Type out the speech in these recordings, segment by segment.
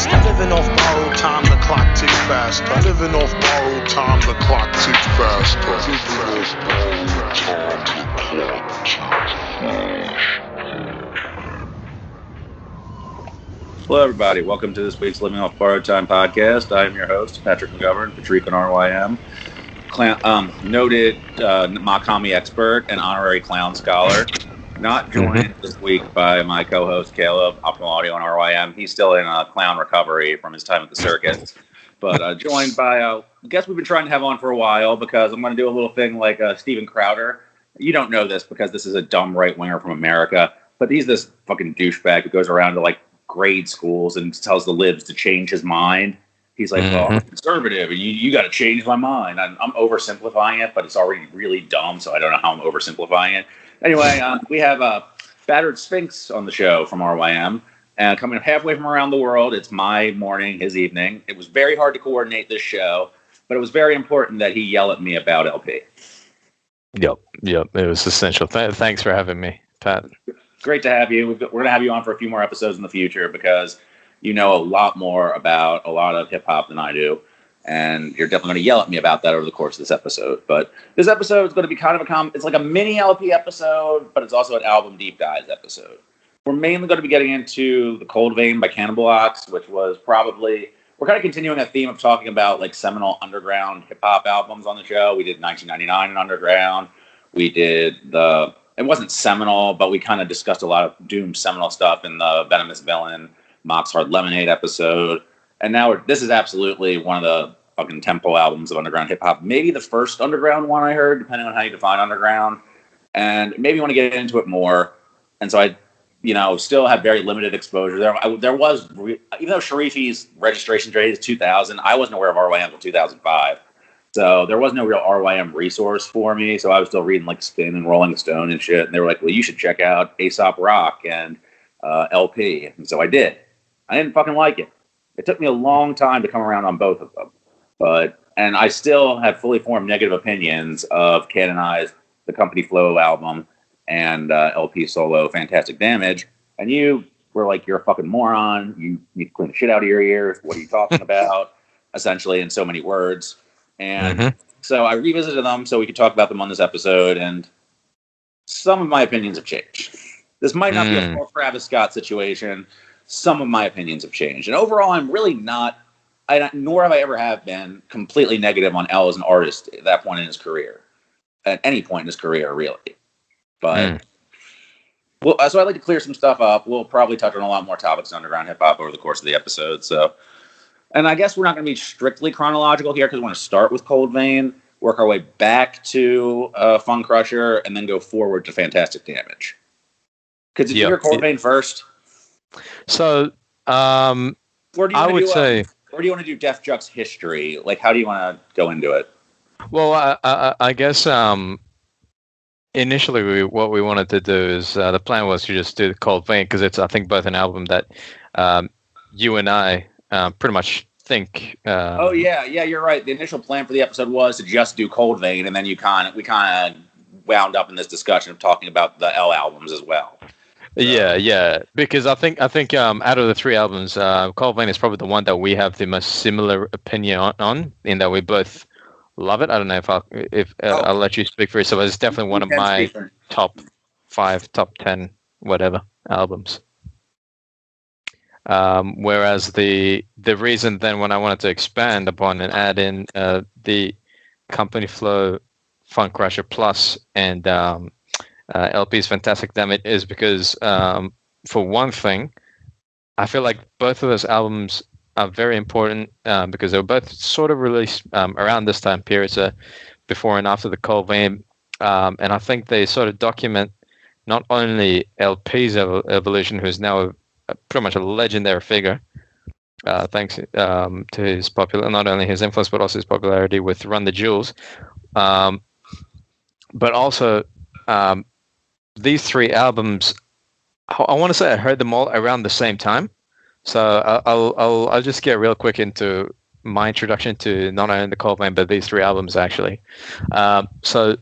Living off borrowed time, the clock ticks faster. Living off borrowed time, the clock ticks faster. Hello, everybody. Welcome to this week's Living Off Borrowed Time podcast. I am your host, Patrique McGovern, Patrique on RYM, noted Makami expert and honorary clown scholar. Not joined this week by my co-host Caleb, Optimal Audio on RYM. He's still in clown recovery from his time at the circus. But joined by a guest we've been trying to have on for a while because I'm going to do a little thing like Steven Crowder. You don't know this because this is a dumb right-winger from America, but he's this fucking douchebag who goes around to like grade schools and tells the libs to change his mind. He's like, well, I'm conservative, and you got to change my mind. I'm oversimplifying it, but it's already really dumb, so I don't know how I'm oversimplifying it. Anyway, we have Battered Sphinx on the show from RYM, and coming halfway from around the world. It's my morning, his evening. It was very hard to coordinate this show, but it was very important that he yell at me about LP. Yep. It was essential. Thanks for having me, Pat. Great to have you. We're going to have you on for a few more episodes in the future because you know a lot more about a lot of hip-hop than I do. And you're definitely going to yell at me about that over the course of this episode. But this episode is going to be kind of it's like a mini LP episode, but it's also an album deep dive episode. We're mainly going to be getting into The Cold Vein by Cannibal, which was we're kind of continuing a theme of talking about like seminal underground hip-hop albums on the show. We did 1999 in Underground. We did it wasn't seminal, but we kind of discussed a lot of Doom seminal stuff in the Venomous Villain, Mock's Hard Lemonade episode. And now this is absolutely one of the fucking tempo albums of underground hip hop. Maybe the first underground one I heard, depending on how you define underground. And maybe you want to get into it more. And so I, still have very limited exposure there. There was, even though Sharifi's registration date is 2000, I wasn't aware of RYM until 2005. So there was no real RYM resource for me. So I was still reading like Spin and Rolling Stone and shit. And they were like, well, you should check out Aesop Rock and LP. And so I did. I didn't fucking like it. It took me a long time to come around on both of them. And I still have fully formed negative opinions of Canonized, the Company Flow album, and LP solo Fantastic Damage. And you were like, you're a fucking moron. You need to clean the shit out of your ears. What are you talking about? Essentially, in so many words. And so I revisited them so we could talk about them on this episode. And some of my opinions have changed. This might not be a full Travis Scott situation. Some of my opinions have changed. And overall, I'm really not, nor have I ever been completely negative on L as an artist at that point in his career. At any point in his career, really. But, so I'd like to clear some stuff up. We'll probably touch on a lot more topics in underground hip-hop over the course of the episode. So, and I guess we're not going to be strictly chronological here because we want to start with Cold Vein, work our way back to Funcrusher, and then go forward to Fantastic Damage. Because did you hear Cold Vein first? So, or do you I would say, or do you want to do Def Jux history? Like, how do you want to go into it? Well, I guess initially what we wanted to do is the plan was to just do the Cold Vein because it's I think both an album that you and I pretty much think. You're right. The initial plan for the episode was to just do Cold Vein, and then we kind of wound up in this discussion of talking about the L albums as well. So. Yeah, because I think out of the three albums, Cold Vein is probably the one that we have the most similar opinion on, in that we both love it. I don't know if I'll let you speak for yourself. It's definitely one of my top 5, top 10, whatever albums. Whereas the reason then when I wanted to expand upon and add in the Company Flow, Funcrusher Plus, and LP's Fantastic Damage is because, for one thing, I feel like both of those albums are very important because they were both sort of released around this time period, so before and after the Cold Vein, and I think they sort of document not only LP's evolution, who's now pretty much a legendary figure, thanks to his not only his influence but also his popularity with Run the Jewels, but also these three albums, I want to say I heard them all around the same time. So I'll just get real quick into my introduction to not only the Cold Vein but these three albums actually. So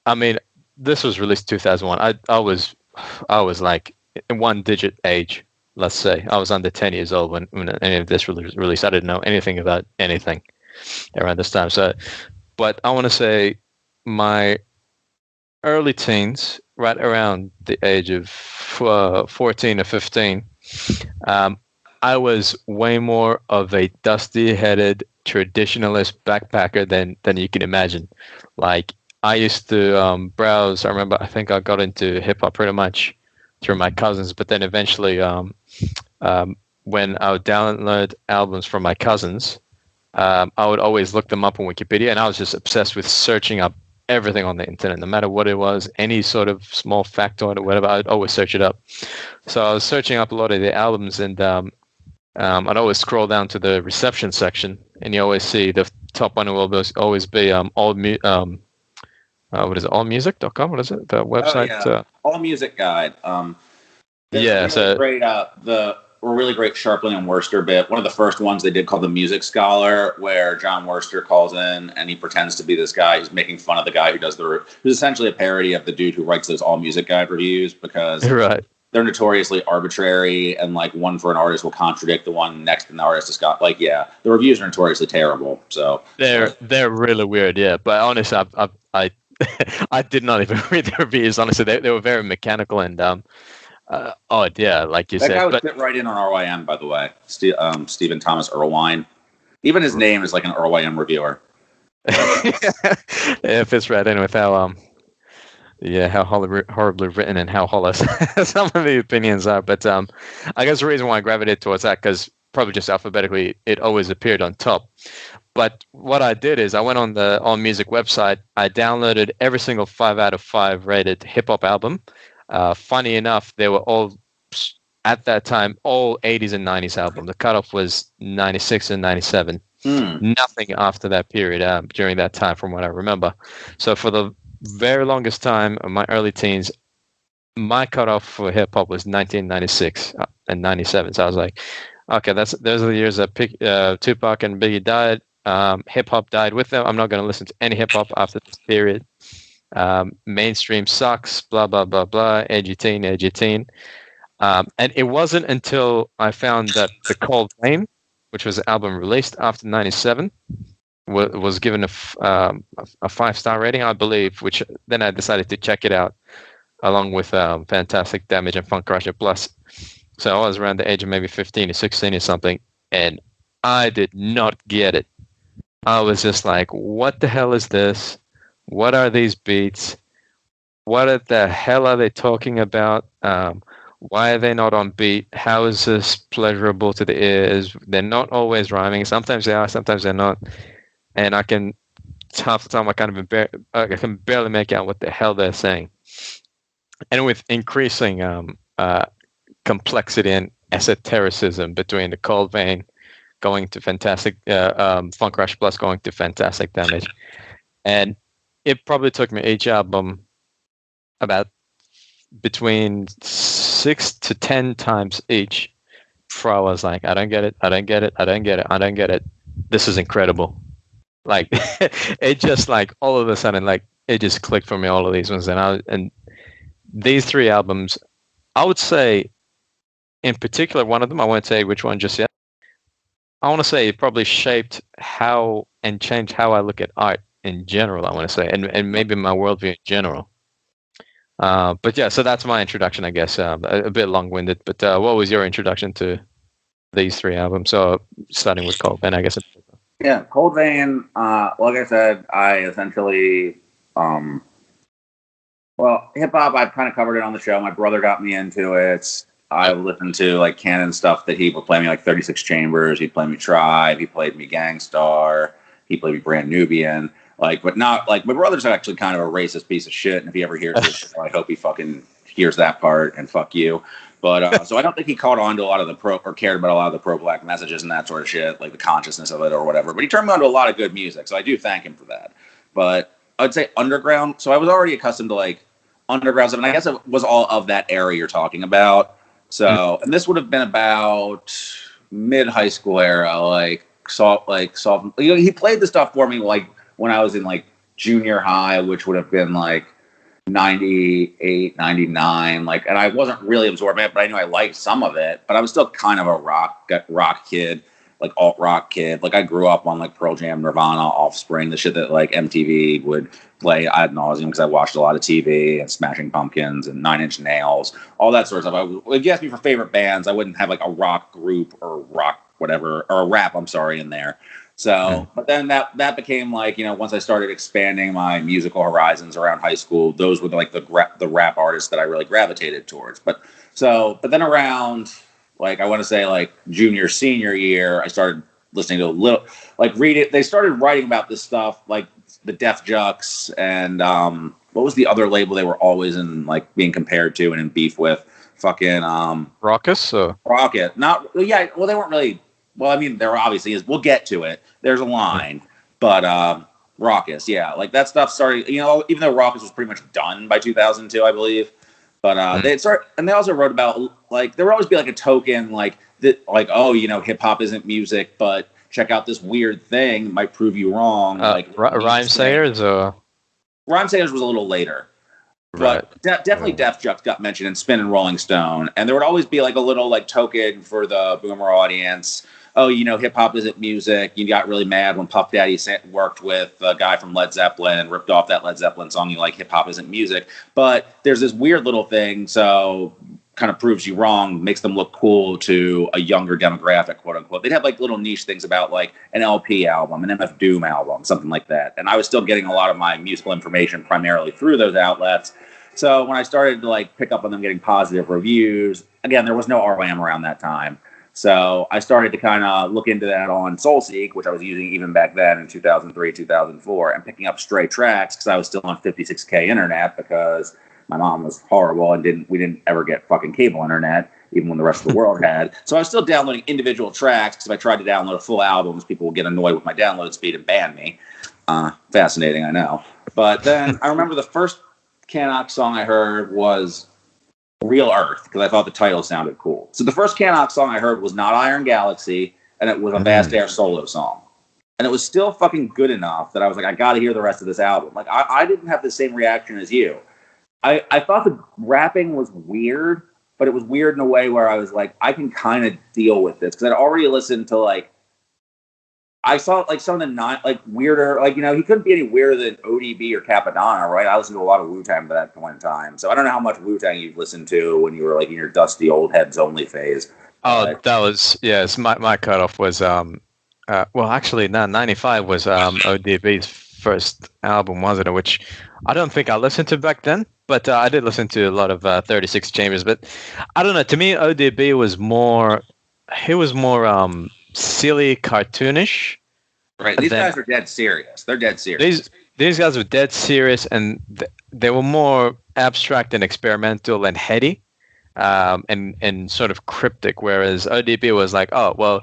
I mean, this was released in 2001. I was like in one digit age let's say. I was under 10 years old when any of this was released. I didn't know anything about anything around this time. So, but I want to say my early teens, right around the age of 14 or 15, I was way more of a dusty-headed traditionalist backpacker than you can imagine. Like, I used to browse. I remember, I think I got into hip hop pretty much through my cousins, but then eventually, when I would download albums from my cousins, I would always look them up on Wikipedia, and I was just obsessed with searching up everything on the internet, no matter what it was, any sort of small factoid or whatever. I'd always search it up. So I was searching up a lot of the albums, and I'd always scroll down to the reception section, and you always see the top one will always be what is it, allmusic.com? What is it? The website? Oh, yeah. All Music Guide. Yeah, so great. The really great Sharpling and Worcester bit. One of the first ones they did called The Music Scholar, where John Worcester calls in and he pretends to be this guy who's making fun of the guy who does who's essentially a parody of the dude who writes those All Music Guide reviews, because right. They're notoriously arbitrary, and like one for an artist will contradict the one next in the artist has got. Like, yeah, the reviews are notoriously terrible. So they're really weird, yeah. But honestly, I I did not even read the reviews. Honestly, they were very mechanical and odd, yeah, like you that said. guy would fit right in on RYM, by the way. Stephen Thomas Irwine. Even his name is like an RYM reviewer. Yeah, it fits right in with how how horribly written and how hollow some of the opinions are. But I guess the reason why I gravitated towards that, because probably just alphabetically, it always appeared on top. But what I did is I went on the All Music website. I downloaded every single 5 out of 5 rated hip hop album. Funny enough, they were all at that time all 80s and 90s album. The cutoff was 96 and 97. Nothing after that period during that time, from what I remember. So for the very longest time of my early teens, my cutoff for hip hop was 1996 and 97. So I was like, okay, those are the years that Tupac and Biggie died. Hip hop died with them. I'm not going to listen to any hip hop after this period. Mainstream sucks. Blah blah blah blah. Edgy teen. And it wasn't until I found that the Cold Rain, which was an album released after 97, was given a 5-star rating, I believe, which then I decided to check it out along with Fantastic Damage and Funcrusher Plus. So I was around the age of maybe 15 or 16 or something, and I did not get it. I was just like, what the hell is this? What are these beats? What the hell are they talking about? Why are they not on beat? How is this pleasurable to the ears? They're not always rhyming. Sometimes they are, sometimes they're not. And half the time I can barely make out what the hell they're saying. And with increasing complexity and esotericism between the Cold Vein going to Fantastic Funk Rush Plus going to Fantastic Damage, and it probably took me each album about between 6 to 10 times each before I was like, I don't get it. This is incredible. Like it just like all of a sudden, like it just clicked for me, all of these ones. And these 3 albums, I would say in particular, one of them, I won't say which one just yet. I want to say it probably shaped how and changed how I look at art in general, I want to say, and maybe my worldview in general. But yeah, so that's my introduction, I guess. A bit long-winded, but what was your introduction to these 3 albums? So starting with Cold Vein, I guess. Yeah, Cold Vein, like I said, I essentially, hip-hop, I've kind of covered it on the show. My brother got me into it. I listened to, like, Canon stuff that he would play me, like 36 Chambers. He'd play me Tribe. He played me Gangstar. He played me Brand Nubian. Like, but not, like, my brother's actually kind of a racist piece of shit, and if he ever hears this show, I hope he fucking hears that part, and fuck you. But so I don't think he caught on to a lot of the or cared about a lot of the pro-black messages and that sort of shit, like the consciousness of it or whatever. But he turned me on to a lot of good music, so I do thank him for that. But I'd say underground. So I was already accustomed to like underground stuff, and I guess it was all of that era you're talking about. So, and this would have been about mid-high school era, like soft. He played the stuff for me like when I was in like junior high, which would have been like 98, 99, like, and I wasn't really absorbing it, but I knew I liked some of it, but I was still kind of a rock kid, like alt rock kid. Like I grew up on like Pearl Jam, Nirvana, Offspring, the shit that like MTV would play ad nauseum because I watched a lot of TV and Smashing Pumpkins and Nine Inch Nails, all that sort of stuff. If you asked me for favorite bands, I wouldn't have like a rock group or rock whatever, or a rap, I'm sorry, in there. So, but then that became like, once I started expanding my musical horizons around high school, those were like the rap artists that I really gravitated towards. But then around like, I want to say like junior, senior year, I started listening to a little, like they started writing about this stuff, like the Def Jux and what was the other label they were always in, like being compared to and in beef with? Fucking Raucous? Rocket. Not, yeah, well, they weren't really. Well, I mean, there obviously is. We'll get to it. There's a line, but Raucous, yeah, like that stuff started. Even though Raucous was pretty much done by 2002, I believe. But they started, and they also wrote about like there would always be like a token like that, like hip hop isn't music, but check out this weird thing might prove you wrong. Like Rhymesayers or Rhymesayers was a little later. But definitely Def Jux got mentioned in Spin and Rolling Stone, and there would always be like a little like token for the boomer audience. Oh, hip hop isn't music. You got really mad when Puff Daddy worked with a guy from Led Zeppelin and ripped off that Led Zeppelin song. You like hip hop isn't music, but there's this weird little thing. So kind of proves you wrong, makes them look cool to a younger demographic, quote unquote. They'd have like little niche things about like an LP album, an MF Doom album, something like that. And I was still getting a lot of my musical information primarily through those outlets. So when I started to like pick up on them getting positive reviews, again, there was no RYM around that time. So I started to kind of look into that on SoulSeek, which I was using even back then in 2003, 2004, and picking up stray tracks because I was still on 56K internet because my mom was horrible and we didn't ever get fucking cable internet, even when the rest of the world had. So I was still downloading individual tracks because if I tried to download full albums, people would get annoyed with my download speed and ban me. Fascinating, I know. But then I remember the first Cannibal song I heard was Real Earth, because I thought the title sounded cool. So the first Cannibal song I heard was not Iron Galaxy, and it was a Vast Air solo song. And it was still fucking good enough that I was like, I gotta hear the rest of this album. Like, I didn't have the same reaction as you. I thought the rapping was weird, but it was weird in a way where I was like, I can kind of deal with this, because I'd already listened to, like, I saw like some of the weirder, like, he couldn't be any weirder than ODB or Capadonna, right? I listened to a lot of Wu-Tang by that point in time. So I don't know how much Wu-Tang you've listened to when you were like in your dusty old heads only phase. That was, yes, my cutoff was, well, actually, no, 95 was ODB's first album, wasn't it? Which I don't think I listened to back then, but I did listen to a lot of 36 Chambers. But I don't know, to me, ODB was more, silly, cartoonish. Right. These guys are dead serious. They're dead serious. These guys were dead serious, and they were more abstract and experimental and heady, and sort of cryptic. Whereas ODB was like, oh well,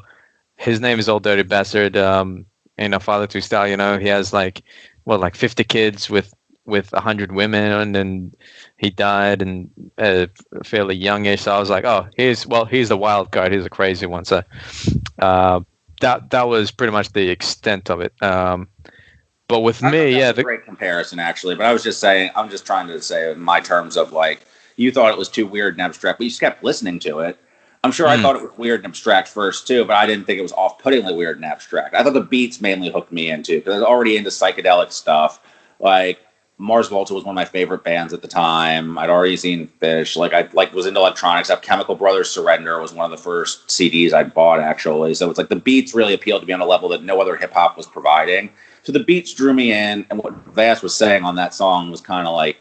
his name is Old Dirty Bastard. Father to Style. He has like 50 kids with 100 women, and he died and fairly youngish. So I was like, oh, he's the wild card. He's a crazy one. So that was pretty much the extent of it. But with me, that's a great comparison actually. But I'm just trying to say in my terms of like, you thought it was too weird and abstract, but you just kept listening to it. I'm sure I thought it was weird and abstract first too, but I didn't think it was off-puttingly weird and abstract. I thought the beats mainly hooked me into, because I was already into psychedelic stuff. Like Mars Volta was one of my favorite bands at the time. I'd already seen Fish. I was into electronics. Chemical Brothers Surrender was one of the first CDs I bought actually. So it's like the beats really appealed to me on a level that no other hip hop was providing. So the beats drew me in, and what Vass was saying on that song was kind of like,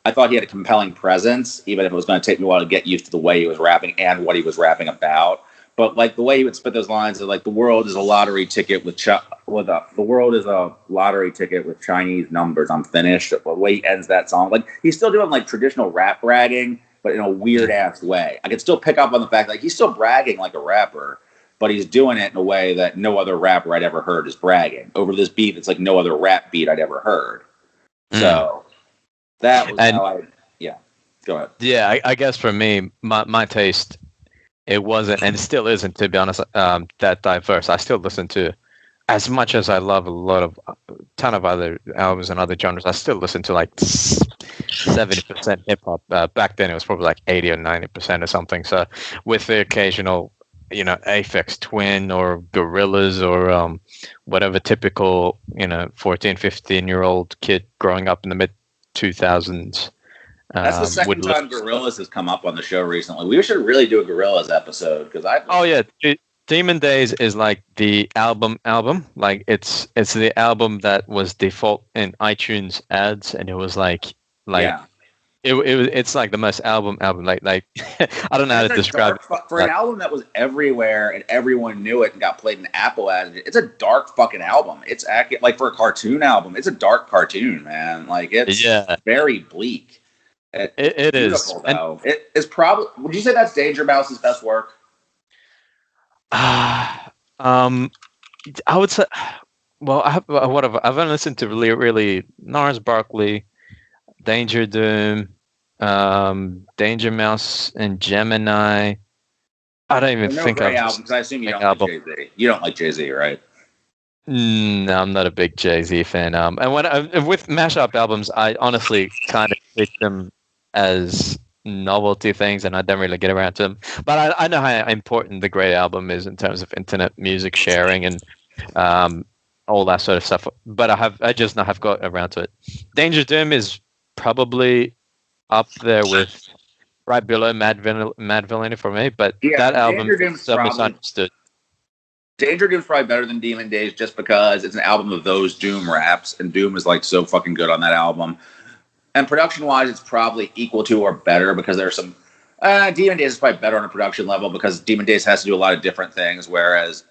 I thought he had a compelling presence, even if it was going to take me a while to get used to the way he was rapping and what he was rapping about. But like the way he would spit those lines of like, the world is a lottery ticket with the world is a lottery ticket with Chinese numbers. I'm finished. The way he ends that song, like he's still doing like traditional rap bragging, but in a weird ass way. I could still pick up on the fact that he's still bragging like a rapper, but he's doing it in a way that no other rapper I'd ever heard is bragging over this beat. It's like no other rap beat I'd ever heard. So that was how go ahead. Yeah, I guess for me, my taste, it wasn't, and it still isn't, to be honest, that diverse. I still listen to, as much as I love a ton of other albums and other genres, I still listen to like 70% hip hop. Back then, it was probably like 80 or 90% or something. So, with the occasional, Aphex Twin or Gorillaz or whatever typical, 14, 15-year-old kid growing up in the mid 2000s. That's the second time Gorillaz has come up on the show recently. We should really do a Gorillaz episode because I. Oh yeah, Demon Days is like the album. Like it's the album that was default in iTunes ads, and it was like yeah. It's like the most album. Like I don't know how to describe it. For an album that was everywhere and everyone knew it and got played in Apple ads, it's a dark fucking album. It's like for a cartoon album, it's a dark cartoon, man. Like it's very bleak. It is. Though. It is probably. Would you say that's Danger Mouse's best work? I would say. Well, I've only listened to really Gnarls Barkley, Danger Doom, Danger Mouse, and Gemini. I don't even think I've album because I assume you don't like Jay-Z. You don't like Jay-Z, right? No, I'm not a big Jay-Z fan. And with mashup albums, I honestly kind of treat them as novelty things, and I don't really get around to them. But I know how important the great album is in terms of internet music sharing and all that sort of stuff. But I just not have got around to it. Danger Doom is probably up there with right below Mad Villainy for me, but that album is so misunderstood. Danger Doom's probably better than Demon Days just because it's an album of those Doom raps, and Doom is like so fucking good on that album. And production-wise, it's probably equal to or better because there's some... Demon Days is probably better on a production level because Demon Days has to do a lot of different things, whereas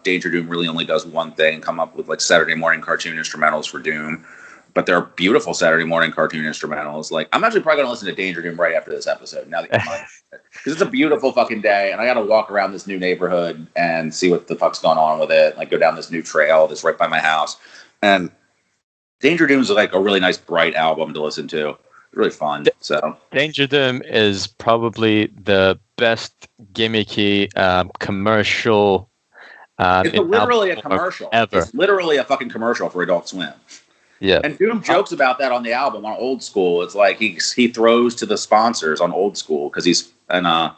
Danger Doom really only does one thing, come up with like Saturday morning cartoon instrumentals for Doom. But they're beautiful Saturday morning cartoon instrumentals. Like, I'm actually probably going to listen to Danger Doom right after this episode, now that you're mine. Because it's a beautiful fucking day, and I got to walk around this new neighborhood and see what the fuck's going on with it. Like, go down this new trail that's right by my house. And Danger Doom is like a really nice, bright album to listen to. Really fun. So Danger Doom is probably the best gimmicky commercial. It's literally a commercial ever. It's literally a fucking commercial for Adult Swim. Yeah, and Doom jokes about that on the album on Old School. It's like he throws to the sponsors on Old School because he throws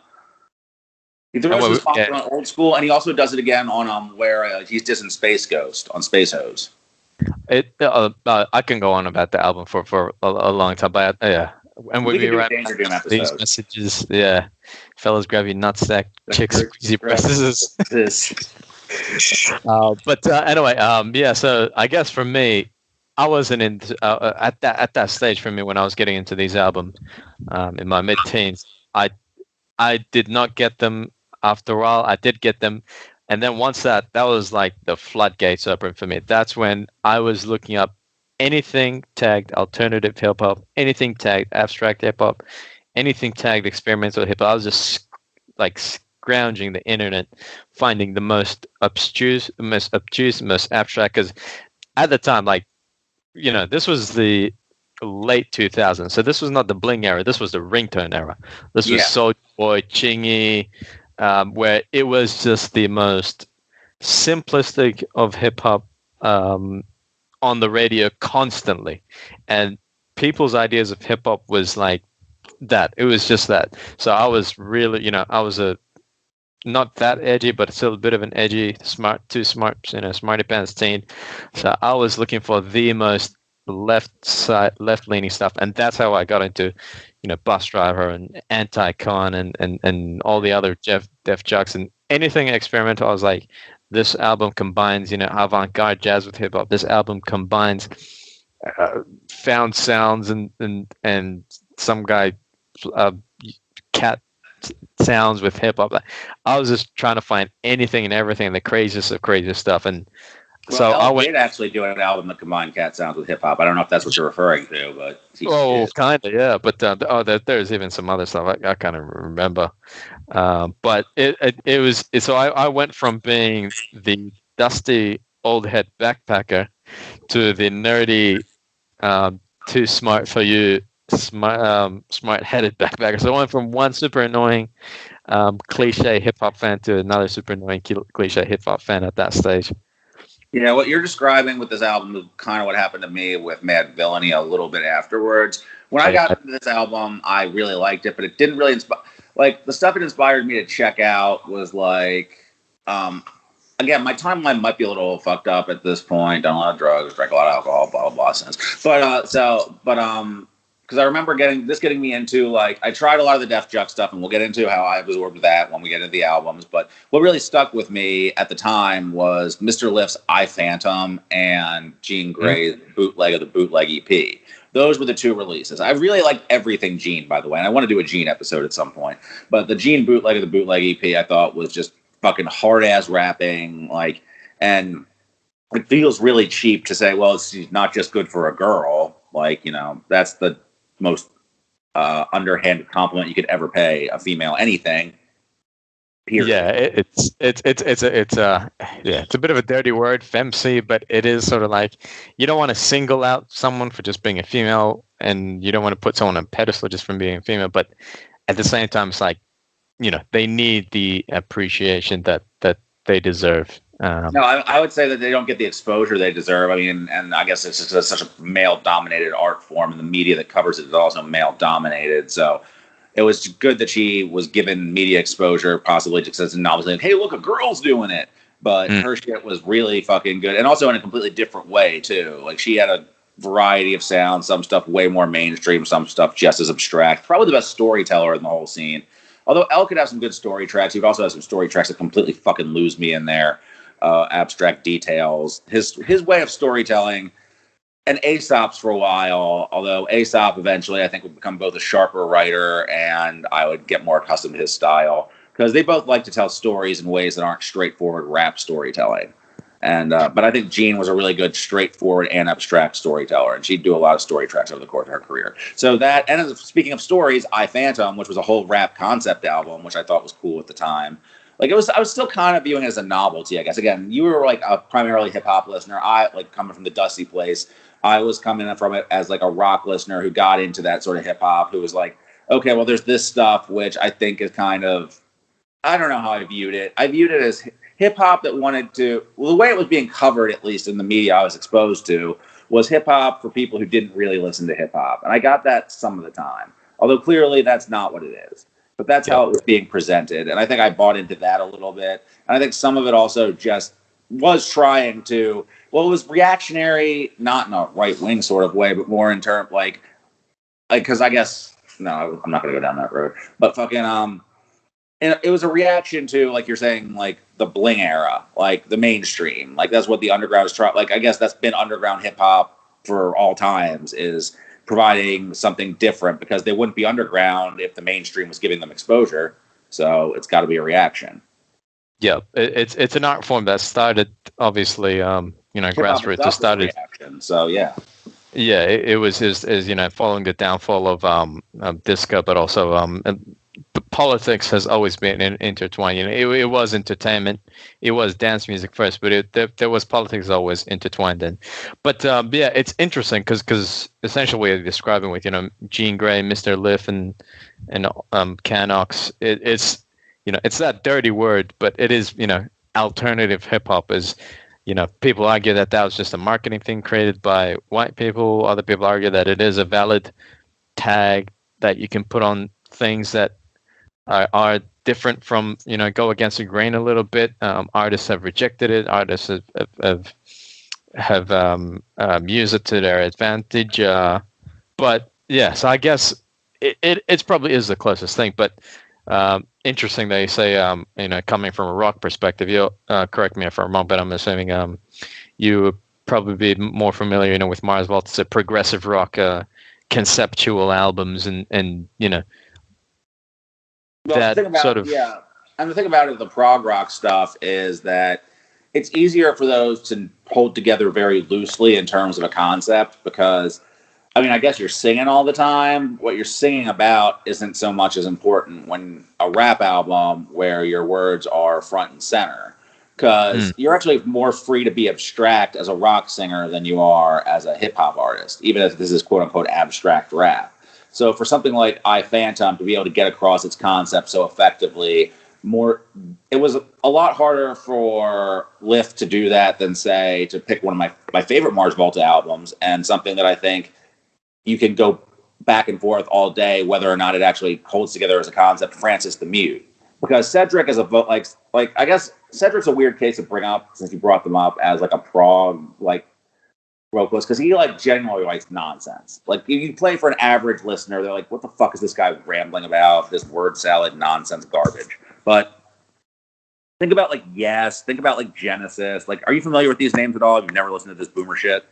to the sponsors on Old School, and he also does it again on where he's dissing Space Ghost on Space Hose. I can go on about the album for a long time, but and we'll be right back. These messages, fellas, grab your nutsack, chicks, squeezy breasts. But anyway, so I guess for me, I wasn't in at that stage for me when I was getting into these albums in my mid-teens. I did not get them. After a while, I did get them. And then once that was like the floodgates open for me. That's when I was looking up anything tagged alternative hip hop, anything tagged abstract hip hop, anything tagged experimental hip hop. I was just like scrounging the internet, finding the most obtuse, most abstract. Because at the time, like, this was the late 2000s. So this was not the bling era. This was the ringtone era. This was Soulja Boy, Chingy. Where it was just the most simplistic of hip hop on the radio constantly, and people's ideas of hip hop was like that. It was just that. So I was really, I was not that edgy, but still a bit of an edgy, smarty pants teen. So I was looking for the most left leaning stuff, and that's how I got into Bus Driver and Anti-Con and all the other Def Jux and anything experimental. I was like, this album combines avant-garde jazz with hip hop. This album combines found sounds and some guy cat sounds with hip hop. I was just trying to find anything and everything, the craziest of crazy stuff. And so I went actually do an album that combined cat sounds with hip hop. I don't know if that's what you're referring to, but kind of, yeah. But there's even some other stuff I kind of remember. But it was so I went from being the dusty old head backpacker to the nerdy, too smart for you, smart headed backpacker. So I went from one super annoying, cliche hip hop fan to another super annoying cliche hip hop fan at that stage. Yeah, what you're describing with this album is kind of what happened to me with Mad Villainy a little bit afterwards, when I got into this album, I really liked it, but it didn't really inspire. Like, the stuff it inspired me to check out was like, again, my timeline might be a little fucked up at this point. Done a lot of drugs, drank a lot of alcohol, blah blah blah. Since, because I remember getting me into, like, I tried a lot of the Def Jux stuff, and we'll get into how I absorbed that when we get into the albums. But what really stuck with me at the time was Mr. Lift's I Phantom and Jean Grey's bootleg of the bootleg EP. Those were the two releases. I really liked everything Gene, by the way, and I want to do a Gene episode at some point. But the Gene bootleg of the bootleg EP, I thought was just fucking hard ass rapping, like, and it feels really cheap to say, well, it's not just good for a girl. Like, you know, that's the most underhanded compliment you could ever pay a female anything. Period. Yeah, it's a bit of a dirty word, femc, but it is sort of like, you don't want to single out someone for just being a female, and you don't want to put someone on a pedestal just from being a female, but at the same time, it's like, you know, they need the appreciation that they deserve. No, I would say that they don't get the exposure they deserve. I mean, and I guess it's just such a male-dominated art form, and the media that covers it is also male-dominated. So it was good that she was given media exposure, possibly just as an obviously, like, hey, look, a girl's doing it. But her shit was really fucking good, and also in a completely different way too. Like, she had a variety of sounds, some stuff way more mainstream, some stuff just as abstract. Probably the best storyteller in the whole scene. Although Elle could have some good story tracks, he would also have some story tracks that completely fucking lose me in there. Abstract details. His way of storytelling, and Aesop's for a while, although Aesop eventually I think would become both a sharper writer and I would get more accustomed to his style, because they both like to tell stories in ways that aren't straightforward rap storytelling. And but I think Jean was a really good straightforward and abstract storyteller, and she'd do a lot of story tracks over the course of her career. So that, and speaking of stories, I Phantom, which was a whole rap concept album, which I thought was cool at the time. Like, I was still kind of viewing it as a novelty, I guess. Again, you were like a primarily hip hop listener. I, like, coming from the Dusty place, I was coming from it as like a rock listener who got into that sort of hip hop, who was like, okay, well, there's this stuff which I think is kind of, I don't know how I viewed it. I viewed it as hip hop that wanted to, well, the way it was being covered, at least in the media I was exposed to, was hip hop for people who didn't really listen to hip hop. And I got that some of the time, although clearly that's not what it is. But that's how it was being presented. And I think I bought into that a little bit. And I think some of it also just was trying to, well, it was reactionary, not in a right-wing sort of way, but more in terms, like, because I guess, no, I'm not going to go down that road. But fucking, and it was a reaction to, like you're saying, like, the bling era, like, the mainstream. Like, that's what the underground is trying, like, I guess that's been underground hip-hop for all times, is providing something different, because they wouldn't be underground if the mainstream was giving them exposure. So it's got to be a reaction. Yeah, it's an art form that started, obviously, grassroots. It started. Reaction, so yeah, it was his following the downfall of disco, but also politics has always been intertwined. It was entertainment, it was dance music first, but there was politics always intertwined in. But it's interesting because essentially what you're describing with Jean Grey, Mr. Liff, and Canox, it's it's that dirty word, but it is alternative hip hop. Is people argue that was just a marketing thing created by white people. Other people argue that it is a valid tag that you can put on things that are different from, go against the grain a little bit. Artists have rejected it. Artists have used it to their advantage. But yeah, so I guess it's probably is the closest thing. But interesting that you say, coming from a rock perspective, you'll correct me if I'm wrong, but I'm assuming you would probably be more familiar, with Mars Volta's progressive rock conceptual albums and well, that sort of. Yeah. And the thing about it, the prog rock stuff, is that it's easier for those to hold together very loosely in terms of a concept, because, I mean, I guess you're singing all the time. What you're singing about isn't so much as important when a rap album where your words are front and center, because you're actually more free to be abstract as a rock singer than you are as a hip hop artist, even if this is quote unquote abstract rap. So for something like I Phantom to be able to get across its concept so effectively, it was a lot harder for Lift to do that than, say, to pick one of my favorite Mars Volta albums, and something that I think you can go back and forth all day whether or not it actually holds together as a concept. Francis the Mute, because Cedric is a like I guess Cedric's a weird case to bring up since you brought them up as like a prog like vocalist, because he like genuinely likes nonsense. Like if you play for an average listener, they're like, "What the fuck is this guy rambling about? This word salad nonsense garbage." But think about like Yes, think about like Genesis. Like, are you familiar with these names at all? You've never listened to this boomer shit?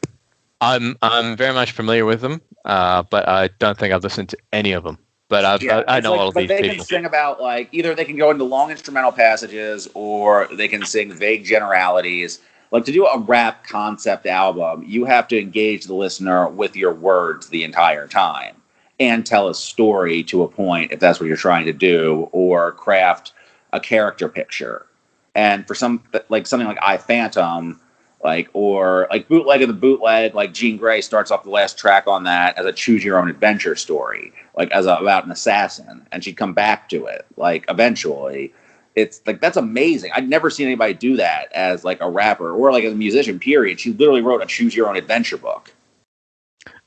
I'm very much familiar with them, but I don't think I've listened to any of them. But I know like, all of these they people. can sing about like either they can go into long instrumental passages or they can sing vague generalities. Like to do a rap concept album, you have to engage the listener with your words the entire time and tell a story to a point if that's what you're trying to do, or craft a character picture. And for something like I Phantom, like or like Bootleg of the Bootleg, like Jean Grey starts off the last track on that as a choose your own adventure story, like about an assassin, and she'd come back to it like eventually. It's like that's amazing. I'd never seen anybody do that as like a rapper or like as a musician. Period. She literally wrote a choose your own adventure book.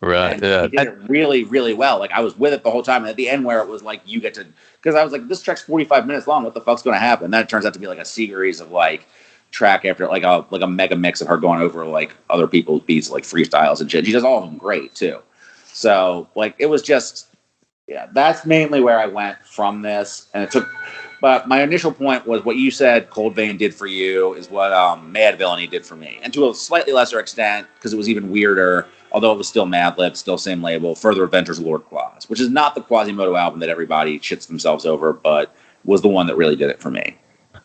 Right. And he did it really, really well. Like I was with it the whole time. And at the end where it was like you get to, because I was like, this track's 45 minutes long. What the fuck's going to happen? And then it turns out to be like a series of like track after like a mega mix of her going over like other people's beats, like freestyles and shit. She does all of them great too. So like it was just, yeah, that's mainly where I went from this. And it took, but my initial point was what you said Cold Vein did for you is what Mad Villainy did for me. And to a slightly lesser extent, because it was even weirder, although it was still Madlib, still same label, Further Adventures of Lord Claus, which is not the Quasimodo album that everybody shits themselves over, but was the one that really did it for me.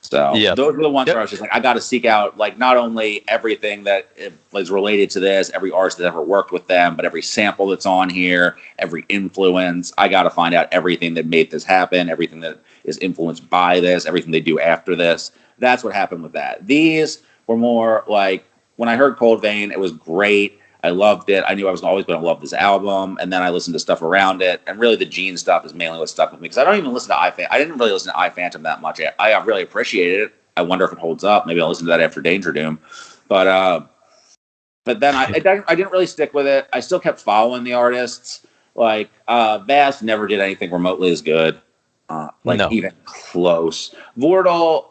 So those were the ones where I was just like, I got to seek out like not only everything that is related to this, every artist that ever worked with them, but every sample that's on here, every influence. I got to find out everything that made this happen, everything that is influenced by this, everything they do after this. That's what happened with that. These were more like when I heard Cold Vein, it was great. I loved it. I knew I was always going to love this album. And then I listened to stuff around it. And really the Gene stuff is mainly what stuck with me. Because I don't even listen to I didn't really listen to I Phantom that much. I really appreciated it. I wonder if it holds up. Maybe I'll listen to that after Danger Doom. But then I didn't really stick with it. I still kept following the artists. Like Vast never did anything remotely as good. Even close. Vordal,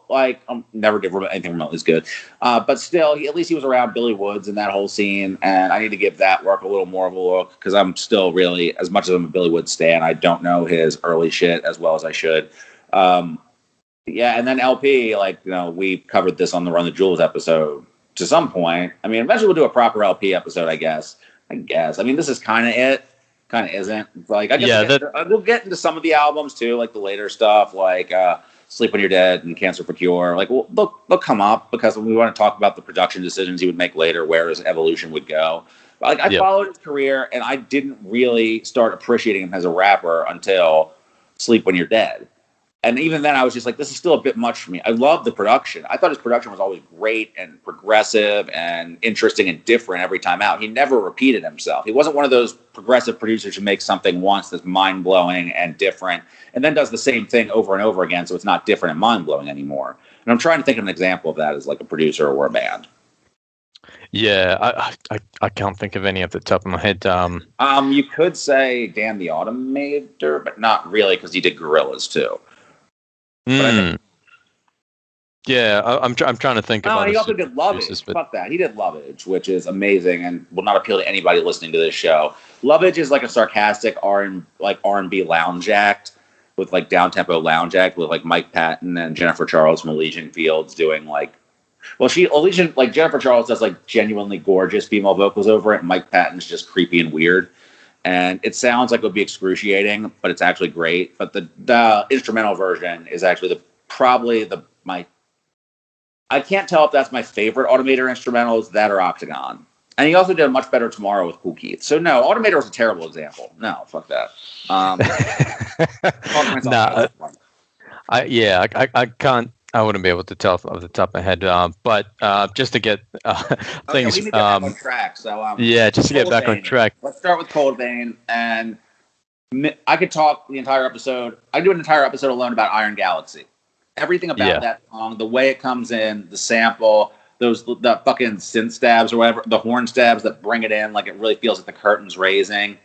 never did anything remotely as good. But still, at least he was around Billy Woods and that whole scene, and I need to give that work a little more of a look, because I'm still really, as much as I'm a Billy Woods stan, I don't know his early shit as well as I should. And then LP, we covered this on the Run the Jewels episode to some point. I mean, eventually we'll do a proper LP episode, I guess. I mean, this is kind of it. Kind of isn't. Like, I guess we'll get into some of the albums too, like the later stuff, like Sleep When You're Dead and Cancer for Cure. Like, they'll come up because we want to talk about the production decisions he would make later, where his evolution would go. But, I followed his career, and I didn't really start appreciating him as a rapper until Sleep When You're Dead. And even then, I was just like, this is still a bit much for me. I love the production. I thought his production was always great and progressive and interesting and different every time out. He never repeated himself. He wasn't one of those progressive producers who makes something once that's mind-blowing and different and then does the same thing over and over again, so it's not different and mind-blowing anymore. And I'm trying to think of an example of that as like a producer or a band. Yeah, I can't think of any off the top of my head. You could say Dan the Automator, but not really, because he did Gorillaz too. I'm trying to think of. He also did Lovage. Fuck that. He did Lovage, which is amazing and will not appeal to anybody listening to this show. Lovage is like a sarcastic R&B lounge act with like down tempo lounge act with like Mike Patton and Jennifer Charles from Elysian Fields doing Jennifer Charles does like genuinely gorgeous female vocals over it, and Mike Patton's just creepy and weird. And it sounds like it would be excruciating, but it's actually great. But the instrumental version is actually I can't tell if that's my favorite Automator instrumental, is that or Octagon. And he also did a much better Tomorrow with Kool Keith. So no, Automator was a terrible example. No, fuck that. I can't. I wouldn't be able to tell off the top of my head, but just to get things we need to get back on track. So just to get back on track. Let's start with Cold Vein, and I could talk the entire episode. I do an entire episode alone about Iron Galaxy. Everything about that song, the way it comes in, the sample, the fucking synth stabs or whatever, the horn stabs that bring it in, like it really feels like the curtain's raising.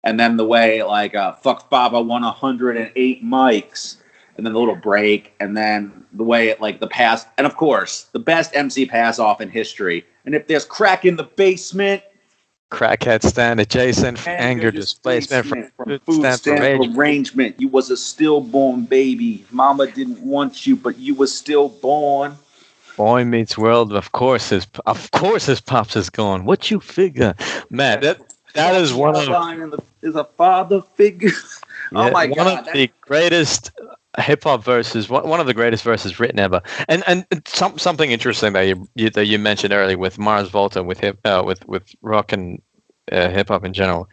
And then the way like fuck Bob, I won 108 mics, and then the little break, and then the way it like the pass, and of course the best MC pass off in history. And if there's crack in the basement, Crackhead stand adjacent, anger displacement from food stand stamp arrangement. You was a stillborn baby. Mama didn't want you, but you was stillborn. Boy Meets World. Of course, his pops is gone. What you figure, man? That is one of is a father figure. Oh my god! One of the greatest hip hop verses. One of the greatest verses written ever. And something interesting that you mentioned earlier with Mars Volta with rock and hip hop in general.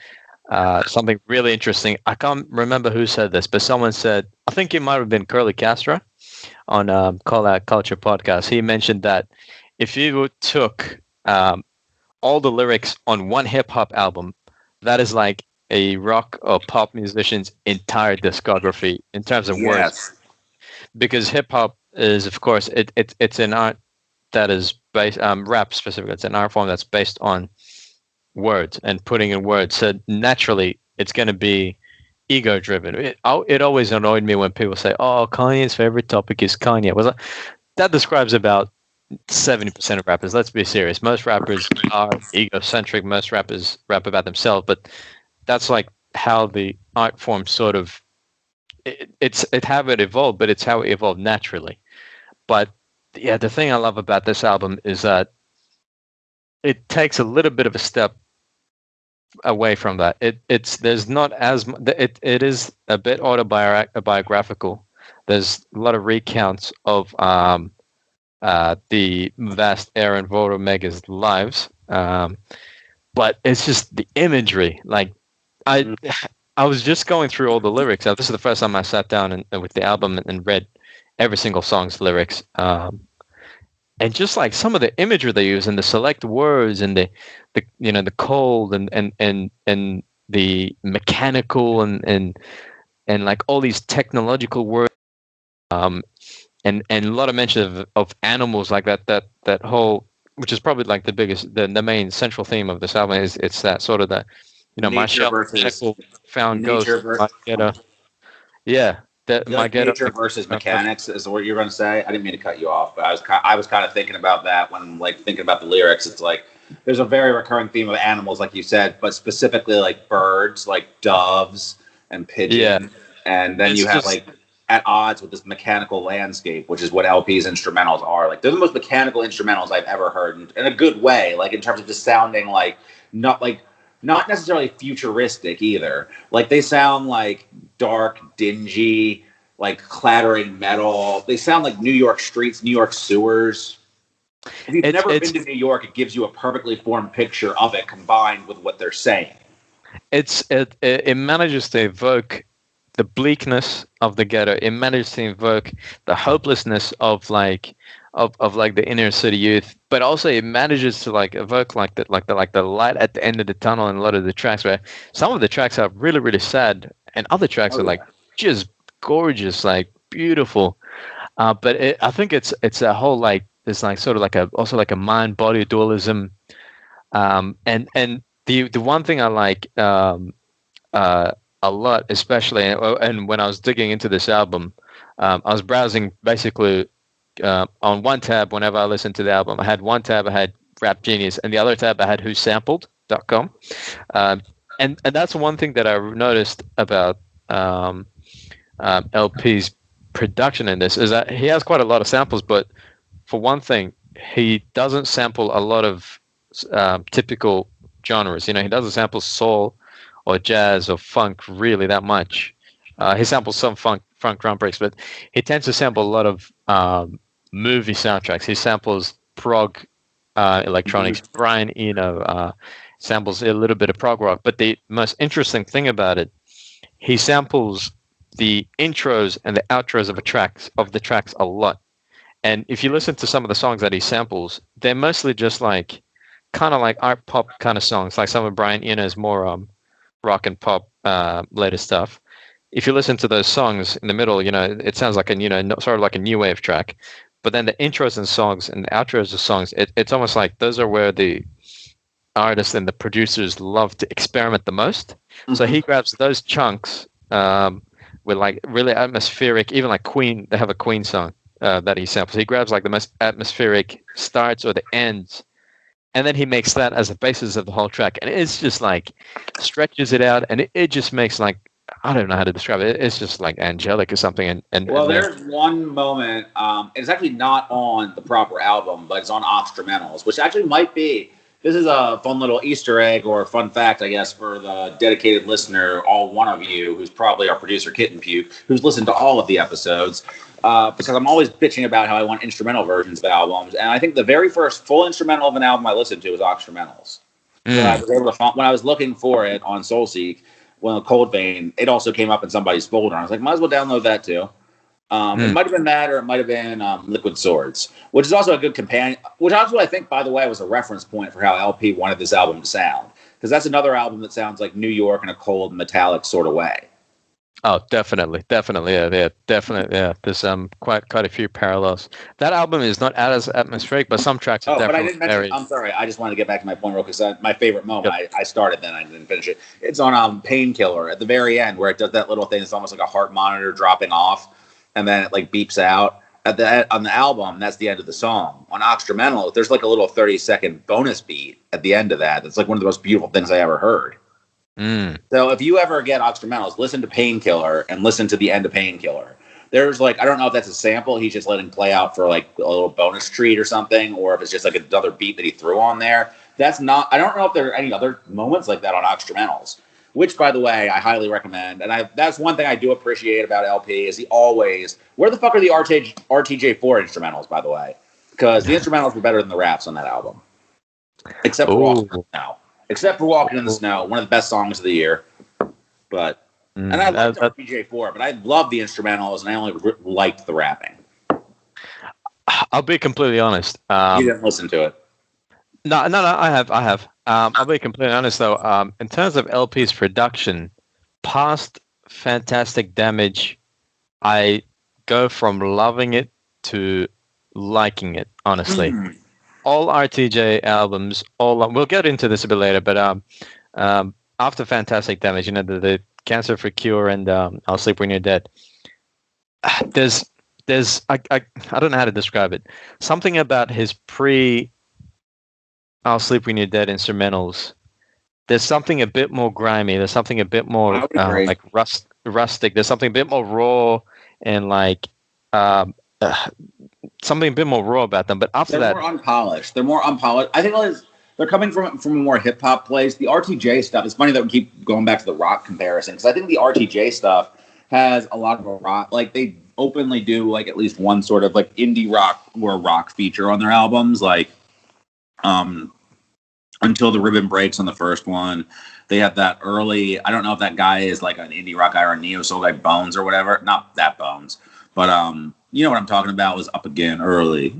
Something really interesting. I can't remember who said this, but someone said, I think it might have been Curly Castro on Call Out Culture podcast. He mentioned that if you took all the lyrics on one hip hop album, that is like a rock or pop musician's entire discography in terms of words. Because hip hop is, of course, it's an art that is based rap specifically. It's an art form that's based on words and putting in words. So naturally, it's going to be ego driven. It always annoyed me when people say, "Oh, Kanye's favorite topic is Kanye." That describes about 70% of rappers. Let's be serious. Most rappers are egocentric. Most rappers rap about themselves, but that's like how the art form sort of it's how it evolved, but it's how it evolved naturally. But yeah, the thing I love about this album is that it takes a little bit of a step away from that. It is a bit autobiographical. There's a lot of recounts of the vast Aaron Voto Mega's lives, but it's just the imagery. Like I was just going through all the lyrics. This is the first time I sat down and with the album and read every single song's lyrics. And just like some of the imagery they use and the select words and the cold and the mechanical and like all these technological words, and a lot of mention of animals like that whole, which is probably like the main central theme of this album is it's that sort of nature my found ghost. Nature versus mechanics is what you're going to say. I didn't mean to cut you off, but I was kind of thinking about that when like thinking about the lyrics. It's like there's a very recurring theme of animals, like you said, but specifically like birds, like doves and pigeons. Yeah. And then you have like at odds with this mechanical landscape, which is what LP's instrumentals are. Like they're the most mechanical instrumentals I've ever heard in a good way, like in terms of just sounding like not necessarily futuristic either. Like they sound like dark, dingy, like clattering metal. They sound like New York streets, New York sewers. If you've never been to New York, it gives you a perfectly formed picture of it combined with what they're saying. It manages to evoke the bleakness of the ghetto. It manages to evoke the hopelessness of like the inner city youth, but also it manages to like evoke the light at the end of the tunnel in a lot of the tracks, where some of the tracks are really, really sad and other tracks are like just gorgeous, like beautiful. But I think it's a whole like it's like sort of like a mind body dualism. And the one thing I like a lot, especially and when I was digging into this album, I was browsing basically. On one tab, whenever I listened to the album, I had one tab I had Rap Genius, and the other tab I had whosampled.com. And that's one thing that I noticed about LP's production in this is that he has quite a lot of samples, but for one thing, he doesn't sample a lot of typical genres. He doesn't sample soul or jazz or funk really that much. He samples some funk drum breaks, but he tends to sample a lot of movie soundtracks. He samples prog electronics. Brian Eno samples a little bit of prog rock. But the most interesting thing about it, he samples the intros and the outros of the tracks a lot. And if you listen to some of the songs that he samples, they're mostly just like kind of like art pop kind of songs, like some of Brian Eno's more rock and pop later stuff. If you listen to those songs in the middle, it sounds like sort of like a new wave track. But then the intros and songs and the outros of songs, it's almost like those are where the artists and the producers love to experiment the most. So he grabs those chunks with like really atmospheric, even like Queen. They have a Queen song that he samples. He grabs like the most atmospheric starts or the ends, and then he makes that as the basis of the whole track. And it's just like stretches it out, and it just makes like, I don't know how to describe it. It's just like angelic or something. There's one moment. It's actually not on the proper album, but it's on Oxtramentals, which actually might be. This is a fun little Easter egg or fun fact, I guess, for the dedicated listener, all one of you, who's probably our producer, Kittenpuke, who's listened to all of the episodes, because I'm always bitching about how I want instrumental versions of albums. And I think the very first full instrumental of an album I listened to was Oxtramentals. So I was able to when I was looking for it on SoulSeek, well, Cold Vein, it also came up in somebody's folder. I was like, might as well download that too. It might have been that, or it might have been Liquid Swords, which is also a good companion. Which also, I think, by the way, was a reference point for how LP wanted this album to sound, because that's another album that sounds like New York in a cold, metallic sort of way. Oh, definitely, yeah. There's quite a few parallels. That album is not as atmospheric, but some tracks are definitely. But I didn't mention. I'm sorry, I just wanted to get back to my point real quick. My favorite moment, I started, then I didn't finish it. It's on Painkiller at the very end, where it does that little thing. It's almost like a heart monitor dropping off, and then it like beeps out. On the album, that's the end of the song. On Oxtramentals, there's like a little 30-second bonus beat at the end of that. That's like one of the most beautiful things I ever heard. So if you ever get Oxtramentals, listen to Painkiller and listen to the end of Painkiller. There's like, I don't know if that's a sample he's just letting play out for like a little bonus treat or something, or if it's just like another beat that he threw on there. That's not, I don't know if there are any other moments like that on Oxtramentals, which, by the way, I highly recommend. And that's one thing I do appreciate about LP is he always, where the fuck are the RTJ4 instrumentals, by the way? Because the instrumentals were better than the raps on that album. Except for Walking in the Snow. Except for Walking in the Snow, one of the best songs of the year. But, and I liked RTJ4, but I love the instrumentals, and I only liked the rapping. I'll be completely honest. You didn't listen to it. No, I have. I'll be completely honest, though. In terms of LP's production, past Fantastic Damage, I go from loving it to liking it, honestly. All RTJ albums, we'll get into this a bit later, but after Fantastic Damage, the Cancer for Cure and I'll Sleep When You're Dead, there's I don't know how to describe it. Something about his I'll Sleep When You're Dead instrumentals. There's something a bit more grimy. There's something a bit more like rustic. There's something a bit more raw and like something a bit more raw about them. But after they're more unpolished. They're more unpolished. I think they're coming from a more hip hop place. The RTJ stuff. It's funny that we keep going back to the rock comparison, because I think the RTJ stuff has a lot of a rock. Like they openly do like at least one sort of like indie rock or rock feature on their albums, like Until the Ribbon Breaks on the first one. They had that early, I don't know if that guy is like an indie rock guy or a neo soul guy, Bones or whatever. Not that Bones, but you know what I'm talking about, was Up Again early.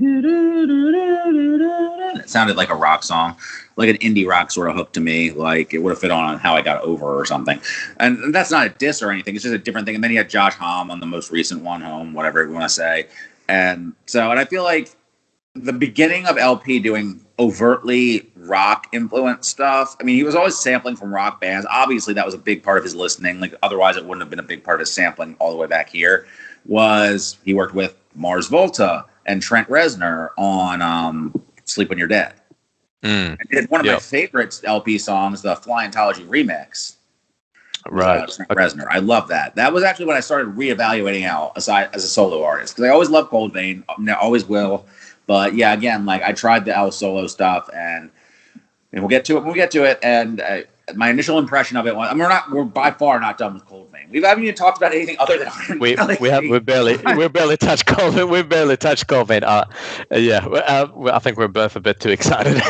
It sounded like a rock song, like an indie rock sort of hook to me. Like it would have fit on How I Got Over or something. And that's not a diss or anything. It's just a different thing. And then he had Josh Homme on the most recent one, Home, whatever you want to say. And I feel like the beginning of LP doing overtly rock influenced stuff. I mean, he was always sampling from rock bands. Obviously, that was a big part of his listening. Like otherwise, it wouldn't have been a big part of his sampling all the way back here. He worked with Mars Volta and Trent Reznor on Sleep When You're Dead. And did one of my favorite LP songs, the Flyentology remix. Right. Trent Reznor. I love that. That was actually when I started reevaluating Al as a solo artist, because I always loved Cold Vein, always will. But yeah, again, like I tried the Al solo stuff, and we'll get to it when we get to it. And my initial impression of it was, we're by far not done with Cold Vein. We haven't even talked about anything other than we barely touched Cold Vein. We barely touched Cold Vein. I think we're both a bit too excited,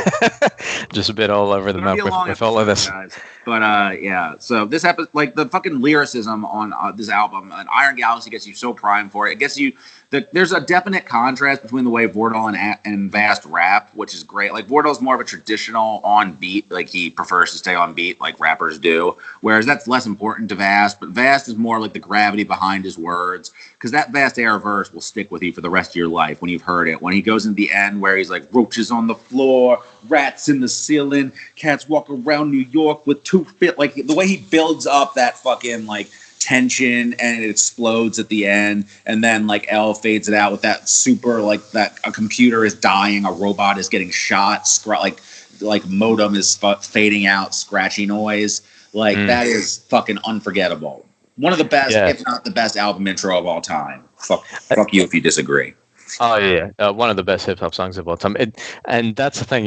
just a bit all over the map with all of this. Guys. But so this happens, like the fucking lyricism on this album, and Iron Galaxy gets you so primed for it. It gets you there's a definite contrast between the way Vordul and Vast rap, which is great. Like Vordul's more of a traditional on beat, like he prefers to stay on beat, like rappers do. Whereas that's less important to Vast, but Vast is more like the gravity behind his words, because that Vast era verse will stick with you for the rest of your life when you've heard it. When he goes in the end where he's like roaches on the floor, rats in the ceiling, cats walk around New York with 2 feet, like the way he builds up that fucking like tension and it explodes at the end, and then like L fades it out with that super like that a computer is dying, a robot is getting shot, like modem is fading out, scratchy noise, like that is fucking unforgettable. One of the best, if not the best album intro of all time. Fuck you if you disagree. Oh yeah, one of the best hip hop songs of all time. And that's the thing,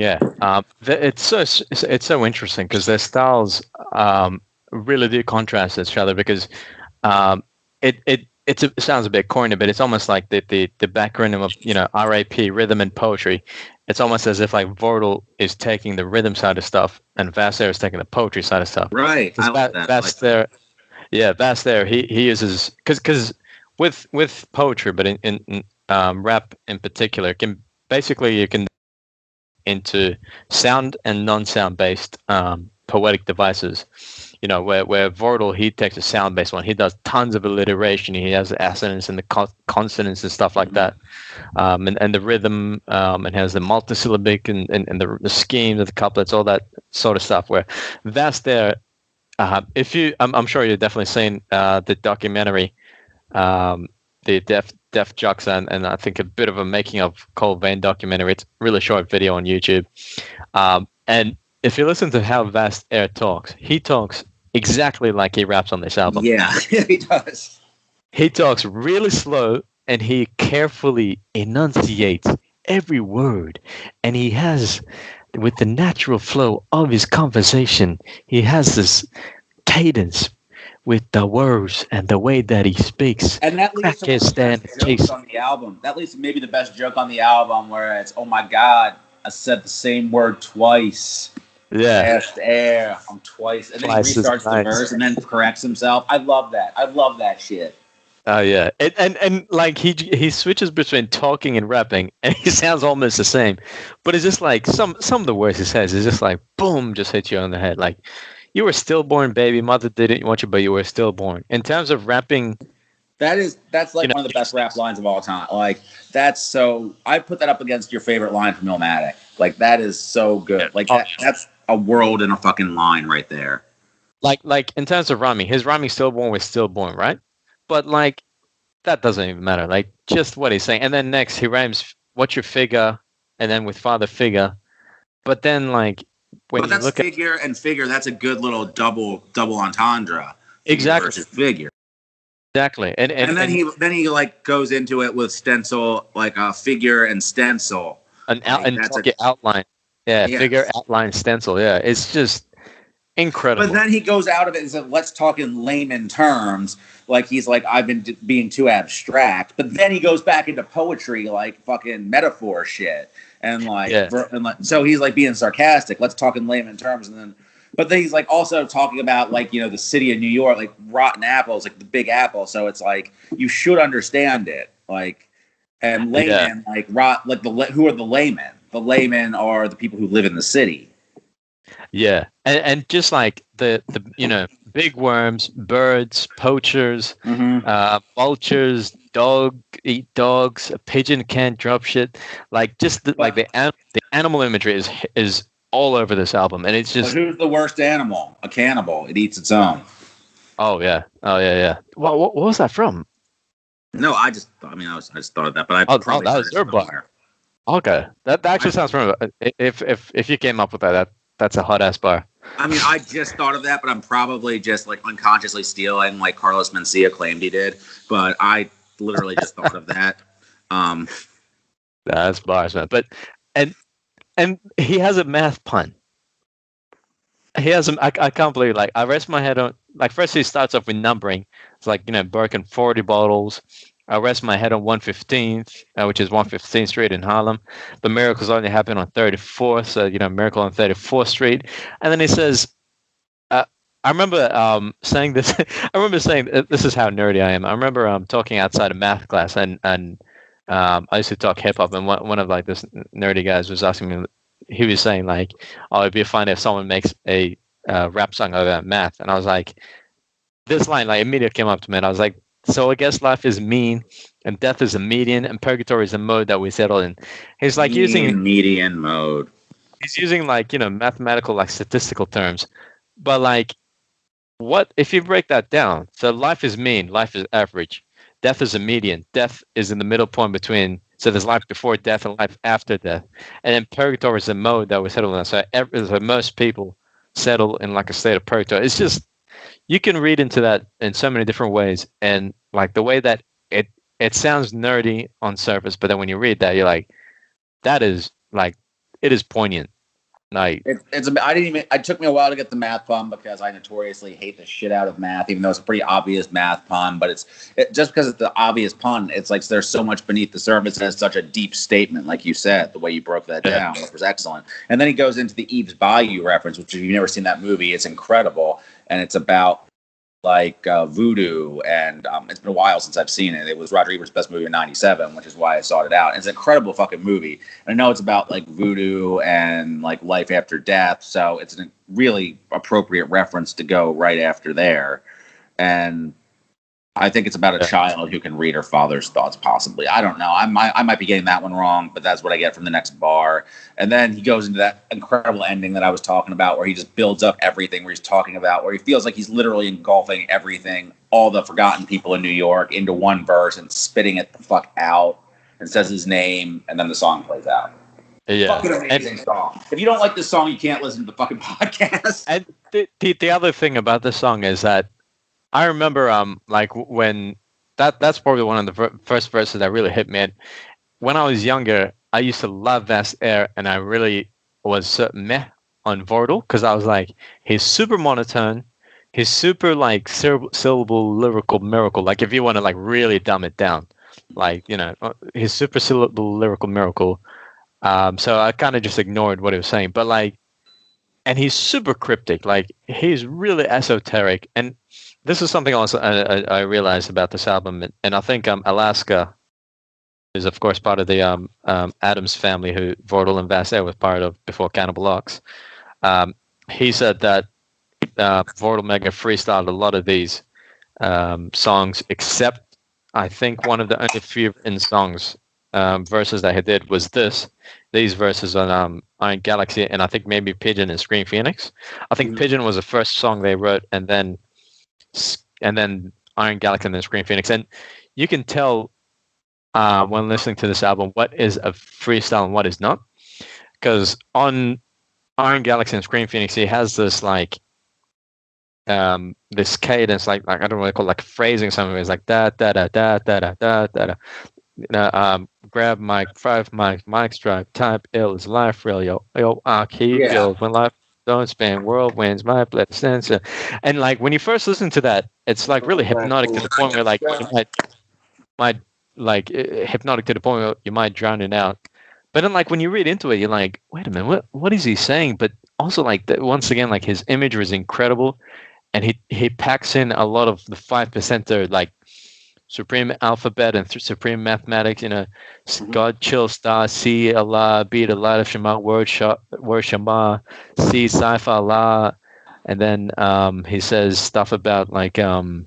it's so interesting because their styles really do contrast each other, because it sounds a bit corny, but it's almost like the background of RAP, rhythm and poetry. It's almost as if like Vordul is taking the rhythm side of stuff and Vast is taking the poetry side of stuff. Right, I like that. Vast there, Vast there. He uses because with poetry, but in rap in particular, you can into sound and non-sound based poetic devices. Where Vordul, he takes a sound-based one. He does tons of alliteration. He has the assonance and the consonants and stuff like that. And the rhythm, and has the multisyllabic and the schemes of the couplets, all that sort of stuff. Where that's there. I'm sure you've definitely seen the documentary, the Def Jux, and I think a bit of a making of Cole Vane documentary. It's a really short video on YouTube. And if you listen to how Vast Air talks, he talks exactly like he raps on this album. Yeah, he does. He talks really slow, and he carefully enunciates every word. And he has, with the natural flow of his conversation, he has this cadence with the words and the way that he speaks. And that leads to one of the best jokes on the album. That leads to maybe the best joke on the album, where it's, oh my God, I said the same word twice. Yeah. Vast Air. I'm twice. And then he restarts the verse and then corrects himself. I love that. I love that shit. Oh yeah. And like he switches between talking and rapping, and he sounds almost the same. But it's just like some of the words he says is just like boom, just hits you on the head. Like, you were stillborn, baby. Mother didn't want you, but you were stillborn. In terms of rapping, that's like one of the best rap lines of all time. Like, I put that up against your favorite line from Illmatic. Like, that is so good. Like, that's a world in a fucking line right there. Like in terms of rhyming, his rhyming stillborn was stillborn, right? But like, that doesn't even matter. Like, just what he's saying. And then next he rhymes what's your figure, and then with father figure. But then like when you look figure and figure, that's a good little double entendre. Exactly. Versus figure. Exactly. And then he like goes into it with stencil, like a figure and stencil. Outline. Yeah, yes. Figure, outline, stencil. Yeah, it's just incredible. But then he goes out of it and says, let's talk in layman terms. Like, he's like, I've been being too abstract. But then he goes back into poetry, like fucking metaphor shit. And like, so he's like being sarcastic. Let's talk in layman terms. But then he's like also talking about like, the city of New York, like rotten apples, like the Big Apple. So it's like, you should understand it. Like, and layman, who are the laymen? The laymen are the people who live in the city. Yeah, and just like the big worms, birds, poachers, vultures, eat dogs, a pigeon can't drop shit. Like, just the animal imagery is all over this album, and it's just. But who's the worst animal? A cannibal. It eats its own. Oh yeah. What was that from? No, I just thought of that, but that was your bar. Okay, that actually sounds familiar. If you came up with that's a hot ass bar. I mean, I just thought of that, but I'm probably just like unconsciously stealing like Carlos Mencia claimed he did. But I literally just thought of that. That's bars, man. But and he has a math pun. He has I can't believe, like, I rest my head on, like, first he starts off with numbering. It's like, broken 40 bottles. I rest my head on 115th, which is 115th Street in Harlem. The miracles only happen on 34th, so, miracle on 34th Street. And then he says, I remember saying this. I remember saying, this is how nerdy I am. I remember talking outside of math class, and I used to talk hip hop, and one of like this nerdy guys was asking me. He was saying like, "Oh, it'd be fun if someone makes a rap song about math," and I was like, this line like immediately came up to me, and I was like, "So I guess life is mean, and death is a median, and purgatory is a mode that we settle in." He's like using median mode. He's using like mathematical like statistical terms, but like, what if you break that down? So life is mean, life is average, death is a median, death is in the middle point between. So there's life before death and life after death, and then purgatory is a mode that we settle in. So most people settle in like a state of purgatory. It's just you can read into that in so many different ways, and like the way that it sounds nerdy on surface, but then when you read that, you're like, that is like it is poignant. Like it took me a while to get the math pun because I notoriously hate the shit out of math, even though it's a pretty obvious math pun. But just because it's the obvious pun, it's like there's so much beneath the surface, and it's such a deep statement, like you said, the way you broke that down, which was excellent. And then he goes into the Eve's Bayou reference, which if you've never seen that movie, it's incredible, and it's about like voodoo, and it's been a while since I've seen it. It was Roger Ebert's best movie in '97, which is why I sought it out. And it's an incredible fucking movie. And I know it's about like voodoo and like life after death, so it's a really appropriate reference to go right after there. And I think it's about a child who can read her father's thoughts, possibly. I don't know. I might be getting that one wrong, but that's what I get from the next bar. And then he goes into that incredible ending that I was talking about, where he just builds up everything, where he's talking about, where he feels like he's literally engulfing everything, all the forgotten people in New York, into one verse and spitting it the fuck out, and says his name, and then the song plays out. Yeah. Fucking amazing song. If you don't like this song, you can't listen to the fucking podcast. And the other thing about this song is that I remember, like when that's probably one of the first verses that really hit me. And when I was younger, I used to love Vast Air, and I really was meh on Vordel because I was like, he's super monotone, he's super like syllable lyrical miracle. Like if you want to like really dumb it down, like he's super syllable lyrical miracle. So I kind of just ignored what he was saying, but like, and he's super cryptic. Like he's really esoteric. And this is something else I realized about this album, and I think Alaska is, of course, part of the Adams family, who Vordel and Vast Air was part of before Cannibal Ox. He said that Vordel Mega freestyled a lot of these songs, except I think one of the only few in songs verses that he did was these verses on Iron Galaxy, and I think maybe Pigeon and Scream Phoenix. I think Pigeon was the first song they wrote, and then Iron Galaxy and then Scream Phoenix. And you can tell when listening to this album what is a freestyle and what is not. Because on Iron Galaxy and Scream Phoenix, he has this like this cadence, like I don't know what to call it, like phrasing something. It's like da da da da da da da da da. Grab mic, 5 mic strike, type ill is life real, yo, I keep ill when life don't span whirlwinds, my blood sensor. And like when you first listen to that, it's like really hypnotic to the point where like you might like hypnotic to the point where you might drown it out. But then like when you read into it, you're like, wait a minute, what is he saying? But also like once again, like his imagery is incredible, and he packs in a lot of the 5%er like Supreme Alphabet and Supreme Mathematics, God, Chill, Star, C, Allah, Be the Light of Shema, Word Shema, C, Sci-Fi, Allah. And then he says stuff about like all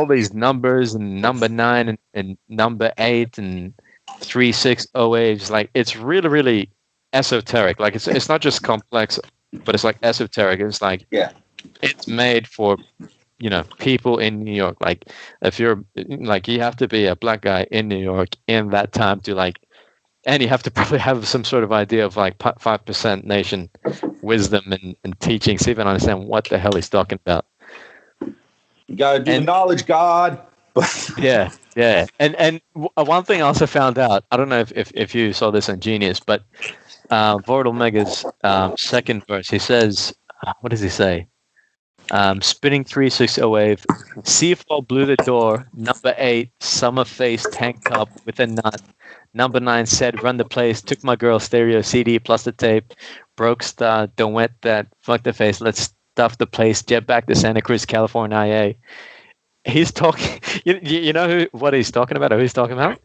these numbers, and number 9 and number 8 and 3, 6, 08. Like it's really, really esoteric. Like it's not just complex, but it's like esoteric. It's like it's made for people in New York. Like if you're like, you have to be a black guy in New York in that time to like, and you have to probably have some sort of idea of like 5% nation wisdom and teaching, so even understand what the hell he's talking about. You gotta do the knowledge, God. yeah. And one thing I also found out, I don't know if you saw this on Genius, but Vordel Mega's second verse, he says, what does he say? Spinning 360 wave, Seafall blew the door. Number 8, summer face tank top with a knot. Number 9 said, run the place. Took my girl stereo CD plus the tape. Broke star, don't wet that. Fuck the face. Let's stuff the place. Jet back to Santa Cruz, California, IA. he's talking. You know what he's talking about? Or who he's talking about?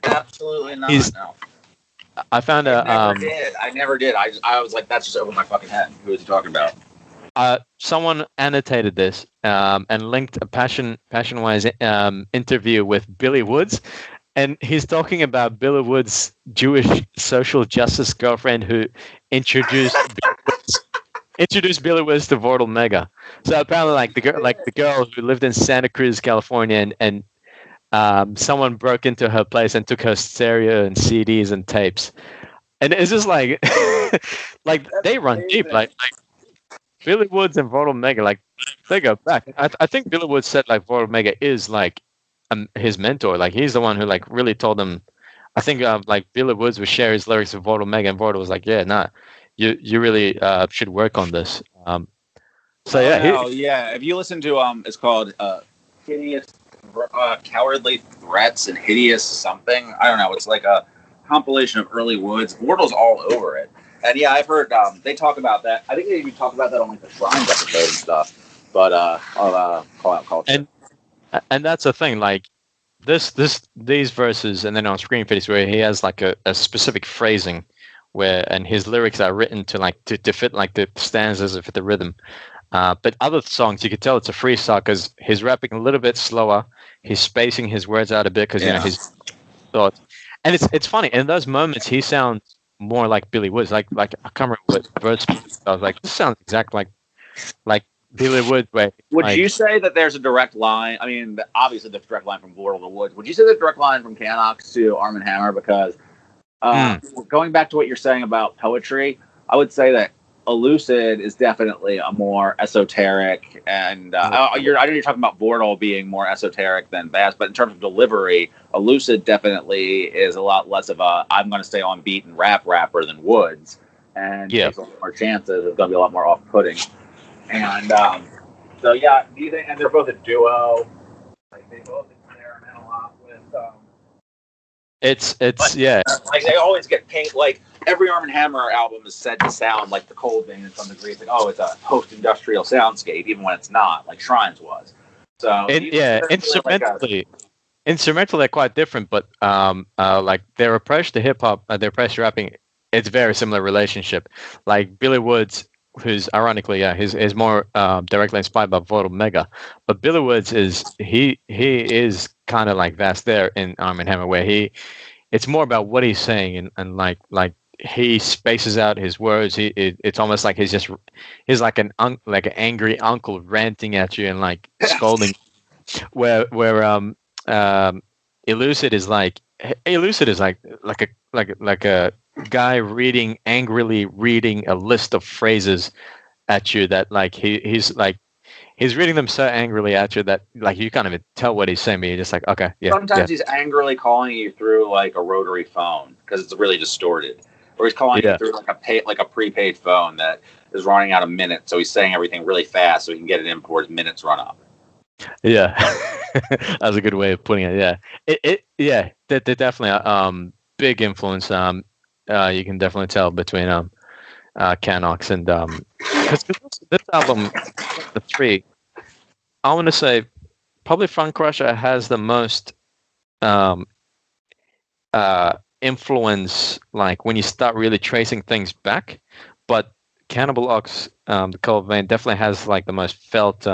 Absolutely not. He's. No. I found I a never did. I never did. I was like, that's just over my fucking head. Who is he talking about? someone annotated this and linked a passion-wise interview with Billy Woods, and he's talking about Billy Woods' Jewish social justice girlfriend who introduced Billy Woods to Vortal Mega. So apparently, the girl who lived in Santa Cruz, California, and someone broke into her place and took her stereo and CDs and tapes, and it's just like like they run deep, like Billy Woods and Vortal Mega, like they go back. I think Billy Woods said like Vortal Mega is like his mentor. Like he's the one who like really told him. I think like Billy Woods would share his lyrics with Vortal Mega, and Vortal was like, "Yeah, nah, you really should work on this." So yeah, no, yeah. If you listen to it's called Hideous Cowardly Threats and Hideous something. I don't know. It's like a compilation of early Woods. Wardle's all over it. And yeah, I've heard they talk about that. I think they even talk about that on like the Shrines episode and stuff. But I'll call out culture. and that's the thing. Like these verses, and then on Screen Face where he has like a specific phrasing, and his lyrics are written to fit like the stanzas or fit the rhythm. But other songs, you could tell it's a freestyle because he's rapping a little bit slower. He's spacing his words out a bit because his thoughts. And it's funny in those moments he sounds more like Billy Woods. Like I can't remember what verse. I was like, this sounds exactly like Billy Woods. Would you say that there's a direct line? I mean, obviously there's a direct line from Wardle to Woods. Would you say there's a direct line from Canox to Arm & Hammer? Because going back to what you're saying about poetry, I would say that Elucid is definitely a more esoteric, and I know you're talking about Vortal being more esoteric than Bass, but in terms of delivery, Elucid definitely is a lot less of a I'm going to stay on beat and rapper than Woods, and takes a lot more chances. It's going to be a lot more off-putting, and so yeah. Do you think? And they're both a duo. Like they both experiment a lot with. Like they always get paint. Like every Arm & Hammer album is said to sound like the Cold Vein in some degree. It's like, oh, it's a post-industrial soundscape, even when it's not. Like Shrines was. So instrumentally they're quite different, but like their approach to hip hop, their approach to rapping, it's a very similar relationship. Like Billy Woods, who's ironically, he's more directly inspired by Vortal Mega, but Billy Woods is kind of like that's there in Arm & Hammer, where it's more about what he's saying and like he spaces out his words. It's almost like he's like an angry uncle ranting at you and like scolding. Where Elucid is like a guy angrily reading a list of phrases at you that like he's reading them so angrily at you that like you can't even tell what he's saying, but you're just like, okay, yeah. Sometimes he's angrily calling you through like a rotary phone because it's really distorted, or he's calling you through like a prepaid phone that is running out of minutes. So he's saying everything really fast so he can get it in before his minutes run up. Yeah, that's a good way of putting it. They're definitely big influence. You can definitely tell between Canox and because this album, the three, I want to say probably Funcrusher has the most influence, like when you start really tracing things back, but Cannibal Ox, the Cold Vein, definitely has like the most felt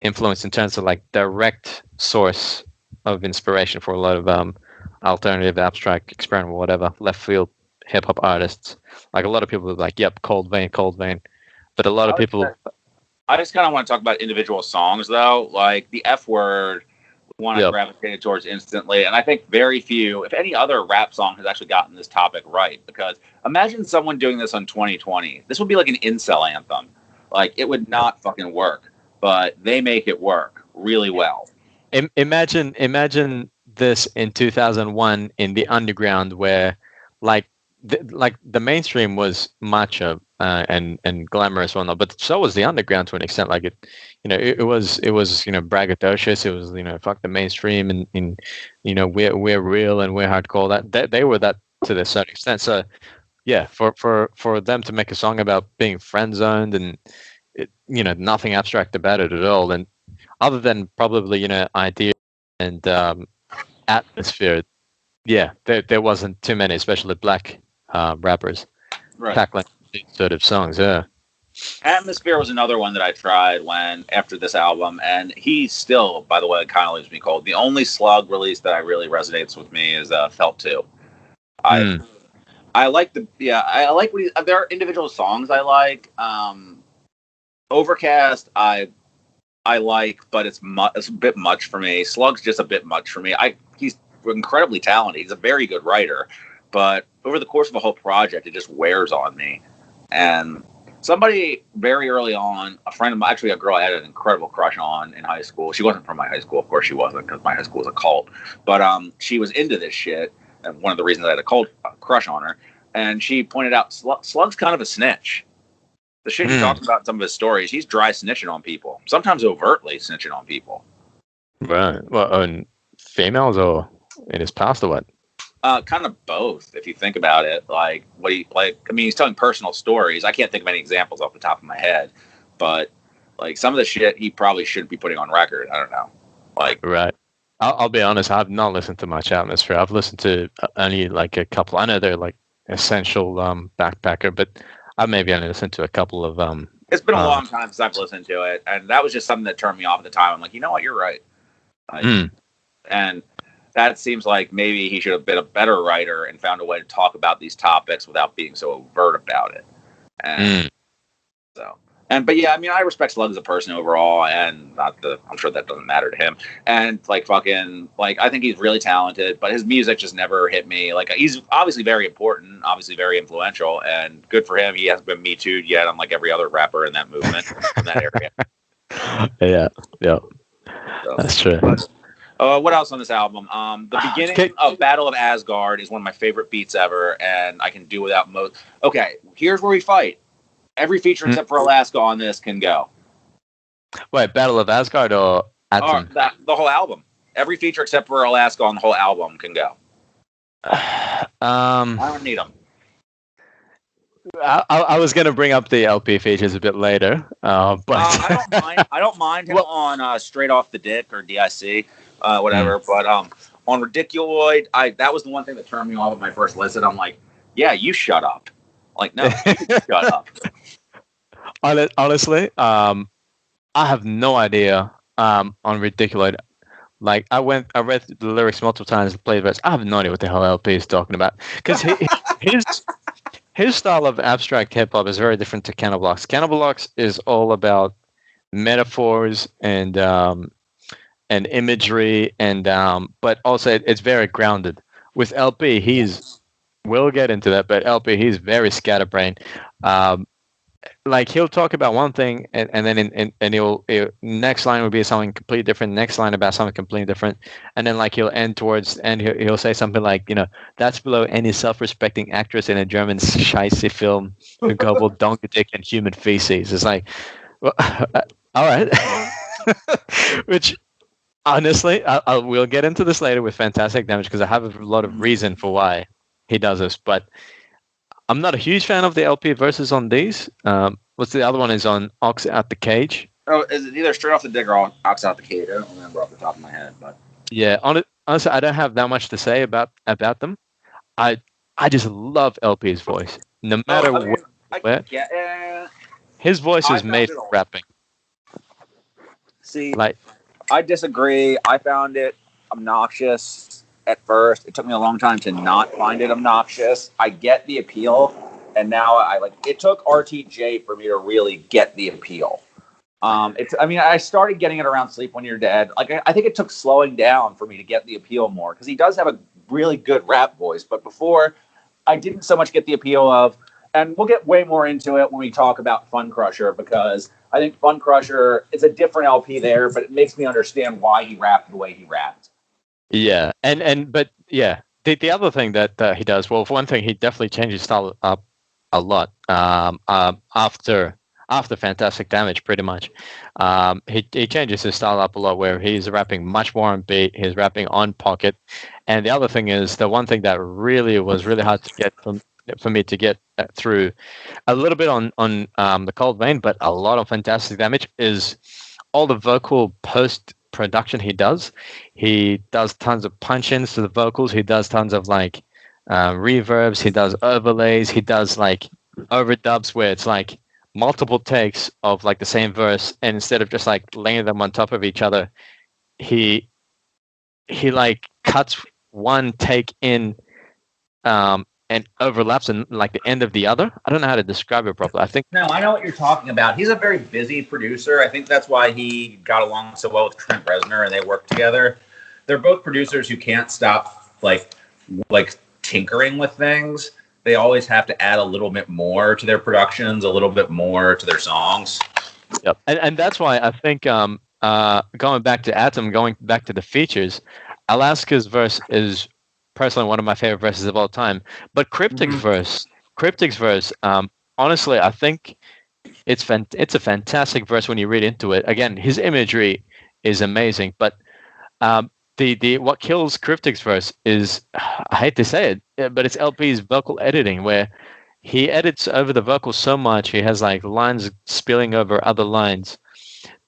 influence in terms of like direct source of inspiration for a lot of alternative, abstract, experimental, whatever, left field hip hop artists. Like a lot of people are like, yep, Cold Vein, but a lot of people. I just kind of want to talk about individual songs though, like the F Word. One I gravitated towards instantly, and I think very few, if any other rap song has actually gotten this topic right, because imagine someone doing this on 2020. This would be like an incel anthem. Like, it would not fucking work, but they make it work really well. Imagine this in 2001 in the underground where, like the mainstream was macho and glamorous and whatnot, but so was the underground to an extent. Like it was braggadocious. It was fuck the mainstream and we're real and we're hardcore. That they were that to a certain extent. So yeah, for them to make a song about being friend zoned and nothing abstract about it at all, and other than probably idea and atmosphere. Yeah, there wasn't too many, especially black rappers Right. tackling these sort of songs. Yeah. Atmosphere was another one that I tried after this album, and he still, by the way, kind of leaves me cold. The only Slug release that I really resonates with me is Felt 2. I like I like what there are individual songs I like. Overcast I like, but it's a bit much for me. Slug's just a bit much for me. He's incredibly talented. He's a very good writer, but over the course of a whole project, it just wears on me. And somebody very early on, a friend of mine, actually a girl I had an incredible crush on in high school. She wasn't from my high school, of course she wasn't, because my high school was a cult. But she was into this shit, and one of the reasons I had a crush on her. And she pointed out Slug's kind of a snitch. The shit he talks about in some of his stories, he's dry snitching on people. Sometimes overtly snitching on people. Right. Well, on females or in his past or what? Kind of both, if you think about it. Like he's telling personal stories. I can't think of any examples off the top of my head, but like some of the shit he probably shouldn't be putting on record. I don't know. Like, right. I'll be honest. I've not listened to much Atmosphere. I've listened to only like a couple. I know they're like essential backpacker, but I maybe only listened to a couple of. It's been a long time since I've listened to it, and that was just something that turned me off at the time. I'm like, you know what, you're right. And that seems like maybe he should have been a better writer and found a way to talk about these topics without being so overt about it. And but yeah, I mean, I respect Slug as a person overall, and I'm sure that doesn't matter to him. And I think he's really talented, but his music just never hit me. Like, he's obviously very important, obviously very influential, and good for him. He hasn't been Me Too'd yet, unlike every other rapper in that movement, in that area. Yeah. So, that's true. What else on this album? The beginning of Battle of Asgard is one of my favorite beats ever, and I can do without most. Okay, here's where we fight. Every feature except for Alaska on this can go. Wait, Battle of Asgard or Anthem? The whole album. Every feature except for Alaska on the whole album can go. I don't need them. I was going to bring up the LP features a bit later, but I don't mind him on Straight Off the Dick or DIC, whatever. But on Ridiculoid, that was the one thing that turned me off at my first listen. I'm like, yeah, you shut up. Like, no, shut up. Honestly, I have no idea on Ridiculoid. Like, I read the lyrics multiple times, played the rest. I have no idea what the hell LP is talking about, because his style of abstract hip hop is very different to Cannibal. Cannibal is all about metaphors and imagery, and but also it's very grounded. With LP, we'll get into that, but LP, he's very scatterbrained. Like, he'll talk about one thing, and then he'll next line will be something completely different. Next line about something completely different, and then like he'll end towards, and he'll say something like, that's below any self-respecting actress in a German Scheisse film who gobbled donkey dick and human feces. It's like, well, all right, which honestly, we'll get into this later with Fantastic Damage, because I have a lot of reason for why he does this, but I'm not a huge fan of the LP verses on these. What's the other one is on Ox Out the Cage? Oh, is it either Straight Off the Dick or Ox Out the Cage? I don't remember off the top of my head, but yeah, honestly, I don't have that much to say about them. I just love LP's voice, no matter where. His voice is made for rapping. See, I disagree. I found it obnoxious at first. It took me a long time to not find it obnoxious. I get the appeal, and now it took RTJ for me to really get the appeal. I started getting it around Sleep When You're Dead. I think it took slowing down for me to get the appeal more, because he does have a really good rap voice, but before I didn't so much get the appeal of, and we'll get way more into it when we talk about Funcrusher, because I think Funcrusher is a different LP there, but it makes me understand why he rapped the way he rapped. Yeah, but yeah, the other thing that he does, well, for one thing, he definitely changed his style up a lot after Fantastic Damage, pretty much. He changes his style up a lot, where he's rapping much more on beat, he's rapping on pocket, and the other thing is, the one thing that really was really hard to get for me to get through, a little bit on the Cold Vein, but a lot of Fantastic Damage, is all the vocal post production he does tons of punch-ins to the vocals. He does tons of like reverbs. He does overlays. He does like overdubs where it's like multiple takes of like the same verse, and instead of just like laying them on top of each other, he like cuts one take in and overlaps in like the end of the other. I don't know how to describe it properly. I think No, I know what you're talking about. He's a very busy producer. I think that's why he got along so well with Trent Reznor and they worked together. They're both producers who can't stop like tinkering with things. They always have to add a little bit more to their productions, a little bit more to their songs. Yep. And that's why I think going back to Atom, going back to the features, Alaska's verse is personally one of my favorite verses of all time. But Cryptic's verse, honestly, I think it's a fantastic verse when you read into it. Again, his imagery is amazing, but the what kills Cryptic's verse is, I hate to say it, but it's LP's vocal editing, where he edits over the vocals so much, he has like lines spilling over other lines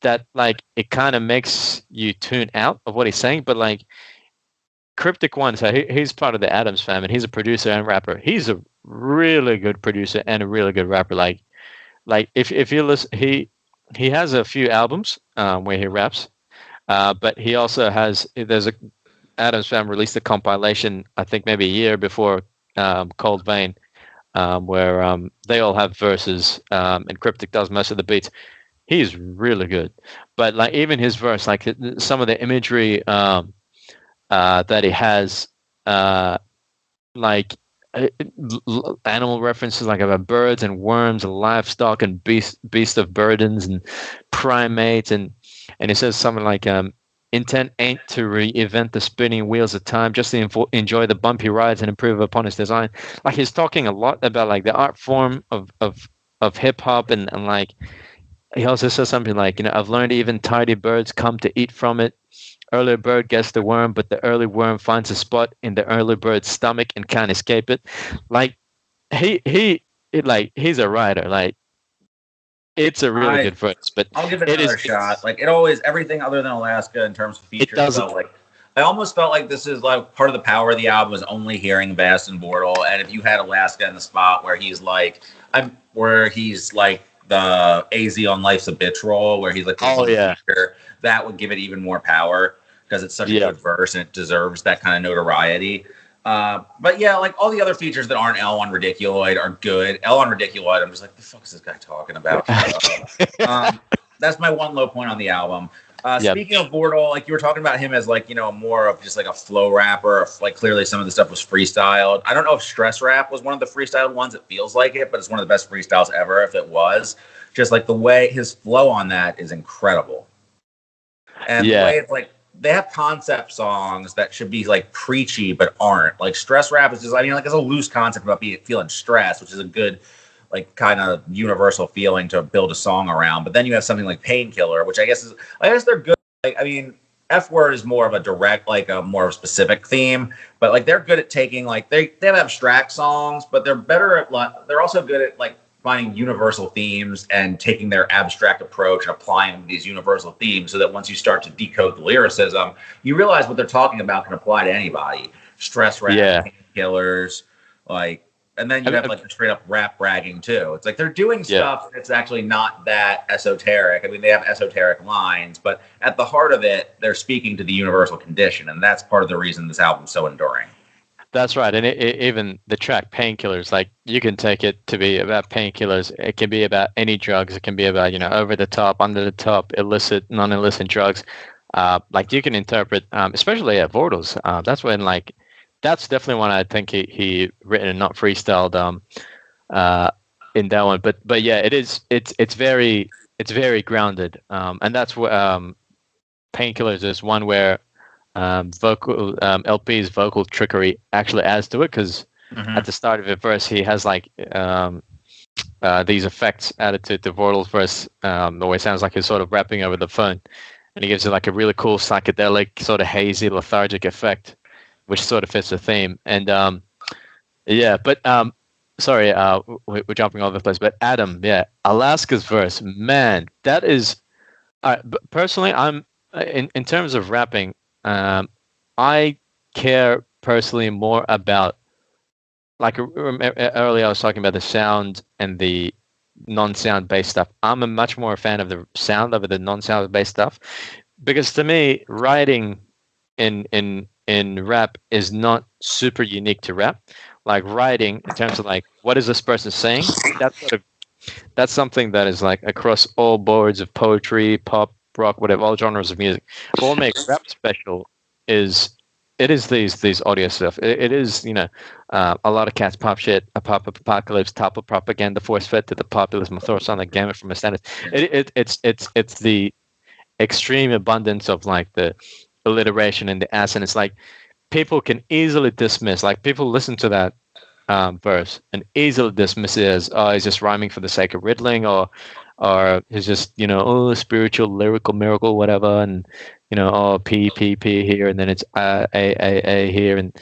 that like it kind of makes you tune out of what he's saying. But like Cryptic One, so he's part of the Adams family. He's a producer and rapper. He's a really good producer and a really good rapper. Like if you listen, he has a few albums where he raps, but he also has Adams family released a compilation, I think maybe a year before Cold Vein, where they all have verses, and Cryptic does most of the beats. He's really good, but like even his verse, like some of the imagery that he has, like animal references, like about birds and worms and livestock and beast of burdens and primates, and he says something like intent ain't to reinvent the spinning wheels of time, just to enjoy the bumpy rides and improve upon its design. Like he's talking a lot about like the art form of hip hop, and like he also says something like, I've learned even tidy birds come to eat from it. Early bird gets the worm, but the early worm finds a spot in the early bird's stomach and can't escape it. Like he's a writer. Like it's a really good verse. But I'll give it another shot. Like it always, everything other than Alaska in terms of features. I almost felt like this is like part of the power of the album was only hearing Bass and Bortle. And if you had Alaska in the spot where he's like the AZ on Life's a Bitch role, where he's like, feature, that would give it even more power because it's such a good verse and it deserves that kind of notoriety. But yeah, like all the other features that aren't L on Ridiculoid are good. L on Ridiculoid, I'm just like, the fuck is this guy talking about? That's my one low point on the album. Speaking of Bortle, like you were talking about him as like, more of just like a flow rapper. Like clearly some of the stuff was freestyled. I don't know if Stress Rap was one of the freestyled ones. It feels like it, but it's one of the best freestyles ever if it was. Just like the way his flow on that is incredible. And the way it's like, they have concept songs that should be like preachy, but aren't. Like Stress Rap is just, like it's a loose concept about feeling stressed, which is a good, like kind of universal feeling to build a song around. But then you have something like Painkiller, which I guess they're good. Like, I mean, F Word is more of a direct, like a more specific theme, but like they're good at taking like they have abstract songs, but they're also good at like finding universal themes and taking their abstract approach and applying them to these universal themes, so that once you start to decode the lyricism, you realize what they're talking about can apply to anybody. Stress Rap, Painkillers, like. And then you have like the straight up rap bragging too. It's like they're doing stuff that's actually not that esoteric. I mean, they have esoteric lines, but at the heart of it, they're speaking to the universal condition. And that's part of the reason this album's so enduring. That's right. And even the track Painkillers, like you can take it to be about painkillers. It can be about any drugs. It can be about, over the top, under the top, illicit, non-illicit drugs. Like you can interpret, especially at Vortals. That's definitely one I think he written and not freestyled in that one. But yeah, it's very grounded. And that's what Painkillers is one where LP's vocal trickery actually adds to it, because at the start of the verse he has like these effects added to the Vortal's verse, the way it sounds like he's sort of rapping over the phone, and he gives it like a really cool psychedelic sort of hazy lethargic effect, which sort of fits the theme. And sorry, we're jumping all over the place. But Adam, Alaska's verse, man, that is But personally, I'm in terms of rapping. I care personally more about earlier I was talking about the sound and the non-sound based stuff. I'm a much more a fan of the sound over the non-sound based stuff because to me, writing in rap is not super unique to rap. Like writing in terms of like what is this person saying? That's something that is like across all boards of poetry, pop, rock, whatever, all genres of music. But what makes rap special is it is these audio stuff. It is a lot of cats pop shit, a pop apocalypse, topple propaganda, force fed to the populism, throw on the gamut from a standard. It's the extreme abundance of like the alliteration and the accent. It's like people can easily dismiss. Like people listen to that verse and easily dismiss it as oh he's just rhyming for the sake of riddling or he's just oh spiritual lyrical miracle whatever and oh p here and then it's a here and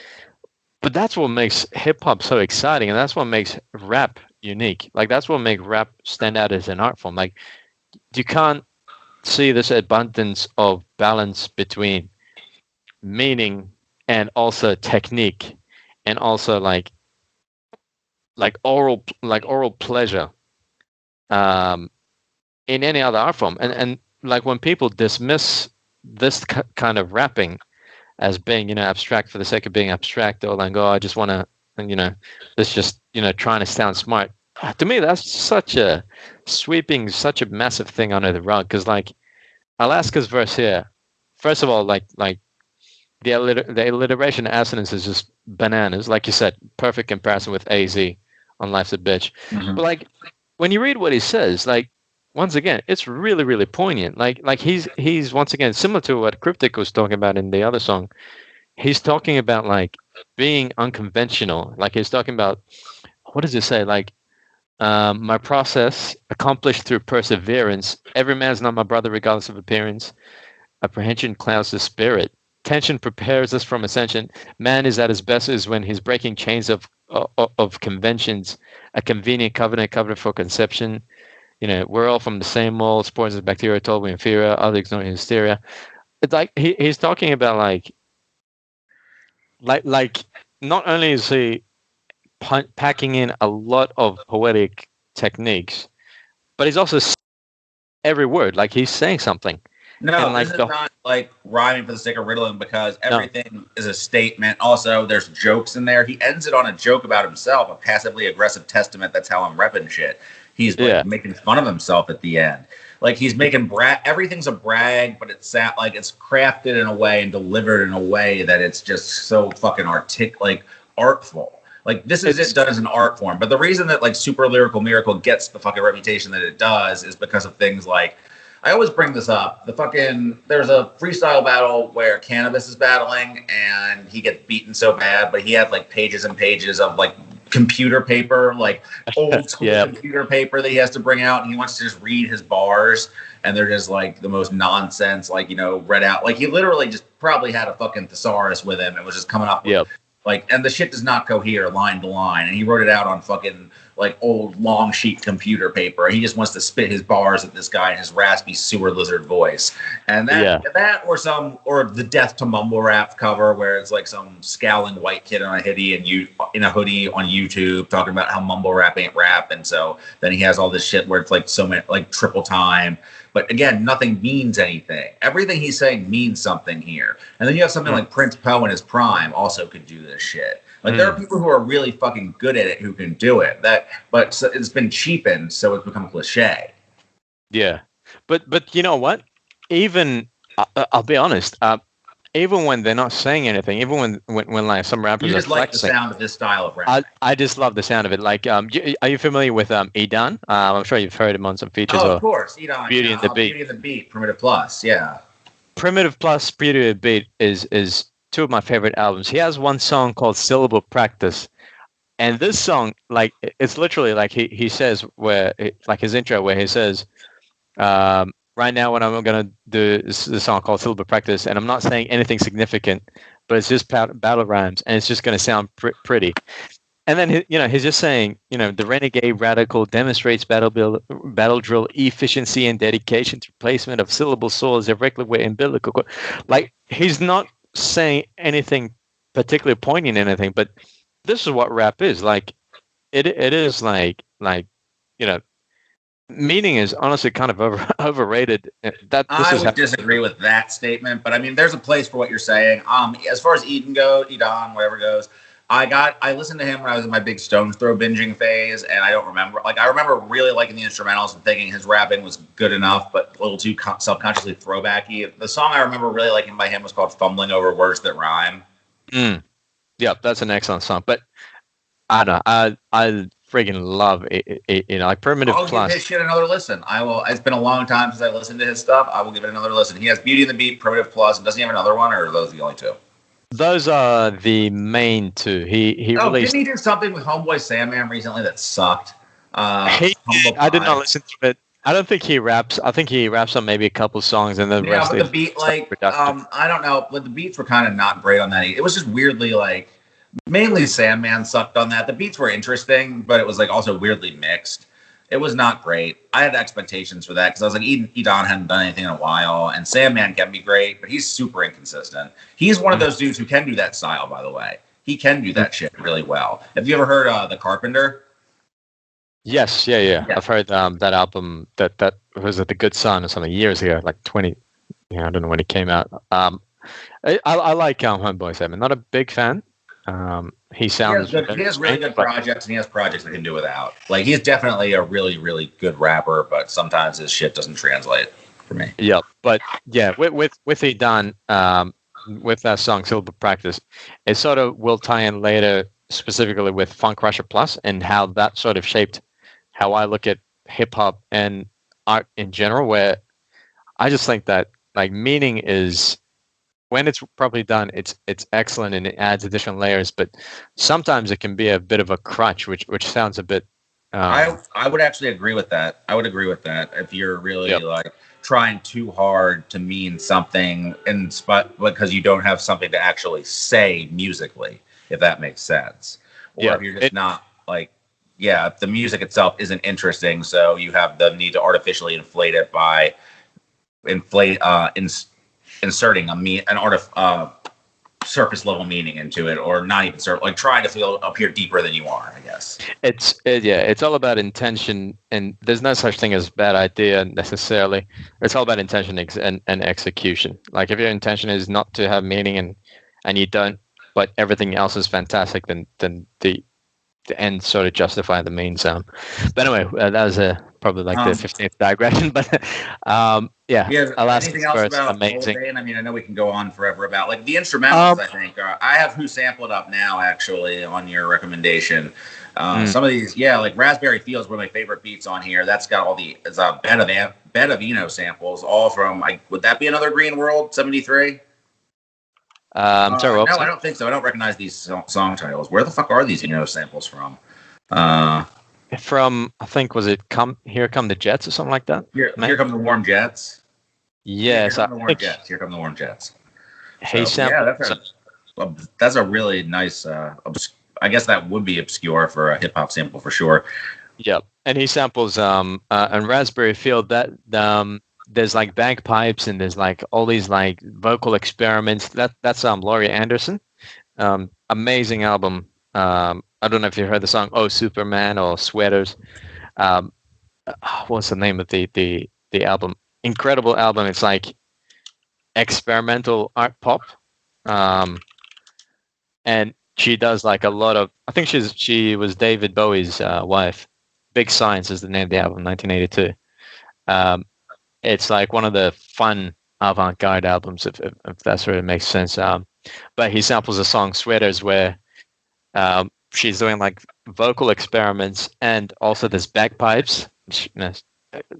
but that's what makes hip hop so exciting and that's what makes rap unique. Like that's what makes rap stand out as an art form. Like you can't see this abundance of balance between meaning and also technique and also oral pleasure in any other art form and like when people dismiss this kind of rapping as being abstract for the sake of being abstract or like oh I just want to this just trying to sound smart, to me that's such a sweeping such a massive thing under the rug because like Alaska's verse here, first of all like the alliteration assonance is just bananas like you said, perfect comparison with AZ on Life's a Bitch. Mm-hmm. But like when you read what he says, like once again, it's really, really poignant. Like he's once again similar to what Cryptic was talking about in the other song. He's talking about like being unconventional. Like he's talking about what does he say? Like my process accomplished through perseverance. Every man's not my brother, regardless of appearance. Apprehension clouds the spirit. Tension prepares us from ascension. Man is at his best is when he's breaking chains of conventions, a convenient covenant for conception. We're all from the same mold. Spores of bacteria told we inferior. Others ignore hysteria. It's like he's talking about like not only is he packing in a lot of poetic techniques, but he's also every word like he's saying something. No, and like this is not like rhyming for the sake of riddling because everything is a statement. Also, there's jokes in there. He ends it on a joke about himself, a passively aggressive testament. That's how I'm repping shit. He's like making fun of himself at the end. Like he's making everything's a brag, but it's like it's crafted in a way and delivered in a way that it's just so fucking artful. Like this is it done as an art form. But the reason that like Super Lyrical Miracle gets the fucking reputation that it does is because of things like I always bring this up. There's a freestyle battle where Cannabis is battling and he gets beaten so bad, but he had like pages and pages of like computer paper, like old school computer paper that he has to bring out. And he wants to just read his bars and they're just like the most nonsense, like, read out. Like he literally just probably had a fucking thesaurus with him and was just coming up with and the shit does not cohere line to line. And he wrote it out on fucking like old long sheet computer paper. He just wants to spit his bars at this guy in his raspy sewer lizard voice. And that or the Death to Mumble Rap cover where it's like some scowling white kid in a hoodie in a hoodie on YouTube talking about how mumble rap ain't rap. And so then he has all this shit where it's like so many like triple time. But again, nothing means anything. Everything he's saying means something here. And then you have something like Prince Poe in his prime also could do this shit. Like there are people who are really fucking good at it who can do it. But it's been cheapened, so it's become cliche. Yeah, but you know what? Even I'll be honest. Even when they're not saying anything, even when like some rappers you just are like flexing, the sound of this style of rap. I just love the sound of it. Like, are you familiar with Edan? I'm sure you've heard him on some features. Oh, of course, Edan. Beauty and the Beat. Beauty and the Beat. Primitive Plus. Yeah. Primitive Plus, Beauty and the Beat is two of my favorite albums. He has one song called Syllable Practice, and this song, like, it's literally like he says like his intro where he says, right now what I'm gonna do is this song called Syllable Practice, and I'm not saying anything significant, but it's just battle rhymes, and it's just gonna sound pretty. And then he's just saying, the renegade radical demonstrates battle drill efficiency and dedication to placement of syllable soils directly where umbilical. Like he's not saying anything particularly poignant, anything, but this is what rap is like. It is like meaning is honestly kind of overrated. I would disagree with that statement, but I mean, there's a place for what you're saying. As far as Edon, whatever goes, I listened to him when I was in my big Stones Throw binging phase, and I don't remember. Like, I remember really liking the instrumentals and thinking his rapping was good enough, but a little too self-consciously throwbacky. The song I remember really liking by him was called "Fumbling Over Words That Rhyme." Yeah, that's an excellent song, but I don't know. I friggin' love it, like Primitive I'll Plus. give his shit another listen. I will. It's been a long time since I listened to his stuff. I will give it another listen. He has Beauty and the Beat, Primitive Plus, and doesn't he have another one, or are those the only two? Those are the main two. He released. Didn't he do something with Homeboy Sandman recently that sucked? I did not listen to it. I don't think he raps. I think he raps on maybe a couple songs, and then the rest. Yeah, but the beat, I don't know, but the beats were kind of not great on that. It was just weirdly mainly Sandman sucked on that. The beats were interesting, but it was also weirdly mixed. It was not great. I had expectations for that because I was like, Edon hadn't done anything in a while, and Sandman can be great, but he's super inconsistent. He's one of those dudes who can do that style, by the way. He can do that shit really well. Have you ever heard The Carpenter? Yes, yeah. I've heard that album that was at The Good Son or something years ago, like 20. I don't know when it came out. I like Homeboy Sandman. Not a big fan. He sounds. He has really good projects, and he has projects that can do without. He's definitely a really, really good rapper, but sometimes his shit doesn't translate for me. Yeah, but yeah, with Edon, with that song "Silver Practice," it sort of will tie in later, specifically with Funcrusher Plus, and how that sort of shaped how I look at hip hop and art in general. Where I just think that meaning is. When it's properly done, it's excellent and it adds additional layers. But sometimes it can be a bit of a crutch, which sounds a bit. I would actually agree with that. I would agree with that if you're really trying too hard to mean something, because you don't have something to actually say musically, if that makes sense, or if you're just not if the music itself isn't interesting, so you have the need to artificially inflate it by inserting surface level meaning into it, or not even trying to appear deeper than you are. I guess it's all about intention, and there's no such thing as bad idea necessarily. It's all about intention and execution. Like if your intention is not to have meaning and you don't, but everything else is fantastic, then the end sort of justify the means. But anyway, that was probably the 15th digression, but anything else about amazing. I mean, I know we can go on forever about the instrumentals. I think I have Who Sampled Up now actually on your recommendation. Some of these, Raspberry Fields, one of my favorite beats on here. That's got all the Bed of Eno samples, all from would that be Another Green World 73? I'm sorry. No, I don't think so. I don't recognize these song titles. Where the fuck are these samples from? From I think was it Here Come the Jets or something like that? Here Come the Warm Jets. Yes, Here Come the Warm Jets. Hey, that's a really nice. I guess that would be obscure for a hip hop sample for sure. Yep, and he samples on Raspberry Field that there's bagpipes and there's all these vocal experiments. That's Laurie Anderson. Amazing album. I don't know if you heard the song "Oh Superman" or "Sweaters." What's the name of the album? Incredible album. It's experimental art pop, and she does a lot of. I think she was David Bowie's wife. Big Science is the name of the album, 1982. It's one of the fun avant-garde albums, if that sort of makes sense. But he samples the song "Sweaters" where she's doing vocal experiments, and also there's bagpipes.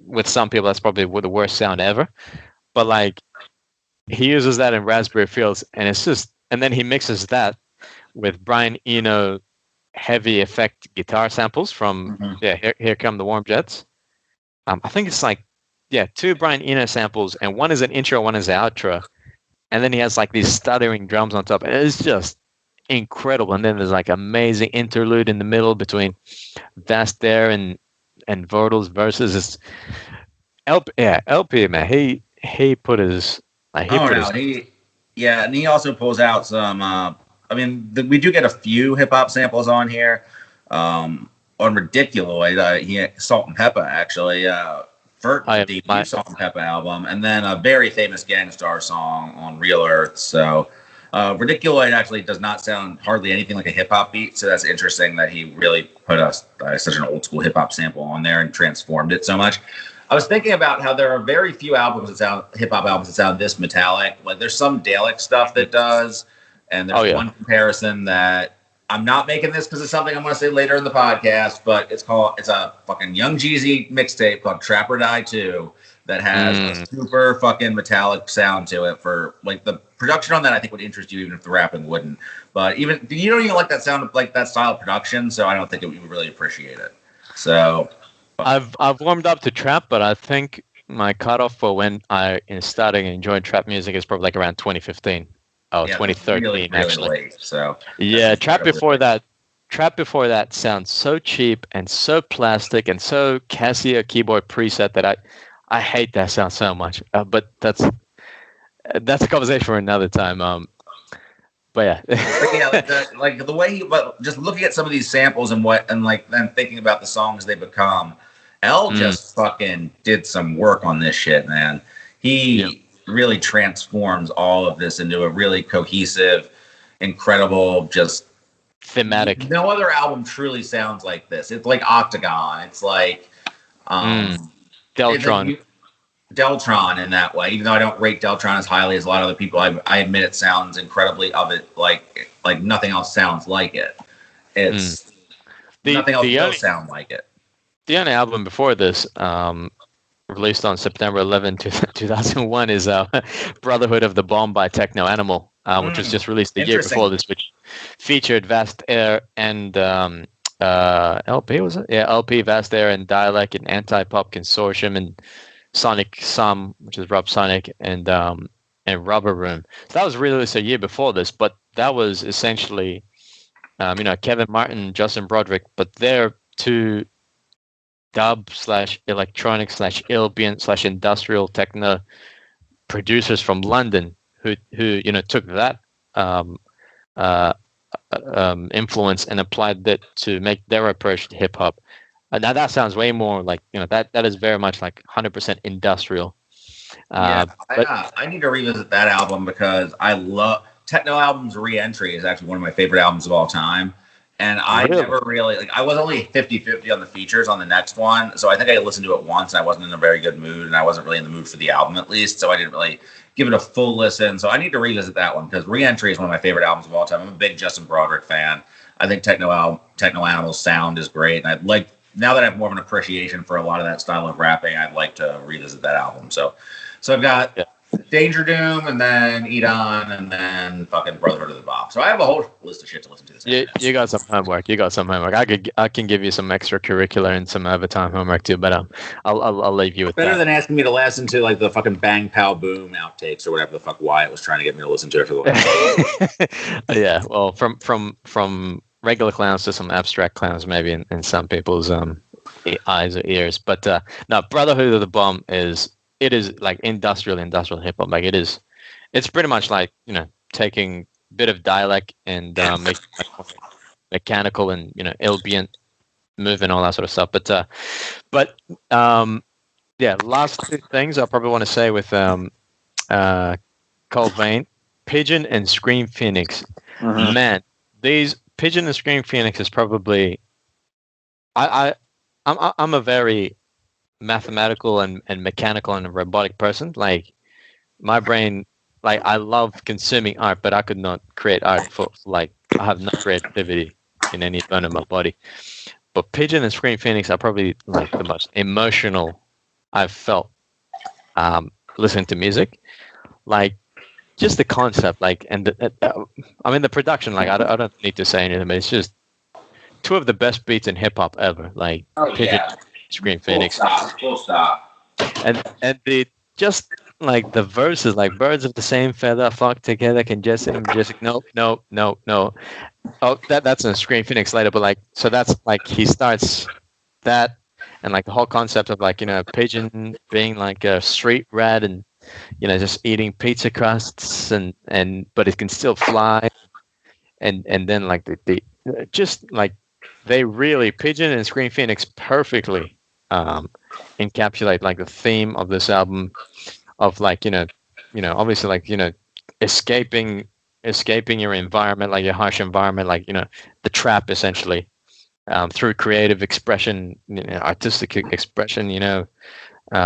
With some people, that's probably the worst sound ever. But he uses that in Raspberry Fields, and it's just, and then he mixes that with Brian Eno heavy effect guitar samples from Here Come the Warm Jets. I think it's 2 Brian Eno samples, and one is an intro, one is an outro, and then he has these stuttering drums on top, and it's just incredible. And then there's like amazing interlude in the middle between Vastair and Vordal's verses. It's LP, man. He put his like he Oh put no, his and he also pulls out some. We do get a few hip hop samples on here. On Ridiculoid, he had Salt and Pepper actually. First debut Salt and Pepper album, and then a very famous Gangstar song on Real Earth. So, Ridiculoid actually does not sound hardly anything like a hip hop beat. So that's interesting that he really put such an old school hip hop sample on there and transformed it so much. I was thinking about how there are very few albums that sound hip hop albums that sound this metallic. Like there's some Dalek stuff that does, and there's one comparison that I'm not making this because it's something I'm going to say later in the podcast, but it's a fucking Young Jeezy mixtape called Trap or Die 2 that has a super fucking metallic sound to it. For like the production on that, I think would interest you even if the rapping wouldn't. But even you don't even like that sound, like that style of production, so I don't think you would really appreciate it. So I've warmed up to trap, but I think my cutoff for when I started enjoying trap music is probably like around 2015. Oh, yeah, 2013 really actually. Late, so yeah, trap before that sounds so cheap and so plastic and so Casio keyboard preset that I hate that sound so much. But that's a conversation for another time. But yeah, the way but just looking at some of these samples and then thinking about the songs they become, L just fucking did some work on this shit, man. He really transforms all of this into a really cohesive, incredible, just thematic. No other album truly sounds like this. It's like Octagon. It's like Deltron. Deltron in that way, even though I don't rate Deltron as highly as a lot of other people. I admit it sounds incredibly like nothing else sounds like it. It's nothing else will sound like it. The only album before this, released on September 11, 2001, is Brotherhood of the Bomb by Techno Animal, which was just released the year before this, which featured Vastair and LP, was it? Yeah, LP, Vastair, and Dialect, and Anti-Pop Consortium, and Sonic Sum, which is Rob Sonic, and Rubber Room. So that was released a year before this, but that was essentially, Kevin Martin, Justin Broderick, but they're two dub/electronic/ambient/industrial techno producers from London who took that influence and applied that to make their approach to hip hop. Now that sounds way more like that is very much like 100% industrial. I need to revisit that album because I love Techno Album's Re-Entry is actually one of my favorite albums of all time. And I never really, I was only 50-50 on the features on the next one. So I think I listened to it once and I wasn't in a very good mood and I wasn't really in the mood for the album at least. So I didn't really give it a full listen. So I need to revisit that one because Re-Entry is one of my favorite albums of all time. I'm a big Justin Broderick fan. I think Techno Animal's sound is great. And now that I have more of an appreciation for a lot of that style of rapping, I'd like to revisit that album. So I've got Danger Doom, and then Edon, and then fucking Brotherhood of the Bomb. So I have a whole list of shit to listen to this. You got some homework. I can give you some extracurricular and some overtime homework too, but I'll leave you with better that. Than asking me to listen to like the fucking Bang Pow Boom outtakes or whatever the fuck Wyatt was trying to get me to listen to it for the last. Yeah, well, from regular clowns to some abstract clowns, maybe in some people's eyes or ears. But no, Brotherhood of the Bomb is like industrial hip hop. Like it's pretty much like taking a bit of dialect and making mechanical and ambient movement, all that sort of stuff. But last two things I probably want to say with Cold Vein, Pigeon and Scream Phoenix. Mm-hmm. Man, these Pigeon and Scream Phoenix is probably I'm a very mathematical and mechanical and robotic person. Like my brain, like I love consuming art, but I could not create art for like I have no creativity in any bone of my body. But Pigeon and Scream Phoenix are probably like the most emotional I've felt listening to music. Like just the concept, like and the production. Like I don't need to say anything, but it's just two of the best beats in hip hop ever. Like Pigeon. Scream Phoenix. Full stop. And the just like the verses, like birds of the same feather flock together, congested and majestic. No, no, no, no. Oh, that's in Scream Phoenix later, but like, so that's like he starts that, and like the whole concept of like pigeon being like a street rat, and just eating pizza crusts, and but it can still fly, and then like the just like they really Pigeon and Scream Phoenix perfectly encapsulate like the theme of this album of like obviously like escaping your environment, like your harsh environment, like the trap essentially, through creative expression, artistic expression,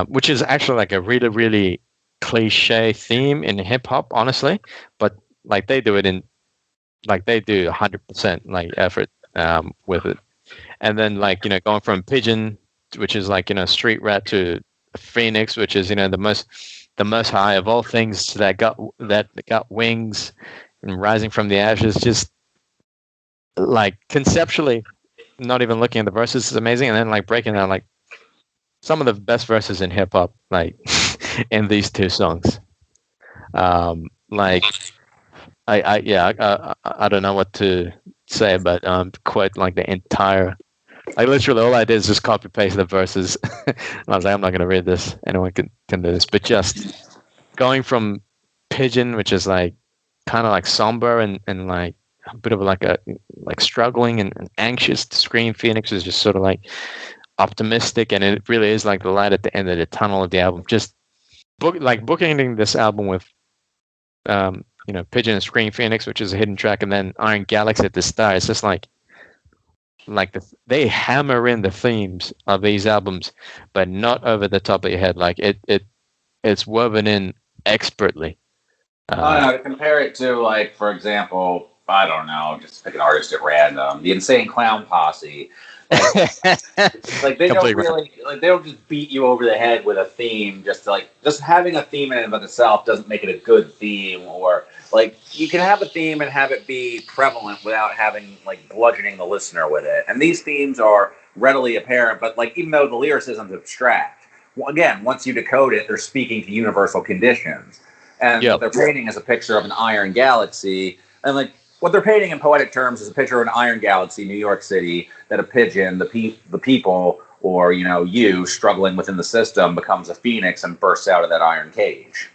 which is actually like a really really cliche theme in hip hop, honestly, but like they do 100% like effort with it, and then like going from Pigeon, which is like street rat, to Phoenix, which is the most high of all things that got wings and rising from the ashes. Just like conceptually, not even looking at the verses is amazing, and then like breaking down like some of the best verses in hip hop, like in these two songs. Like I don't know what to say, but quite like the entire. Like literally, all I did is just copy paste the verses. And I was like, I'm not going to read this. Anyone can do this. But just going from Pigeon, which is like kind of like somber and like a bit of like struggling and anxious, to Scream Phoenix is just sort of like optimistic, and it really is like the light at the end of the tunnel of the album. Just bookending this album with Pigeon and Scream Phoenix, which is a hidden track, and then Iron Galaxy at the start. It's just like they hammer in the themes of these albums, but not over the top of your head. Like it's woven in expertly. To compare it to, like, for example, I don't know, just pick an artist at random, the Insane Clown Posse. Like they don't really, like, they don't just beat you over the head with a theme. Just having a theme in and of itself doesn't make it a good theme. Or like you can have a theme and have it be prevalent without having like bludgeoning the listener with it. And these themes are readily apparent, but like even though the lyricism's abstract, again, once you decode it, they're speaking to universal conditions. And what they're painting is a picture of an iron galaxy, and like. What they're painting in poetic terms is a picture of an iron galaxy, New York City, that a pigeon, the people, or you struggling within the system, becomes a phoenix and bursts out of that iron cage.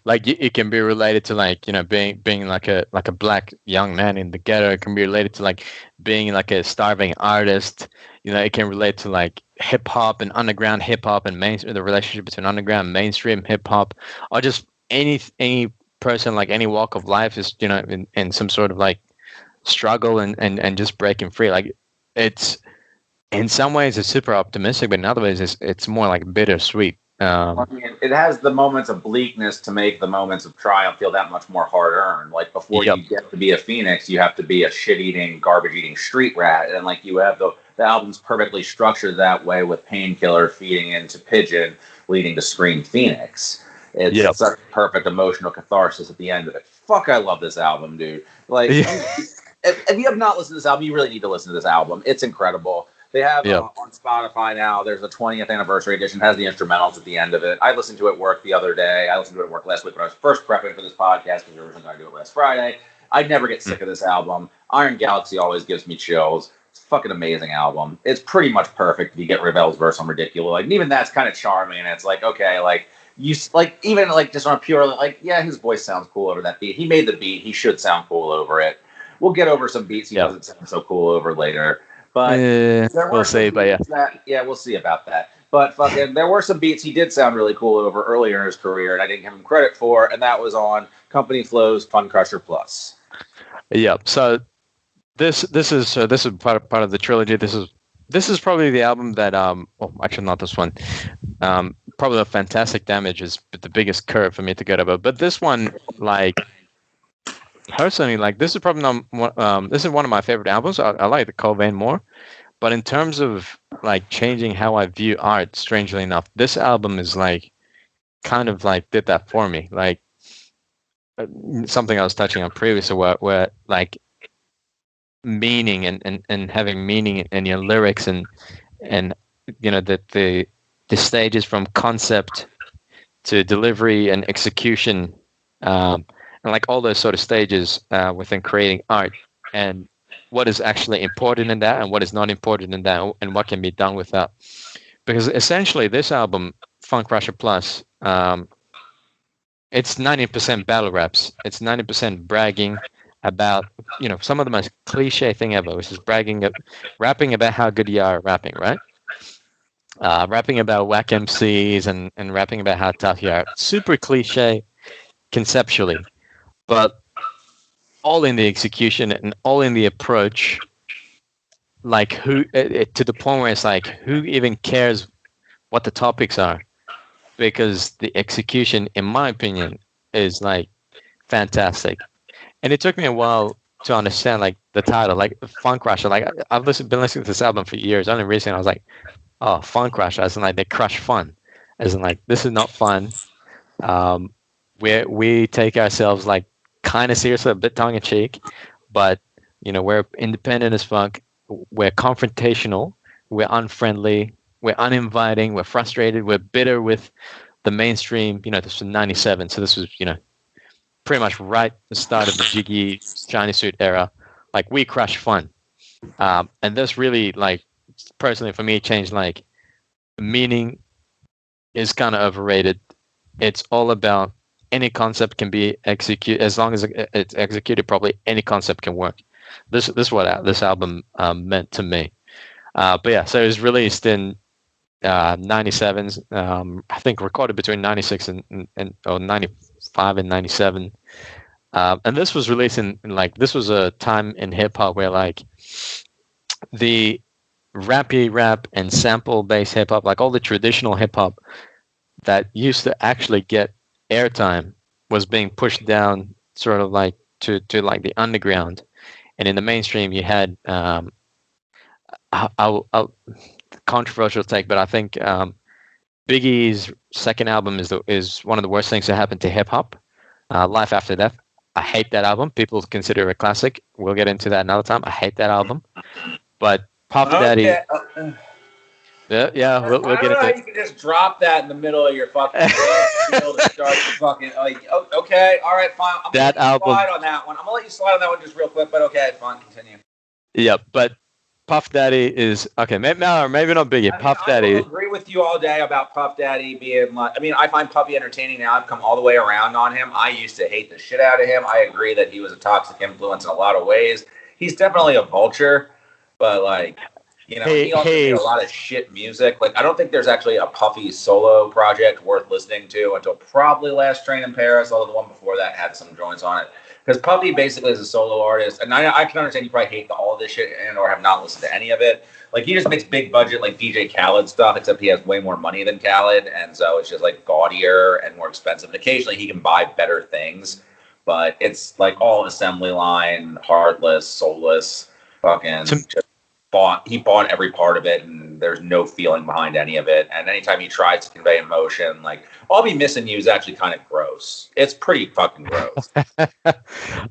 Like it can be related to like being like a black young man in the ghetto. It can be related to like being like a starving artist. It can relate to like hip hop and underground hip hop and the relationship between underground and mainstream hip hop, or just any person, like any walk of life, is in some sort of like struggle and just breaking free. Like it's in some ways it's super optimistic, but in other ways it's more like bittersweet. I mean, it has the moments of bleakness to make the moments of triumph feel that much more hard earned. Like before you get to be a phoenix, you have to be a shit eating, garbage eating street rat, and like you have the album's perfectly structured that way, with Painkiller feeding into Pigeon, leading to Scream Phoenix. It's such perfect emotional catharsis at the end of it. Fuck, I love this album, dude. Like, if you have not listened to this album, you really need to listen to this album. It's incredible. They have on Spotify now, there's a 20th anniversary edition, has the instrumentals at the end of it. I listened to it at work the other day. I listened to it at work last week when I was first prepping for this podcast, because we were originally going to do it last Friday. I'd never get sick of this album. Iron Galaxy always gives me chills. It's a fucking amazing album. It's pretty much perfect if you get Ravel's verse on Ridiculous. Like, and even that's kind of charming, and it's like, okay, like, you like even like just on a pure like his voice sounds cool over that beat. He made the beat. He should sound cool over it. We'll get over some beats he doesn't sound so cool over later. But we'll see. But we'll see about that. But fucking, there were some beats he did sound really cool over earlier in his career, and I didn't give him credit for. And that was on Company Flow's Funcrusher Plus. Yeah. So this is part of the trilogy. This is probably the album that actually not this one. Probably the Fantastic Damage is the biggest curve for me to get over. But this one, like personally, like this is probably this is one of my favorite albums. I like the Cobain more, but in terms of like changing how I view art, strangely enough, this album is like kind of like did that for me. Like something I was touching on previously, where like meaning and having meaning in your lyrics and the stages from concept to delivery and execution, and like all those sort of stages within creating art, and what is actually important in that and what is not important in that, and what can be done with that. Because essentially this album, Funcrusher Plus, it's 90% battle raps. It's 90% bragging about, some of the most cliche thing ever, which is rapping about how good you are at rapping, right? Rapping about whack MCs and rapping about how tough you are. Super cliche conceptually, but all in the execution and all in the approach. Like to the point where it's like, who even cares what the topics are? Because the execution, in my opinion, is like fantastic. And it took me a while to understand like the title, like Funcrusher. Like I've been listening to this album for years. Only recently I was like, oh, Funcrusher, as in like they crush fun, as in like this is not fun. We take ourselves like kind of seriously, a bit tongue in cheek, but we're independent as fuck. We're confrontational. We're unfriendly. We're uninviting. We're frustrated. We're bitter with the mainstream. This was 97, so this was pretty much right at the start of the Jiggy Shiny Suit era. Like we crush fun, and this really, like, personally for me, changed. Like, meaning is kind of overrated. It's all about any concept can be executed as long as it's executed properly. Any concept can work. This is what this album meant to me. But yeah, so it was released in 97. I think recorded between 96 and 95 and 97. And this was released in like, this was a time in hip hop where like the rappy rap and sample based hip hop, like all the traditional hip hop that used to actually get airtime, was being pushed down sort of like to like the underground. And in the mainstream you had I'll controversial take, but I think Biggie's second album is one of the worst things that happened to hip hop. Life After Death. I hate that album. People consider it a classic. We'll get into that another time. I hate that album. But Puff Daddy. Yeah, we'll get into it. You can just drop that in the middle of your fucking field and start fucking like, okay, all right, fine. I'm gonna let you slide on that one. I'm gonna let you slide on that one just real quick, but okay, fine, continue. Yeah, but Puff Daddy is okay. Maybe not Biggie. Puff Daddy. I agree with you all day about Puff Daddy being like. I mean, I find Puffy entertaining now. I've come all the way around on him. I used to hate the shit out of him. I agree that he was a toxic influence in a lot of ways. He's definitely a vulture, but like, he also made a lot of shit music. Like, I don't think there's actually a Puffy solo project worth listening to until probably Last Train in Paris, although the one before that had some joints on it. Because Puffy basically is a solo artist, and I can understand you probably hate all of this shit and or have not listened to any of it. Like, he just makes big budget, like DJ Khaled stuff, except he has way more money than Khaled, and so it's just like gaudier and more expensive. And occasionally he can buy better things, but it's like all assembly line, heartless, soulless, fucking he bought every part of it, and there's no feeling behind any of it. And anytime he tries to convey emotion, like, I'll Be Missing You is actually kind of gross. It's pretty fucking gross.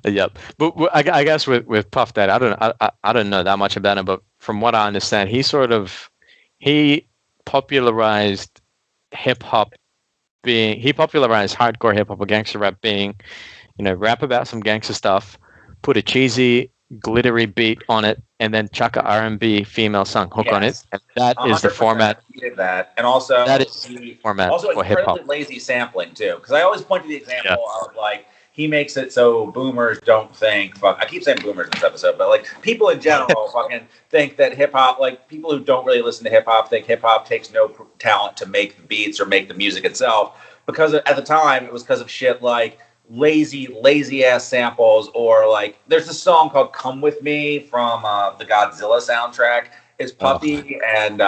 Yep. But I guess with Puff Daddy, I don't know that much about him, but from what I understand, he popularized hip hop he popularized hardcore hip hop or gangster rap being, rap about some gangster stuff, put a cheesy, glittery beat on it, and then chuck a R&B female song hook on it, and that is the format. He did that, and also that is the format also for hip hop. Incredibly lazy sampling too, because I always point to the example of like he makes it so boomers don't think. I keep saying boomers in this episode, but like people in general fucking think that hip hop, like people who don't really listen to hip hop, think hip hop takes no talent to make the beats or make the music itself. Because at the time it was because of shit like lazy ass samples, or like there's a song called "Come With Me" from the Godzilla soundtrack. It's Puffy and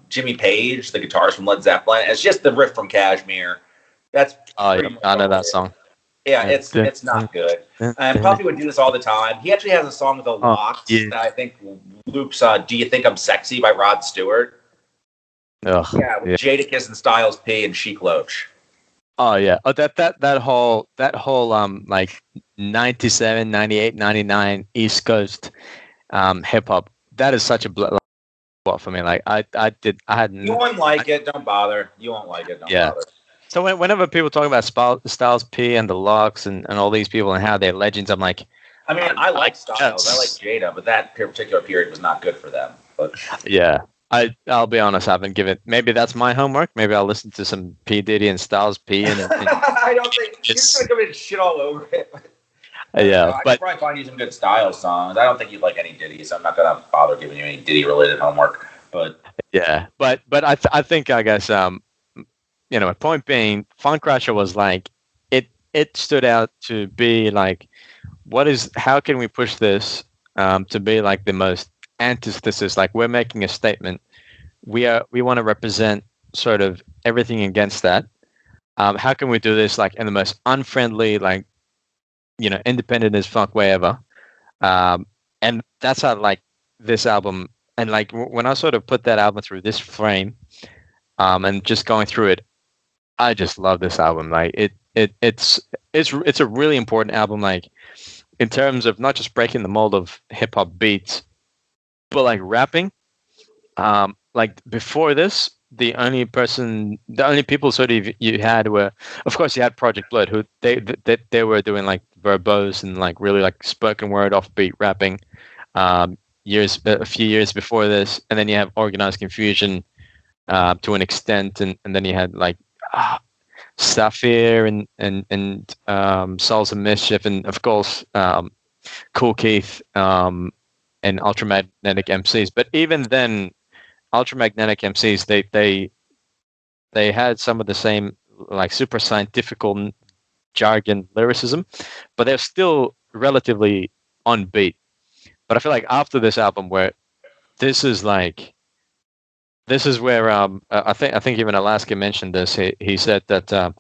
Jimmy Page, the guitarist from Led Zeppelin. It's just the riff from Kashmir. That's I know that song. Yeah, it's not good. And Puffy would do this all the time. He actually has a song with the Locks that I think loops "Do You Think I'm Sexy" by Rod Stewart. With Jadakiss and Styles P and Chic Loach. Oh yeah. Oh, that whole like 97, 98, 99 East Coast hip hop. That is such a blood for me. Like I had. You won't like it. Don't bother. You won't like it. Don't bother. So whenever people talk about Styles P and the Locks and all these people and how they're legends, I'm like, I mean, I like Styles, I like Jada, but that particular period was not good for them. But yeah, I'll be honest, I haven't given. Maybe that's my homework. Maybe I'll listen to some P Diddy and Styles P and I don't think she's gonna come in and shit all over it. Yeah, I but could probably find you some good Styles songs. I don't think you'd like any Diddy, so I'm not gonna bother giving you any Diddy related homework. But yeah, but I think I guess my point being, Funcrusher was like it stood out to be like how can we push this to be like the most antithesis, like we're making a statement, we want to represent sort of everything against that. How can we do this like in the most unfriendly, like independent as fuck way ever? And that's how like this album, and like when I sort of put that album through this frame, and just going through it, I just love this album. Like it's a really important album, like in terms of not just breaking the mold of hip hop beats, but like rapping. Like before this, the only people sort of you had were, of course, you had Project Blood, who they were doing like verbose and like really like spoken word offbeat rapping. A few years before this, and then you have Organized Confusion to an extent, and then you had like Saphir and Souls of Mischief, and of course Cool Keith and Ultramagnetic MCs. But even then, Ultramagnetic MCs they had some of the same like super scientific jargon lyricism, but they're still relatively on beat. But I feel like after this album, where this is where I think even Alaska mentioned this. He said that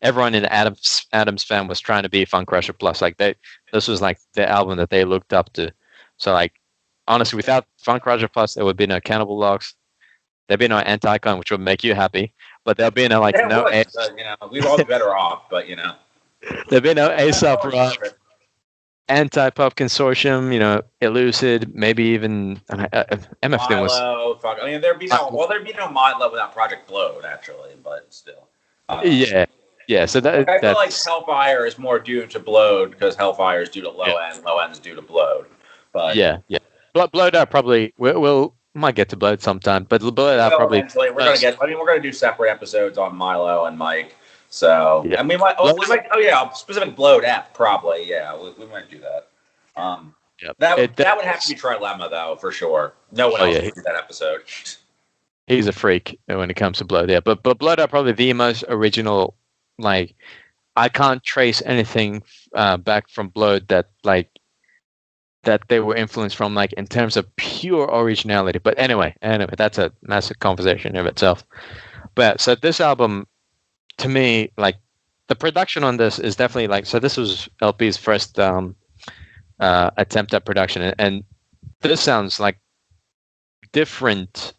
everyone in Adams fan was trying to be Funcrusher Plus. Like this was like the album that they looked up to. So like honestly, without Funcrusher Plus, there would be no Cannibal Locks. There'd be no Anti-Con, which would make you happy. But there'll be no we'd all be better off. But there'd be no Aesop Rock, Anti-Pop Consortium, Elucid, maybe even MF Doom was. I mean, there'd be no Milo without Project Bloat, actually, but still. Yeah. So I feel like Hellfire is more due to Bloat because Hellfire is due to Low End, Low End is due to Bloat. But Bloat out probably we'll might get to Bloat sometime, but Bloat out probably. Eventually, we're gonna do separate episodes on Milo and Mike. So and we might specific Bloat app probably we might do that. That would have to be Trilemma though for sure. No one else would do that episode. He's a freak when it comes to Bloat, but Bloat are probably the most original. Like I can't trace anything back from Bloat that they were influenced from, like in terms of pure originality. But anyway, that's a massive conversation of itself. But so this album, to me, like the production on this is definitely like, so this was LP's first attempt at production, and this sounds like different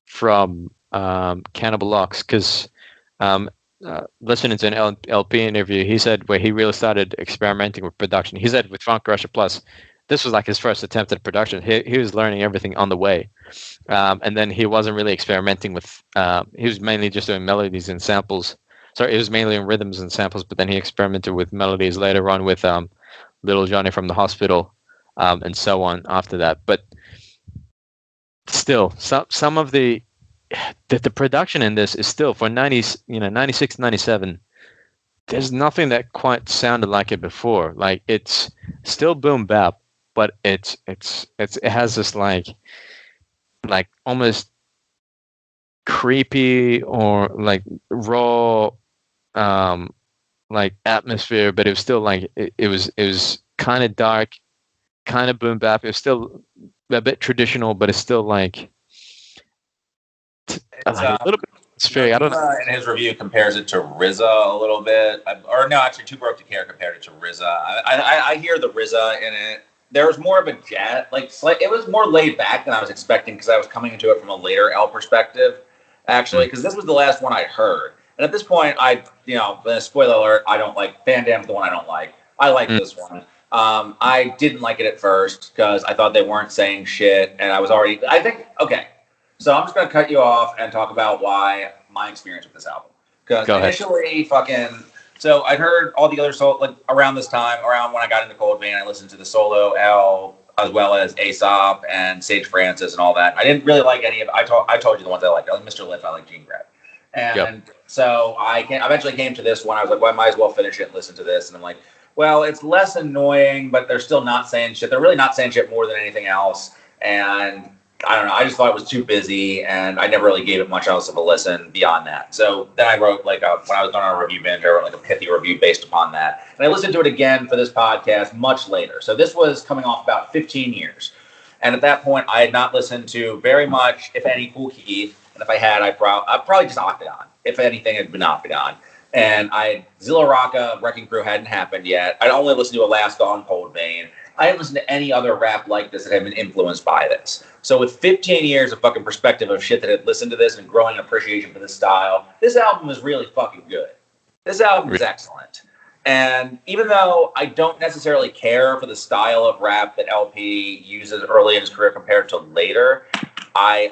from Cannibal Locks, because listening to an LP interview, he said where he really started experimenting with production. He said with Funcrusher Plus, this was like his first attempt at production. He was learning everything on the way, and then he wasn't really experimenting with. He was mainly just doing melodies and samples. Sorry, it was mainly in rhythms and samples, but then he experimented with melodies later on with Little Johnny from the Hospital, and so on after that. But still, some of the production in this is still for 96, 97. There's nothing that quite sounded like it before. Like it's still boom bap, but it has this like almost creepy or like raw like atmosphere, but it was still like it was kind of dark, kind of boom bap. It was still a bit traditional, but it's still like a little bit atmospheric. I don't know. In his review, compares it to RZA a little bit, or no, actually, Too Broke to Care compared it to RZA. I hear the RZA in it. There was more of a jazz, it was more laid back than I was expecting because I was coming into it from a later L perspective, actually, because this was the last one I heard. And at this point, spoiler alert, I don't like Van Damme's the one I don't like. I like this one. I didn't like it at first because I thought they weren't saying shit, and so I'm just going to cut you off and talk about why my experience with this album. Because Go ahead. initially, so I'd heard all the other around this time, around when I got into Cold Vein, I listened to the Solo L as well as Aesop and Sage Francis and all that. I didn't really like any of. I told you the ones I liked. I like Mr. Lift. I like Gene Grab. And so I eventually came to this one. I was like, well, I might as well finish it and listen to this. And I'm like, well, it's less annoying, but they're still not saying shit. They're really not saying shit more than anything else. And I don't know. I just thought it was too busy, and I never really gave it much else of a listen beyond that. So then I wrote when I was done on a review binge, I wrote like a pithy review based upon that. And I listened to it again for this podcast much later. So this was coming off about 15 years. And at that point, I had not listened to very much, if any, Kool Keith. And if I had, I'd probably just Octagon. If anything, it'd been Octagon. And Zilla Rocca, Wrecking Crew hadn't happened yet. I'd only listened to Alaska on Cold Vein. I hadn't listened to any other rap like this that had been influenced by this. So with 15 years of fucking perspective of shit that had listened to this and growing appreciation for this style, this album is really fucking good. This album is excellent. And even though I don't necessarily care for the style of rap that LP uses early in his career compared to later, I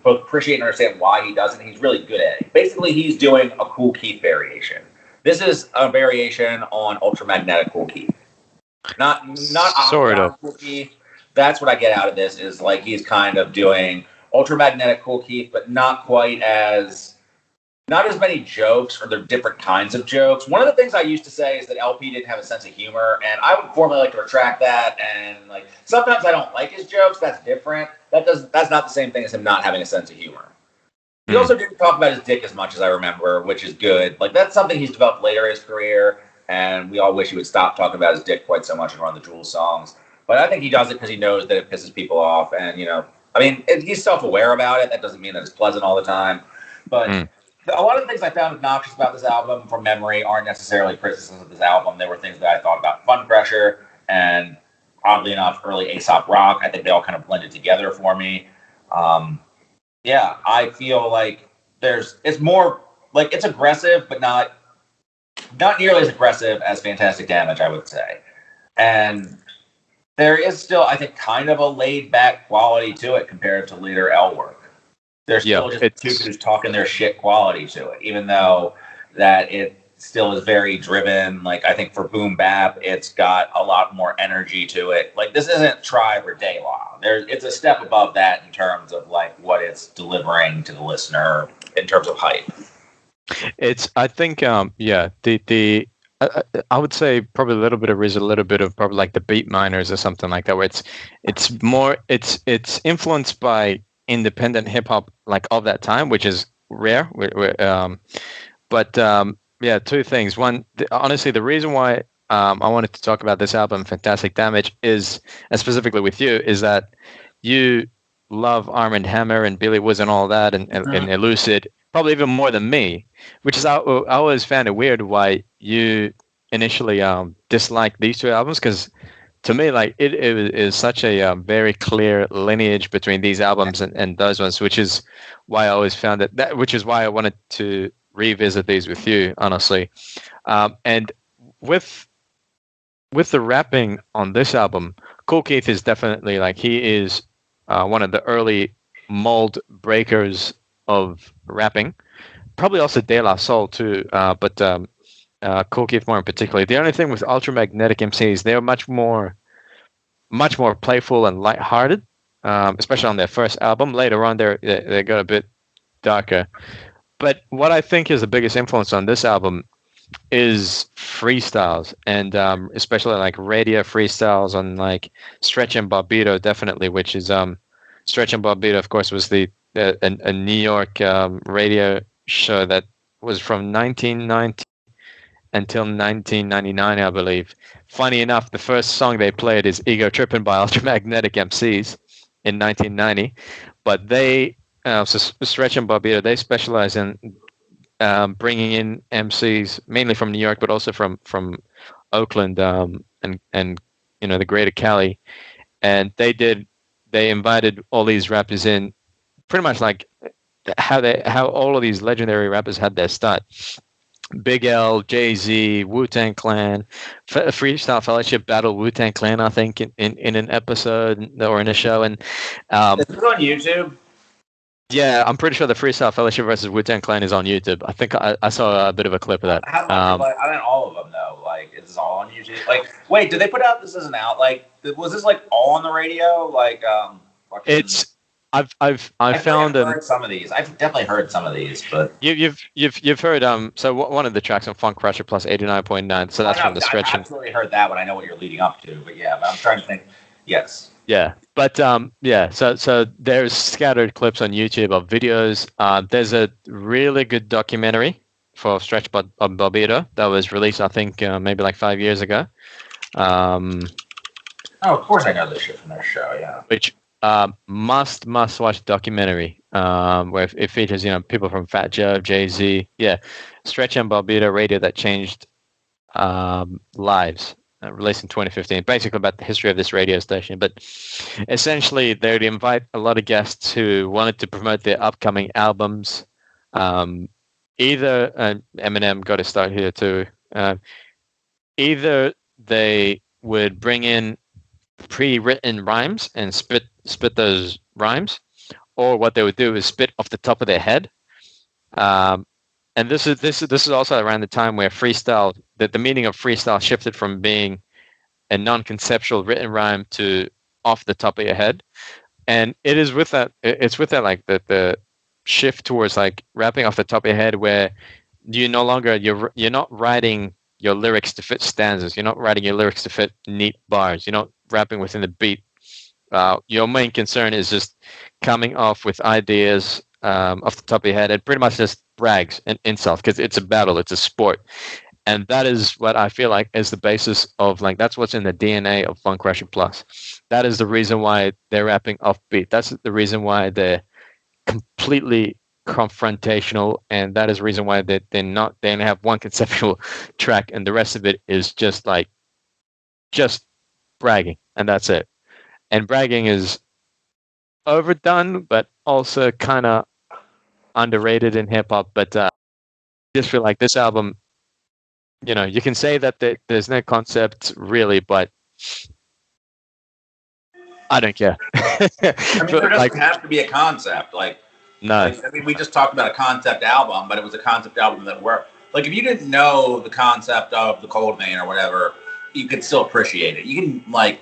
both appreciate and understand why he does it. He's really good at it. Basically, he's doing a Kool Keith variation. This is a variation on Ultramagnetic Kool Keith. Not sort of. Kool Keith. That's what I get out of this, is like he's kind of doing Ultramagnetic Kool Keith, but not as many jokes, or they're different kinds of jokes. One of the things I used to say is that LP didn't have a sense of humor, and I would formally like to retract that. And like sometimes I don't like his jokes. That's different. That's not the same thing as him not having a sense of humor. He also didn't talk about his dick as much as I remember, which is good. Like that's something he's developed later in his career. And we all wish he would stop talking about his dick quite so much and run the Jewel songs. But I think he does it because he knows that it pisses people off. And, he's self-aware about it. That doesn't mean that it's pleasant all the time. But a lot of the things I found obnoxious about this album from memory aren't necessarily criticisms of this album. They were things that I thought about Funcrusher and, oddly enough, early Aesop Rock. I think they all kind of blended together for me. I feel like it's more, like, it's aggressive, but not nearly as aggressive as Fantastic Damage, I would say. And there is still, I think, kind of a laid-back quality to it compared to later L work. There's still just two dudes talking their shit quality to it, even though that it still is very driven. Like, I think for Boom Bap, it's got a lot more energy to it. Like, this isn't Tribe or De La. It's a step above that in terms of, like, what it's delivering to the listener in terms of hype. I think, I would say probably a little bit of RZA, a little bit of probably like the Beat Miners or something like that, where it's influenced by independent hip hop like of that time, which is rare. Two things. One, honestly, the reason why I wanted to talk about this album, Fantastic Damage, is, and specifically with you, is that you love Arm & Hammer and Billy Woods and all that, and Elucid, probably even more than me, which is I always found it weird why you initially disliked these two albums, because to me, like, it is such a very clear lineage between these albums and those ones, which is why I always found that which is why I wanted to revisit these with you, honestly. And with the rapping on this album, Kool Keith is definitely, like, he is one of the early mold breakers of rapping. Probably also De La Soul too, but Kool Keith more in particular. The only thing with Ultramagnetic MCs, they're much more playful and lighthearted, especially on their first album. Later on, they got a bit darker. But what I think is the biggest influence on this album is freestyles, and especially like radio freestyles on like Stretch and Bobbito, definitely, which is Stretch and Bobbito, of course, was a New York radio show that was from 1990 until 1999, I believe. Funny enough, the first song they played is Ego Trippin' by Ultramagnetic MCs in 1990. But they, Stretch and Bobbito, they specialize in bringing in MCs, mainly from New York, but also from Oakland and the greater Cali. And they invited all these rappers in, pretty much like how all of these legendary rappers had their start. Big L, Jay-Z, Wu-Tang Clan, Freestyle Fellowship battle Wu-Tang Clan, I think, in an episode or in a show. And is it on YouTube? Yeah, I'm pretty sure the Freestyle Fellowship versus Wu-Tang Clan is on YouTube. I think I saw a bit of a clip of that. How much? Like, I don't all of them though. Like, is this all on YouTube? Like, wait, did they put out This Isn't Out? Like, was this like all on the radio? Like, fucking. It's I've found heard some of these. I've definitely heard some of these, but you've heard so one of the tracks on Funcrusher plus 89.9. So that's from the stretching. I've absolutely heard that one. I know what you're leading up to, but yeah, but I'm trying to think. Yes. Yeah, but yeah. So there's scattered clips on YouTube of videos. There's a really good documentary for Stretch Bobito that was released, I think, maybe like 5 years ago. Oh, of course I know this shit from their show. Yeah. Which must watch documentary where it features people from Fat Joe, Jay-Z, Stretch and Bobito Radio that changed lives. Released in 2015, basically about the history of this radio station. But essentially, they'd invite a lot of guests who wanted to promote their upcoming albums. Either Eminem got to start here too. Either they would bring in pre-written rhymes and spit those rhymes, or what they would do is spit off the top of their head. And this is also around the time where freestyle, the meaning of freestyle shifted from being a non-conceptual written rhyme to off the top of your head. And it's with that like the shift towards like rapping off the top of your head, where you're not writing your lyrics to fit stanzas. You're not writing your lyrics to fit neat bars. You're not rapping within the beat. Your main concern is just coming off with ideas off the top of your head and pretty much just brags and insults, because it's a battle, it's a sport. And that is what I feel like is the basis of, like, that's what's in the DNA of Funcrusher Plus. That is the reason why they're rapping off beat. That's the reason why they're completely confrontational, and that is the reason why they only have one conceptual track and the rest of it is just bragging, and that's it. And bragging is overdone, but also kind of underrated in hip hop. But I just feel like this album, you can say that there's no concept really, but I don't care. I mean, there doesn't have to be a concept. No. We just talked about a concept album, but it was a concept album that worked. Like, if you didn't know the concept of the Cold Vein or whatever, you could still appreciate it. You can,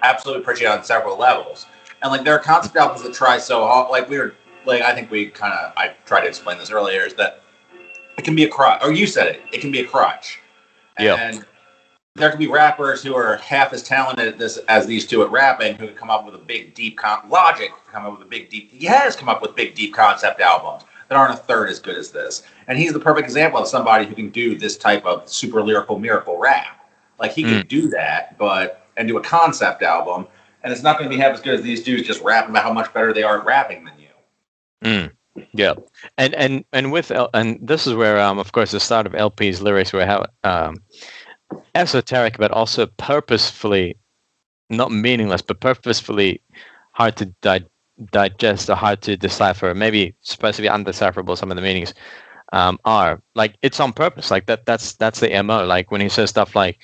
absolutely appreciate it on several levels. And, there are concept albums that try so hard. I tried to explain this earlier, is that it can be a crutch. Or you said it. It can be a crutch. And there can be rappers who are half as talented at this as these two at rapping, who can come up with a big, deep Logic he has come up with big, deep concept albums that aren't a third as good as this. And he's the perfect example of somebody who can do this type of super lyrical miracle rap. He can do that, and do a concept album, and it's not going to be half as good as these dudes just rapping about how much better they are at rapping than you. Yeah, and this is where of course the start of LP's lyrics were how esoteric, but also purposefully not meaningless, but purposefully hard to digest or hard to decipher. Maybe supposed to be undecipherable. Some of the meanings are it's on purpose. That's the MO. When he says stuff like,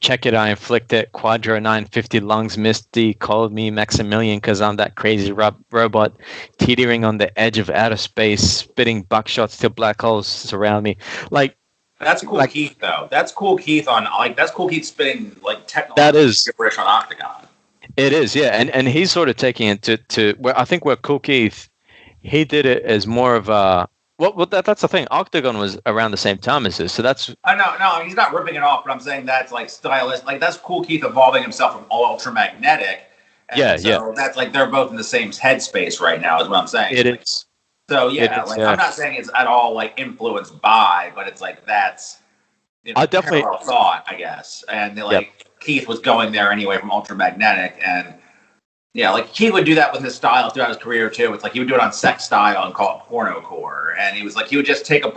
check it, I inflict it, Quadro 950 lungs misty, called me Maximilian because I'm that crazy robot, teetering on the edge of outer space, spitting buckshots till black holes surround me. That's cool, Keith. Though that's cool, Keith. That's cool, Keith spitting technology. That is gibberish on Octagon. It is, yeah, and he's sort of taking it to where I think where Cool Keith, he did it as more of a. Well, that's the thing. Octagon was around the same time as this, so that's. No, he's not ripping it off, but I'm saying that's stylist. That's Cool Keith evolving himself from ultramagnetic. And so that's they're both in the same headspace right now, is what I'm saying. It is. So I'm not saying it's at all influenced by, but it's that's. I definitely parallel thought, I guess, and Keith was going there anyway from ultramagnetic, and. Yeah, Keith would do that with his style throughout his career too. It's he would do it on Sex Style and call it pornocore, and he was he would just take a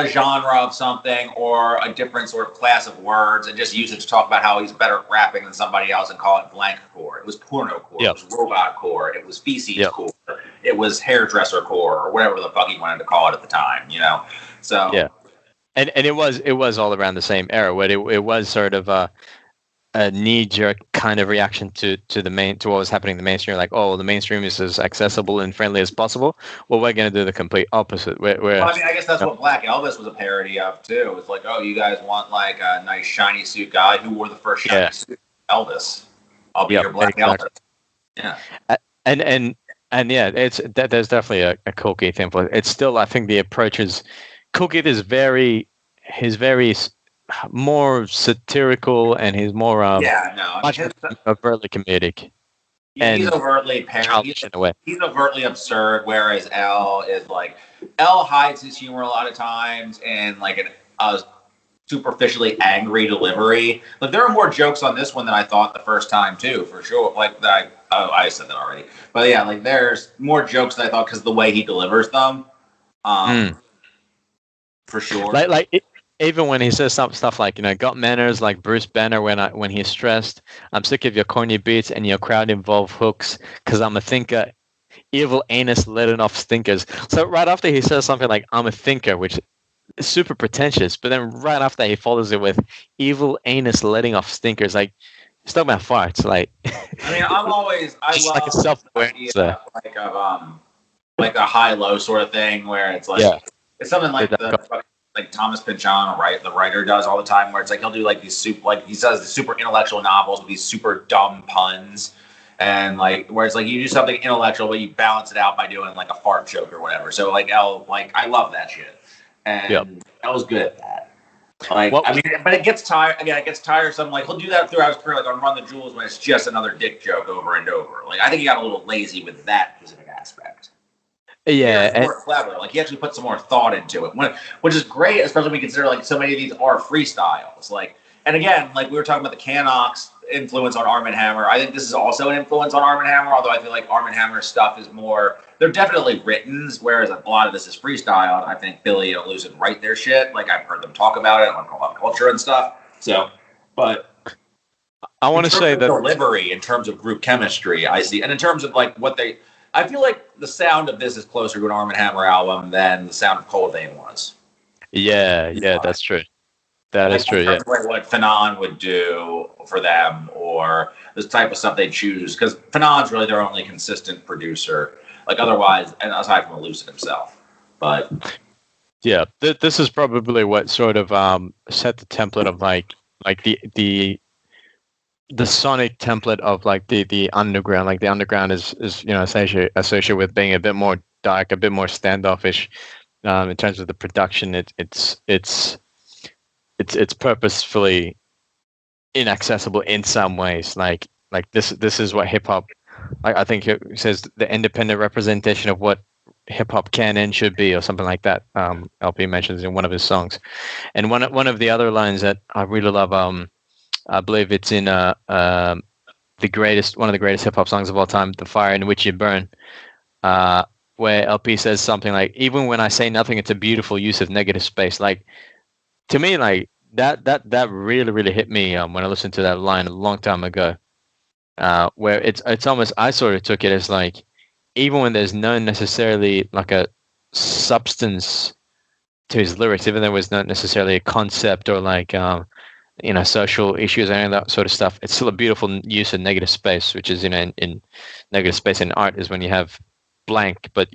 genre of something or a different sort of class of words and just use it to talk about how he's better at rapping than somebody else and call it blank core. It was pornocore, It was robot core, it was feces core, it was hairdresser core, or whatever the fuck he wanted to call it at the time. So and it was all around the same era where it was sort of a knee-jerk kind of reaction to what was happening in the mainstream. Like, oh, the mainstream is as accessible and friendly as possible. Well, we're going to do the complete opposite. Well, I mean, I guess that's what Black Elvis was a parody of too. It's like, oh, you guys want like a nice shiny suit guy who wore the first shiny suit, Elvis. I'll be your Black Elvis. Yeah. And yeah, there's definitely a Cool Keith influence. It's still, I think the approach is, Cool Keith is very more satirical, and he's more much overtly comedic. Yeah, and he's overtly childish in a way. He's overtly absurd, whereas L is like, L hides his humor a lot of times in like a superficially angry delivery. Like there are more jokes on this one than I thought the first time too, for sure. Like that, I said that already, but yeah, like there's more jokes than I thought because of the way he delivers them. For sure. Even when he says some stuff like, got manners like Bruce Banner when he's stressed. I'm sick of your corny beats and your crowd-involved hooks because I'm a thinker. Evil anus letting off stinkers. So right after he says something like, I'm a thinker, which is super pretentious, but then right after he follows it with evil anus letting off stinkers. Like, he's talking about farts. Like, I mean, I love like a self-awareness like a high-low sort of thing where it's like, it's something like like Thomas Pynchon, the writer, does all the time, where it's like he'll do like these he says the super intellectual novels with these super dumb puns, and like where it's like you do something intellectual but you balance it out by doing like a fart joke or whatever. So like I love that shit, and I was good at that. Like I mean, but it gets tired. Again, it gets tiresome. Like he'll do that throughout his career, like on Run the Jewels, when it's just another dick joke over and over. Like I think he got a little lazy with that specific aspect. Yeah, it's more clever. Like he actually put some more thought into it, which is great, especially when we consider like so many of these are freestyles. Like, and again, like we were talking about the Canox influence on Arm & Hammer. I think this is also an influence on Arm & Hammer, although I feel like Arm & Hammer's stuff is more. They're definitely written, whereas a lot of this is freestyled. I think Billy and Lucid write their shit. Like I've heard them talk about it on Pop Culture and stuff. So, but I want to say that delivery in terms of group chemistry, I see, and in terms of like what they. I feel like the sound of this is closer to an Arm & Hammer album than the sound of Cold Vein was. Yeah, that's true. That is true, yeah. What Fanon would do for them, or this type of stuff they choose, because Fanon's really their only consistent producer. Like otherwise, and aside from Lucid himself. But yeah, this is probably what sort of set the template of like the sonic template of like the underground. Like the underground is associated with being a bit more dark, a bit more standoffish in terms of the production. It's purposefully inaccessible in some ways. Like this is what hip hop. I think it says the independent representation of what hip hop can and should be, or something like that. LP mentions in one of his songs, and one of the other lines that I really love. I believe it's in one of the greatest hip hop songs of all time, "The Fire in Which You Burn," where LP says something like, "Even when I say nothing, it's a beautiful use of negative space." Like to me, like that really hit me when I listened to that line a long time ago. Where it's almost, I sort of took it as like, even when there's no necessarily like a substance to his lyrics, even though there was not necessarily a concept or like social issues or any of that sort of stuff, it's still a beautiful use of negative space, which is in negative space in art is when you have blank, but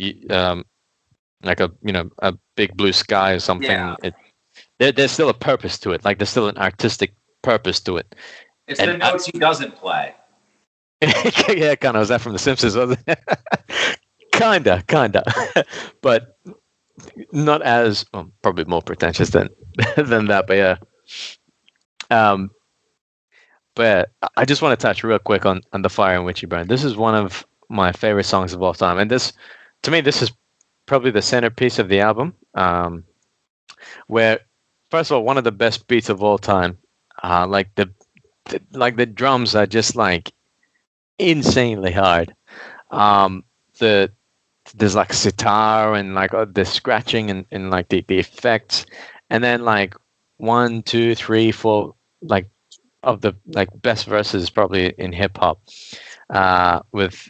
like a big blue sky or something. Yeah. There's still a purpose to it. Like there's still an artistic purpose to it. It's the notes he doesn't play. Yeah, kind of. Was that from The Simpsons? Was it? kinda, but not as probably more pretentious than that. But yeah. But I just want to touch real quick on The Fire in Which You Burn. This is one of my favorite songs of all time, and this, to me, this is probably the centerpiece of the album. Where, first of all, one of the best beats of all time. Like the drums are just like insanely hard. There's like sitar and like the scratching and like the effects, and then like 1, 2, 3, 4 like of the like best verses probably in hip hop, with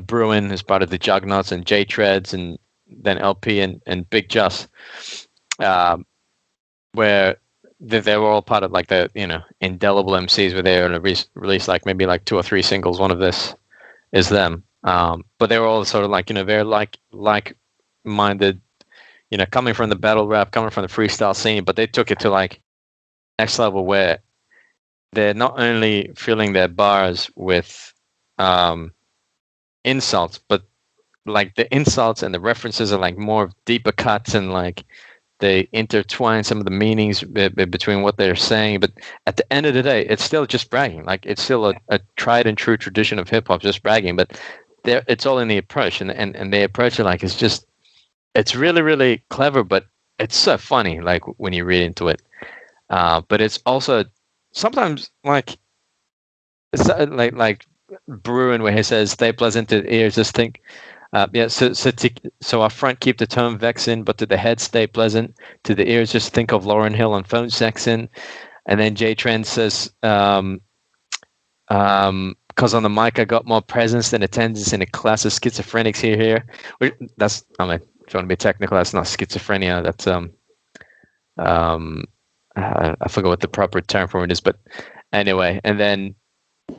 Bruin as part of the Juggernauts and J Treads and then LP and Big Just, where they were all part of like the indelible MCs where they were going to release like maybe like 2 or 3 singles. One of this is them, but they were all sort of like very like-minded, coming from the battle rap, coming from the freestyle scene, but they took it to like next level where they're not only filling their bars with insults, but like the insults and the references are like more deeper cuts, and like they intertwine some of the meanings between what they're saying. But at the end of the day, it's still just bragging. Like it's still a tried and true tradition of hip hop, just bragging. But it's all in the approach, and they approach it like it's really, really clever, but it's so funny. Like when you read into it, but it's also sometimes like it's like Bruin, where he says, "Stay pleasant to the ears, just think." So our front keep the tone vexing, but to the head stay pleasant. To the ears, just think of Lauryn Hill on phone sexing. And then J Trend says, "Cause on the mic I got more presence than attendance in a class of schizophrenics here." That's, I mean, if you want to be technical, that's not schizophrenia. That's I forgot what the proper term for it is, but anyway. And then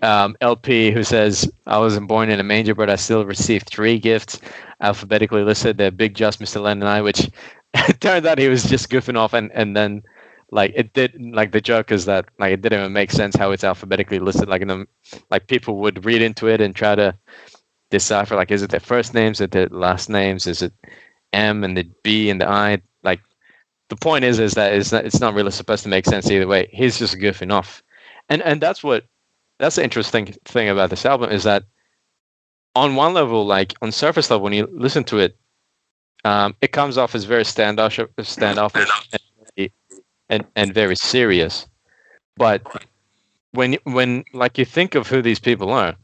LP, who says, "I wasn't born in a manger, but I still received 3 gifts alphabetically listed. They're Big Just, Mr. Len, and I," which it turned out he was just goofing off, and then like it did, like the joke is that like it didn't even make sense how it's alphabetically listed. Like people would read into it and try to decipher, like, is it their first names, is it their last names, is it M and the B and the I? Like the point is that it's not really supposed to make sense either way. He's just goofing off, and that's the interesting thing about this album, is that on one level, like on surface level, when you listen to it, it comes off as very standoffish and very serious. But when like you think of who these people are,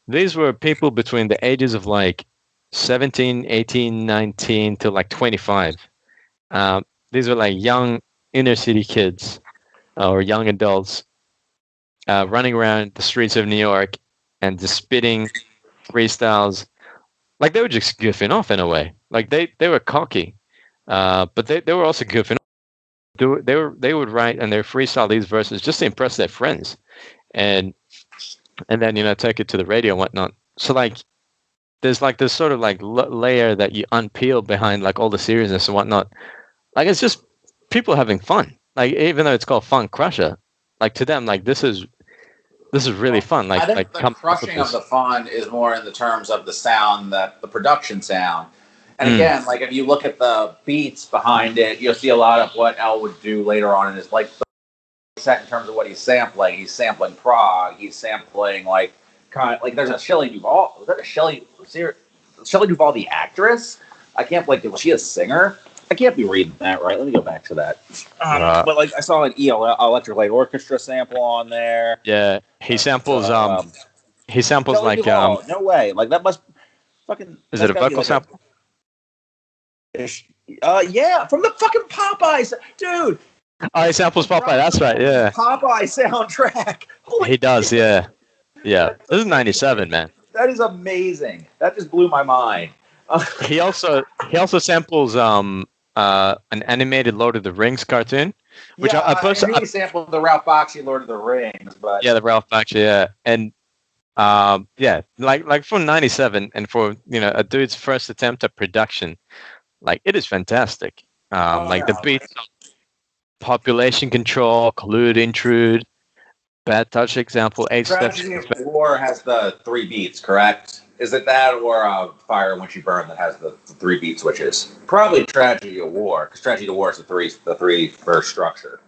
these were people between the ages of like 17, 18, 19 to like 25. These were like young inner city kids or young adults running around the streets of New York and just spitting freestyles. Like they were just goofing off in a way. Like they were cocky, but they were also goofing off. They would write and they freestyle these verses just to impress their friends, and then take it to the radio and whatnot. So like there's like this sort of like layer that you unpeel behind like all the seriousness and whatnot. Like it's just people having fun. Like even though it's called Funcrusher, like to them, like this is really fun. Like I think the crushing of the fun is more in the terms of the sound, the production sound. And again, like if you look at the beats behind it, you'll see a lot of what L would do later on in his like set in terms of what he's sampling. He's sampling prog. He's sampling like kind of like there's a Shelley Duvall. Was that a Shelley Duvall, the actress? I can't believe, was she a singer? I can't be reading that right. Let me go back to that. But like I saw an Electric Light Orchestra sample on there. Yeah, he samples. He samples Shelley like Duvall. No way. Like that must fucking. Is it a vocal sample? Yeah, from the fucking Popeyes, dude. Oh, he samples Popeye. That's right. Yeah. Popeye soundtrack. He does. Yeah. Yeah. This is '97, man. That is amazing. That just blew my mind. He also samples an animated Lord of the Rings cartoon, which I posted. He sampled the Ralph Bakshi Lord of the Rings, but yeah, the Ralph Bakshi, yeah, and like from '97, and for a dude's first attempt at production, like it is fantastic. The beats, Population Control, Collude, Intrude, Bad Touch Example, 8 Steps. Tragedy of War has the 3 beats, correct? Is it that or Fire When You Burn that has the 3 beat switches? Probably Tragedy of War, because Tragedy of War is the three verse structure.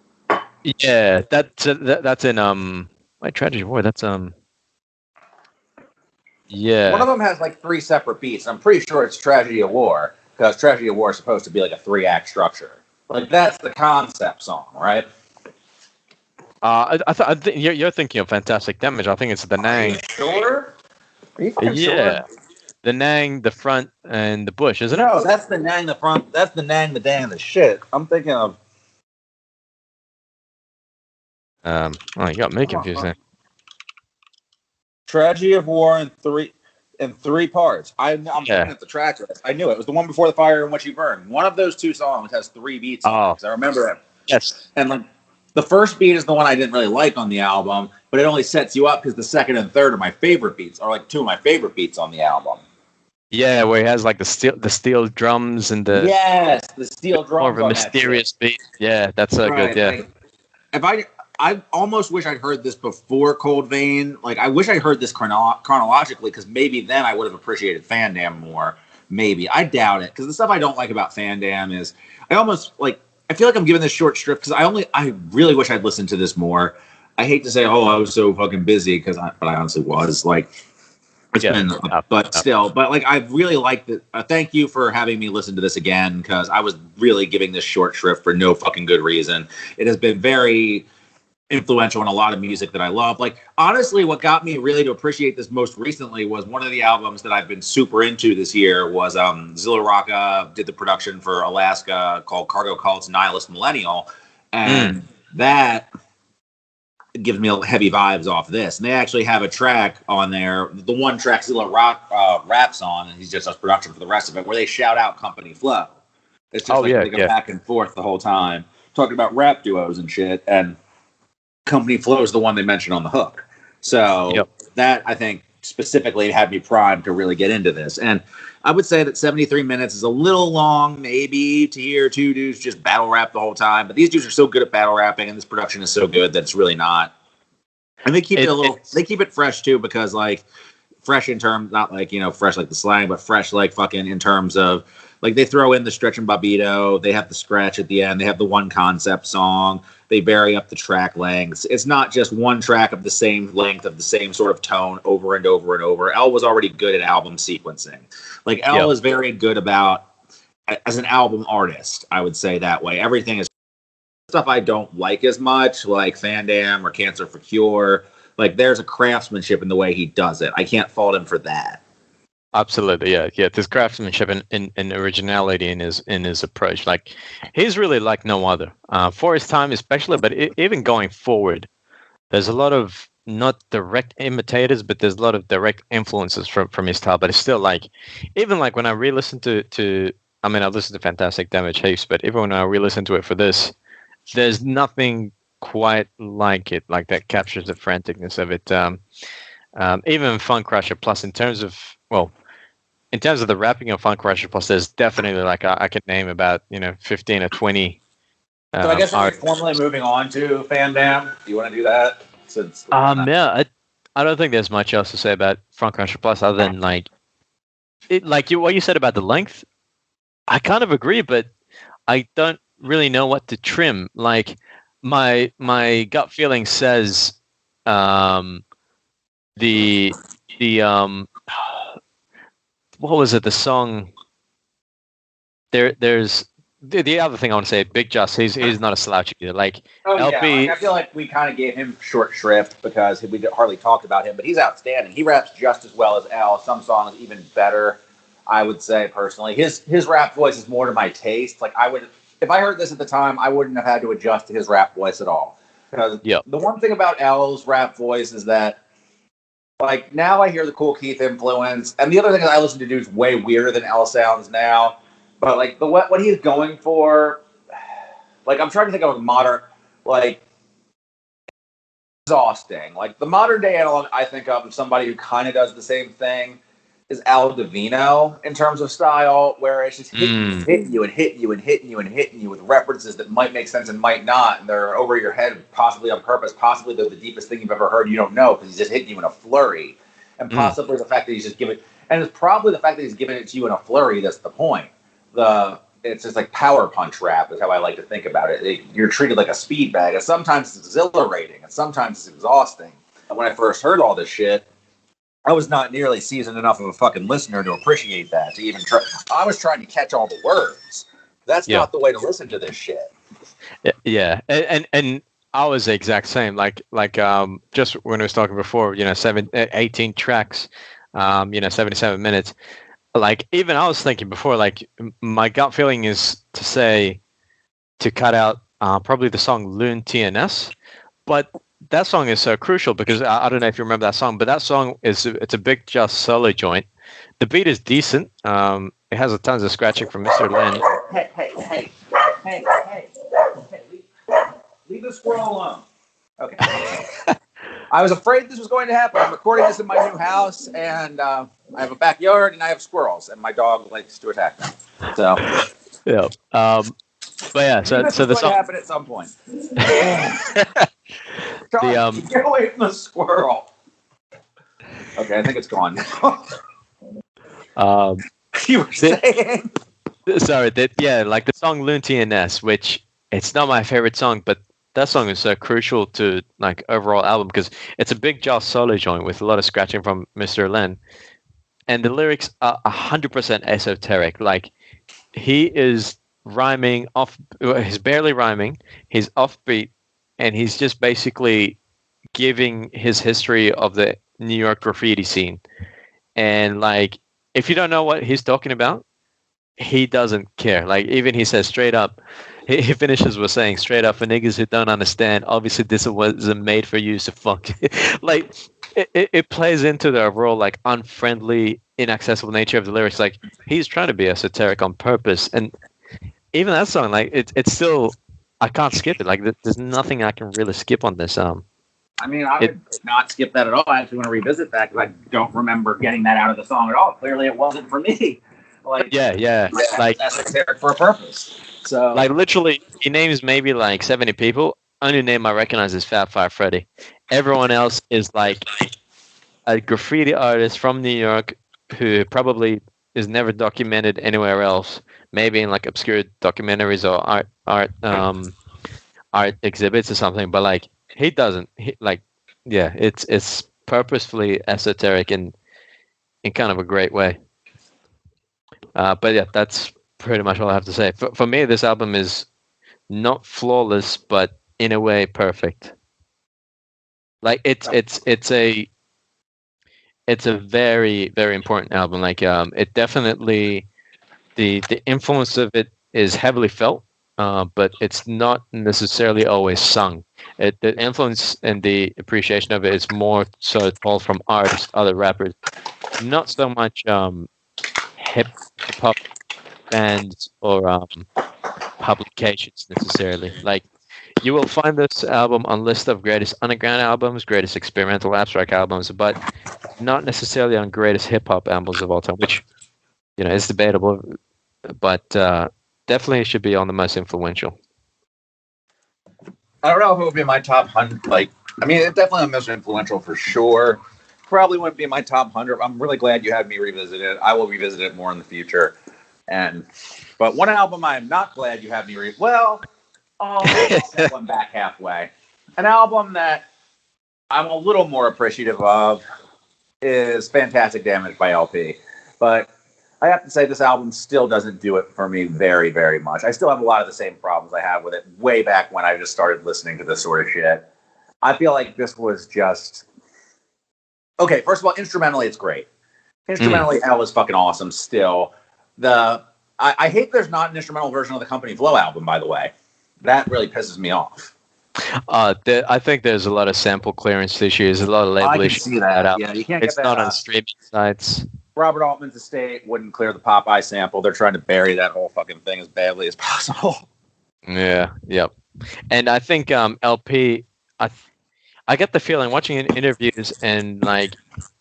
Yeah, that's in Tragedy of War. That's yeah. One of them has like 3 separate beats. I'm pretty sure it's Tragedy of War, because Tragedy of War is supposed to be like a 3-act structure. Like that's the concept song, right? I think you're thinking of Fantastic Damage. I think it's the Nang. Sure. Yeah, the Nang, the front, and the bush, isn't it? No, that's the Nang, the front. That's the Nang, the dang, the shit. I'm thinking of. Oh, you got me confused there. Tragedy of War in 3 parts. I'm looking at the track list. I knew it. It was the one before the Fire and What You Burn. One of those 2 songs has 3 beats. Oh, I remember it. Yes, and like the first beat is the one I didn't really like on the album, but it only sets you up because the second and third are my favorite beats, are like two of my favorite beats on the album. Yeah, where he has like the steel drums and the the steel drums more of a on mysterious beat. Yeah, that's so good. Yeah, like, if I almost wish I'd heard this before Cold Vein. Like, I wish I heard this chronologically, because maybe then I would have appreciated Fandam more. Maybe. I doubt it, because the stuff I don't like about Fandam is I feel like I'm giving this short shrift because I really wish I'd listened to this more. I hate to say, oh, I was so fucking busy, but I honestly was. Like, still, like, I really liked it. Thank you for having me listen to this again, because I was really giving this short shrift for no fucking good reason. It has been very influential in a lot of music that I love. Like, honestly, what got me really to appreciate this most recently was one of the albums that I've been super into this year was Zilla Rocca did the production for Alaska called Cargo Cult's Nihilist Millennial, and that gives me heavy vibes off this. And they actually have a track on there, the one track Zilla raps on, and he just does production for the rest of it, where they shout out Company Flow. It's just they go back and forth the whole time, talking about rap duos and shit, and Company Flow is the one they mentioned on the hook. So that, I think, specifically had me primed to really get into this. And I would say that 73 minutes is a little long, maybe, to hear two dudes just battle rap the whole time. But these dudes are so good at battle rapping, and this production is so good that it's really not. And they keep they keep it fresh too, because like fresh in terms, not like, fresh like the slang, but fresh like fucking in terms of, like, they throw in the Stretch and Bobbito, they have the scratch at the end, they have the one concept song, they vary up the track lengths. It's not just one track of the same length, of the same sort of tone over and over and over. L was already good at album sequencing. Like, L is very good about, as an album artist, I would say that way. Everything is stuff I don't like as much, like Fandam or Cancer for Cure. Like, there's a craftsmanship in the way he does it. I can't fault him for that. Absolutely, yeah. There's craftsmanship and originality in his approach. Like, he's really like no other for his time, especially. But even going forward, there's a lot of not direct imitators, but there's a lot of direct influences from his style. But it's still like, even like when I re-listen to I mean, I listened to Fantastic Damage heaps, but even when I re-listen to it for this, there's nothing quite like it, like that captures the franticness of it. Even Funcrusher Plus, in terms of the rapping of Funcrusher Plus, there's definitely, like, I could name about 15 or 20. So I guess we're formally moving on to Fandam. Do you want to do that? I don't think there's much else to say about Funcrusher Plus other than what you said about the length. I kind of agree, but I don't really know what to trim. Like, my gut feeling says what was it? The song. There's the other thing I want to say. Big Just, he's not a slouch either. Like, LP, I feel like we kind of gave him short shrift because we hardly talked about him, but he's outstanding. He raps just as well as L. Some songs even better, I would say personally. His rap voice is more to my taste. Like, if I heard this at the time, I wouldn't have had to adjust to his rap voice at all. Because the one thing about L's rap voice is that, like, now I hear the Cool Keith influence, and the other thing is I listen to dudes way weirder than L sounds now. But like what he's going for, like, I'm trying to think of a modern, like, exhausting. Like, the modern day analog I think of somebody who kind of does the same thing is Al Divino in terms of style, where it's just hitting you and hitting you and hitting you and hitting you with references that might make sense and might not, and they're over your head, possibly on purpose, possibly they're the deepest thing you've ever heard, you don't know, because he's just hitting you in a flurry, and possibly the fact that he's just giving, and it's probably the fact that he's giving it to you in a flurry that's the point. It's just like power punch rap is how I like to think about it. You're treated like a speed bag, and sometimes it's exhilarating, and sometimes it's exhausting. And when I first heard all this shit, I was not nearly seasoned enough of a fucking listener to appreciate that, to even try. I was trying to catch all the words. That's not the way to listen to this shit. Yeah, and I was the exact same. Like just when I was talking before, 18 tracks, 77 minutes. Like, even I was thinking before, like, my gut feeling is to cut out probably the song Loon TNS, but that song is so crucial because I don't know if you remember that song, but that song it's a Big Just solo joint. The beat is decent. It has tons of scratching from Mr. Lin. Hey, leave the squirrel alone. Okay. I was afraid this was going to happen. I'm recording this in my new house, and I have a backyard, and I have squirrels, and my dog likes to attack them. So, yeah. But yeah, so this the is going song. to happen at some point. John, get away from the squirrel. Okay, I think it's gone. You were saying? Sorry, like the song Loon TNS, which it's not my favorite song, but that song is so crucial to like overall album because it's a big Joss solo joint with a lot of scratching from Mr. Len, and the lyrics are 100% esoteric. Like he is rhyming off, he's barely rhyming, he's offbeat, and he's just basically giving his history of the New York graffiti scene. And like, if you don't know what he's talking about, he doesn't care. Like, even he says straight up, he finishes with saying straight up, for niggas who don't understand, obviously this wasn't made for you, so fuck. Like, it plays into the overall like unfriendly, inaccessible nature of the lyrics. Like, he's trying to be esoteric on purpose, and even that song, like, it's still, I can't skip it. Like, there's nothing I can really skip on this. I mean, I would not skip that at all. I actually want to revisit that because I don't remember getting that out of the song at all. Clearly, it wasn't for me. Like, yeah. Like, esoteric for a purpose. So, like, literally, he names maybe like 70 people. Only name I recognize is Fab Five Freddy. Everyone else is like a graffiti artist from New York who probably is never documented anywhere else. Maybe in like obscure documentaries or art exhibits or something. But like, he doesn't. It's purposefully esoteric in kind of a great way. But yeah, that's pretty much all I have to say. For me, this album is not flawless, but in a way perfect. Like, it's a very, very important album. Like, it definitely, the influence of it is heavily felt, but it's not necessarily always sung. The influence and the appreciation of it is more so told from artists, other rappers, not so much hip hop bands or publications necessarily. Like, you will find this album on list of greatest underground albums, greatest experimental abstract albums, but not necessarily on greatest hip hop albums of all time, which, you know, is debatable, but definitely should be on the most influential. I don't know if it would be in my top 100. Like, I mean, it's definitely the most influential for sure. Probably wouldn't be in my top 100. I'm really glad you had me revisit it. I will revisit it more in the future. But one album I'm not glad you had me I'll set one back halfway. An album that I'm a little more appreciative of is Fantastic Damage by LP. But I have to say this album still doesn't do it for me very, very much. I still have a lot of the same problems I had with it way back when I just started listening to this sort of shit. I feel like this was just... Okay, first of all, instrumentally, it's great. Instrumentally, L is fucking awesome still. I hate there's not an instrumental version of the Company Flow album, by the way. That really pisses me off. I think there's a lot of sample clearance issues, a lot of label issues. I can see that. Yeah, you can't it's get that. It's not on streaming sites. Robert Altman's estate wouldn't clear the Popeye sample. They're trying to bury that whole fucking thing as badly as possible. Yeah, yep. And I think LP, I get the feeling watching interviews and like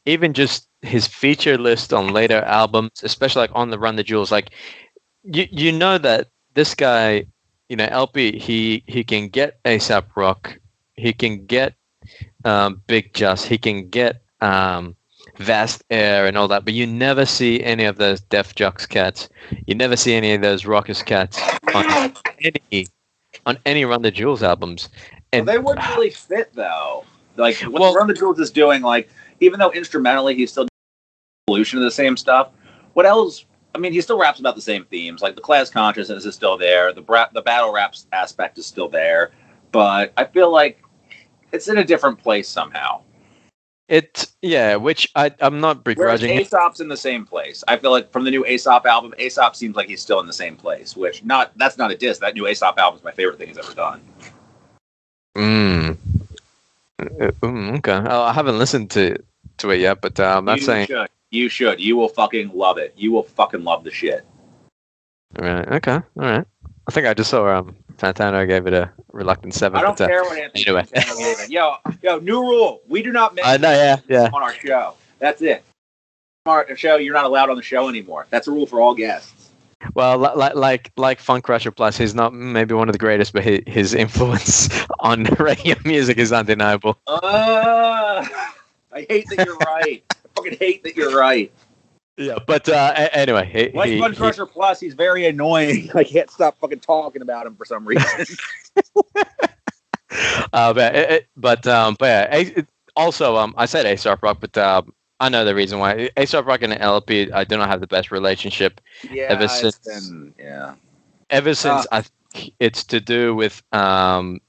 even just his feature list on later albums, especially like on the Run the Jewels, like you know that this guy, you know, LP, he can get A$AP Rock, he can get Big Just, he can get Vast Air and all that, but you never see any of those Def Jux cats. You never see any of those Raucous cats on any Run the Jewels albums. And they wouldn't really fit though. Like what Run the Jewels is doing, like even though instrumentally he's still evolution of the same stuff. What else? I mean, he still raps about the same themes. Like the class consciousness is still there. The battle rap aspect is still there. But I feel like it's in a different place somehow. Which I'm not begrudging. Whereas A$AP's in the same place. I feel like from the new A$AP album, A$AP seems like he's still in the same place. Which that's not a diss. That new A$AP album is my favorite thing he's ever done. Okay. I haven't listened to it yet, but I'm not saying you should. You will fucking love it. You will fucking love the shit. All right. Okay. All right. I think I just saw Fantano gave it a reluctant 7. I don't but, care what Anthony anyway. Fantano gave it. Yo, new rule. We do not I know, yeah. on our show. That's it. Our show, you're not allowed on the show anymore. That's a rule for all guests. Well, like Funcrusher Plus, he's not maybe one of the greatest, but his influence on radio music is undeniable. I hate that you're right. I fucking hate that you're right. Yeah, but anyway, Funcrusher Plus, he's very annoying. I can't stop fucking talking about him for some reason. but yeah. Also, I said A$AP Rock, but I know the reason why. A$AP Rock and LP, I do not have the best relationship. Yeah, ever since I think it's to do with Camuteo.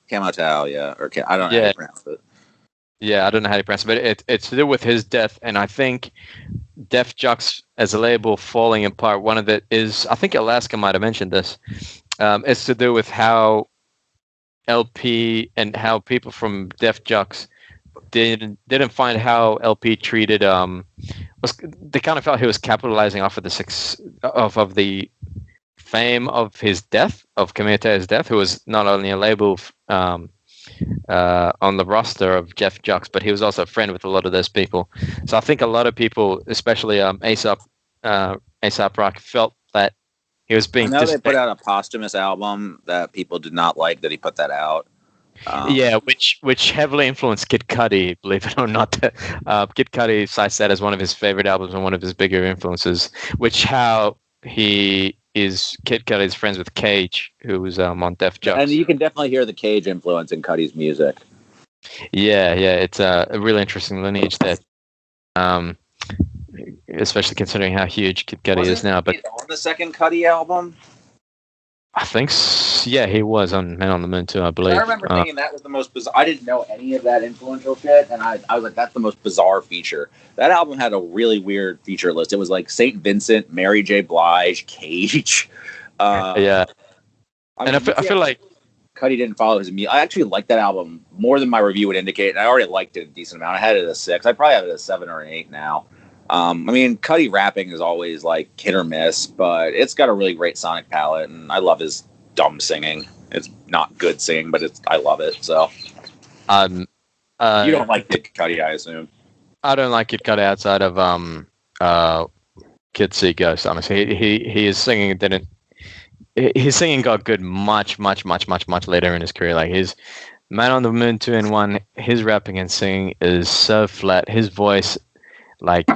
Camuteo, yeah, or I don't know how to pronounce it. Yeah, I don't know how to pronounce it, but it's to do with his death, and I think Def Jux as a label falling apart. One of it is, I think Alaska might have mentioned this. It's to do with how LP and how people from Def Jux didn't find how LP treated they kind of felt he was capitalizing off of the fame of his death, of Camuteo's death, who was not only a label on the roster of Def Jux, but he was also a friend with a lot of those people. So I think a lot of people, especially A$AP Rock, felt that he was being. I know they put out a posthumous album that people did not like that he put that out. Yeah, which heavily influenced Kid Cudi, believe it or not. Kid Cudi cites that as one of his favorite albums and one of his bigger influences. Kid Cudi's friends with Cage, who was on Def Jux. And you can definitely hear the Cage influence in Cudi's music. Yeah, it's a really interesting lineage there. Especially considering how huge Kid Cudi is now. But on the second Cudi album, I think, yeah, he was on Man on the Moon too, I believe. I remember thinking that was the most bizarre. I didn't know any of that influential shit, and I was like, that's the most bizarre feature. That album had a really weird feature list. It was like St. Vincent, Mary J. Blige, Cage. Yeah. I feel like Cudi didn't follow his music. I actually liked that album more than my review would indicate, and I already liked it a decent amount. I had it at a 6. I probably have it at a 7 or an 8 now. I mean, Cudi rapping is always like hit or miss, but it's got a really great sonic palette, and I love his dumb singing. It's not good singing, but I love it. So, you don't like Kid Cudi, I assume. I don't like Kid Cudi outside of Kids See Ghosts. Honestly, his singing didn't. His singing got good much later in his career. Like his Man on the Moon 2 and 1, his rapping and singing is so flat. His voice, like.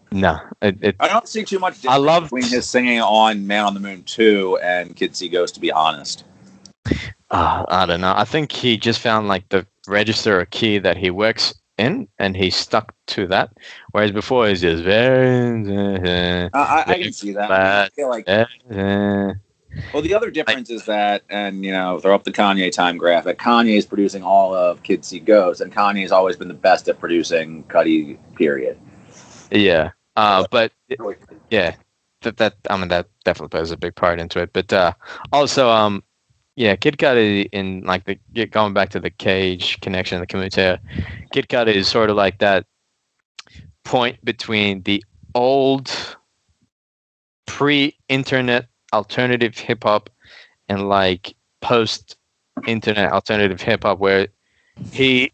No, I don't see too much difference between his singing on Man on the Moon 2 and Kids See Ghosts, to be honest. I don't know. I think he just found like the register or key that he works in, and he stuck to that. Whereas before, he's just very. I can see that. I feel like. Well, the other difference is that, and throw up the Kanye time graphic. Kanye is producing all of Kids See Ghosts, and Kanye's always been the best at producing Cudi. Period. Yeah. But yeah, that definitely plays a big part into it. But also, Kid Cudi in like going back to the Cage connection, the Camuteo, Kid Cudi is sort of like that point between the old pre-internet alternative hip hop and like post-internet alternative hip hop, where he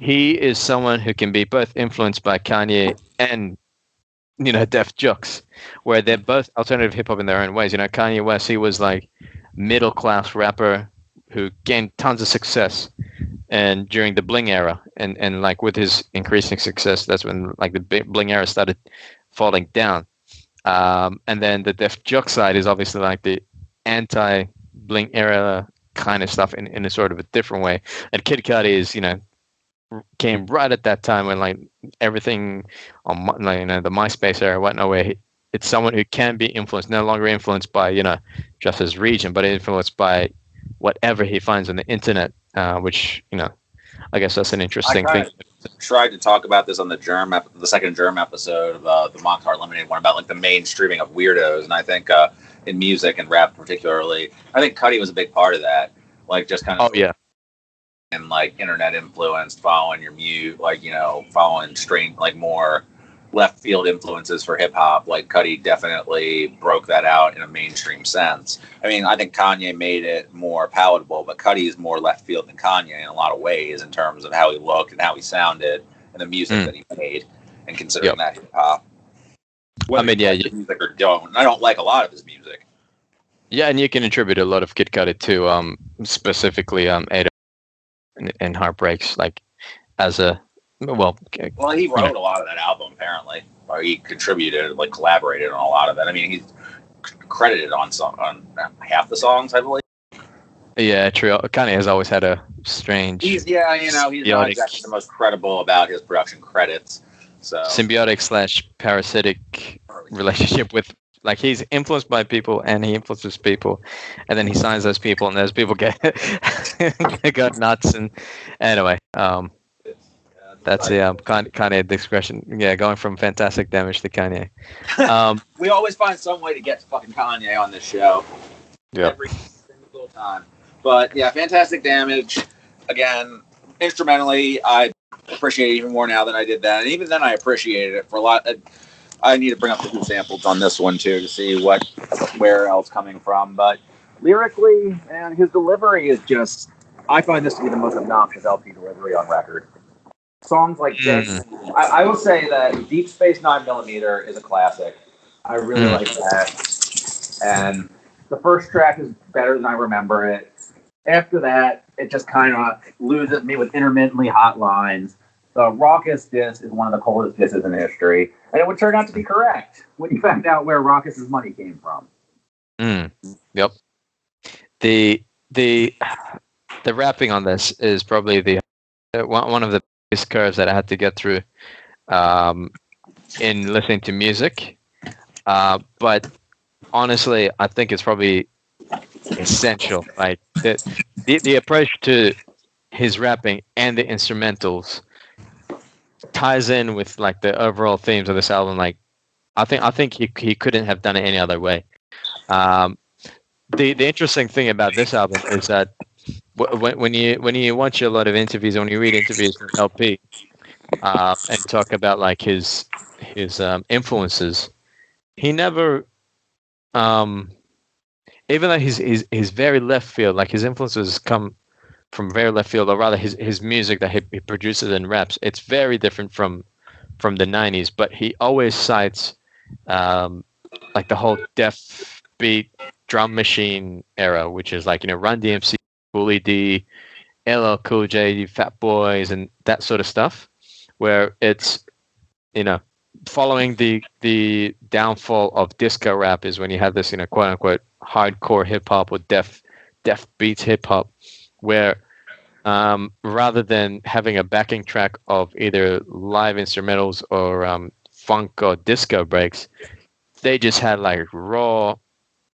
is someone who can be both influenced by Kanye and Def Jux, where they're both alternative hip hop in their own ways. Kanye West, he was like middle class rapper who gained tons of success, and during the Bling era, and like with his increasing success, that's when like the Bling era started falling down. And then the Def Jux side is obviously like the anti Bling era kind of stuff in a sort of a different way. And Kid Cudi is came right at that time when like everything on the MySpace era, whatnot, where it's someone who can be influenced, no longer influenced by just his region, but influenced by whatever he finds on the internet, which I guess that's an interesting thing. Tried to talk about this on the second Germ episode of the Mock Heart Lemonade one, about like the mainstreaming of weirdos, and I think in music and rap particularly, I think Cudi was a big part of that, like just kind of and like internet influenced, following your following strange, like more left field influences for hip hop. Like Cudi definitely broke that out in a mainstream sense. I mean, I think Kanye made it more palatable, but Cudi is more left field than Kanye in a lot of ways in terms of how he looked and how he sounded and the music that he made. And considering that hip hop, whether you like his music or don't, I don't like a lot of his music. Yeah, and you can attribute a lot of Kid Cudi to specifically 808 and Heartbreaks, like as a he wrote a lot of that album apparently, or he contributed, like collaborated on a lot of it. I mean, he's credited on half the songs, I believe. Yeah, true. Kanye has always had a strange. He's not exactly the most credible about his production credits. So symbiotic / parasitic relationship with, like, he's influenced by people and he influences people, and then he signs those people, and those people get they go nuts. And anyway, that's Kanye discretion. Yeah, going from Fantastic Damage to Kanye. We always find some way to get fucking Kanye on this show. Yeah. Every single time. But yeah, Fantastic Damage. Again, instrumentally, I appreciate it even more now than I did then. And even then, I appreciated it for a lot. I need to bring up the two samples on this one too to see where else coming from. But lyrically, man, his delivery is just. I find this to be the most obnoxious LP delivery on record. Songs like this, I will say that Deep Space 9mm is a classic. I really like that. And the first track is better than I remember it. After that, it just kind of loses me with intermittently hot lines. The Raucous diss is one of the coldest disses in history. And it would turn out to be correct when you find out where Raucous's money came from. Yep. The rapping on this is probably the one of the biggest curves that I had to get through in listening to music. But honestly, I think it's probably essential. Like the approach to his rapping and the instrumentals ties in with like the overall themes of this album. Like I think he couldn't have done it any other way. The interesting thing about this album is that when you watch a lot of interviews, when you read interviews from LP and talk about like his influences, he never even though he's very left field, like his influences come from very left field, or rather his music that he produces and raps, it's very different from the 90s, but he always cites like the whole deaf beat drum machine era, which is like, Run DMC, Bully D, LL Cool J, Fat Boys, and that sort of stuff, where it's, following the downfall of disco rap is when you have this, quote unquote hardcore hip hop or deaf beats hip hop, where rather than having a backing track of either live instrumentals or funk or disco breaks, they just had like raw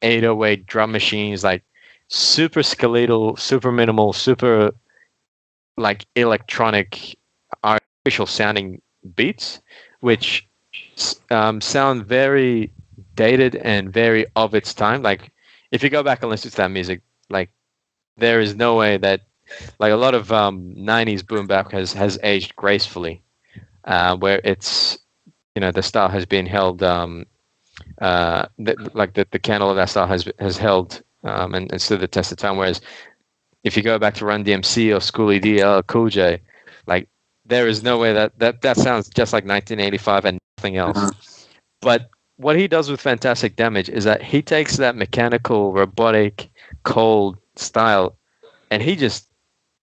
808 drum machines, like super skeletal, super minimal, super like electronic, artificial sounding beats, which sound very dated and very of its time. Like if you go back and listen to that music, like there is no way that like a lot of 90s boom bap has aged gracefully, where it's the style has been held the candle of that style has held and stood the test of time. Whereas if you go back to Run DMC or Schoolie D, LL Cool J, like there is no way that sounds just like 1985 and nothing else. But what he does with Fantastic Damage is that he takes that mechanical, robotic, cold style, and he just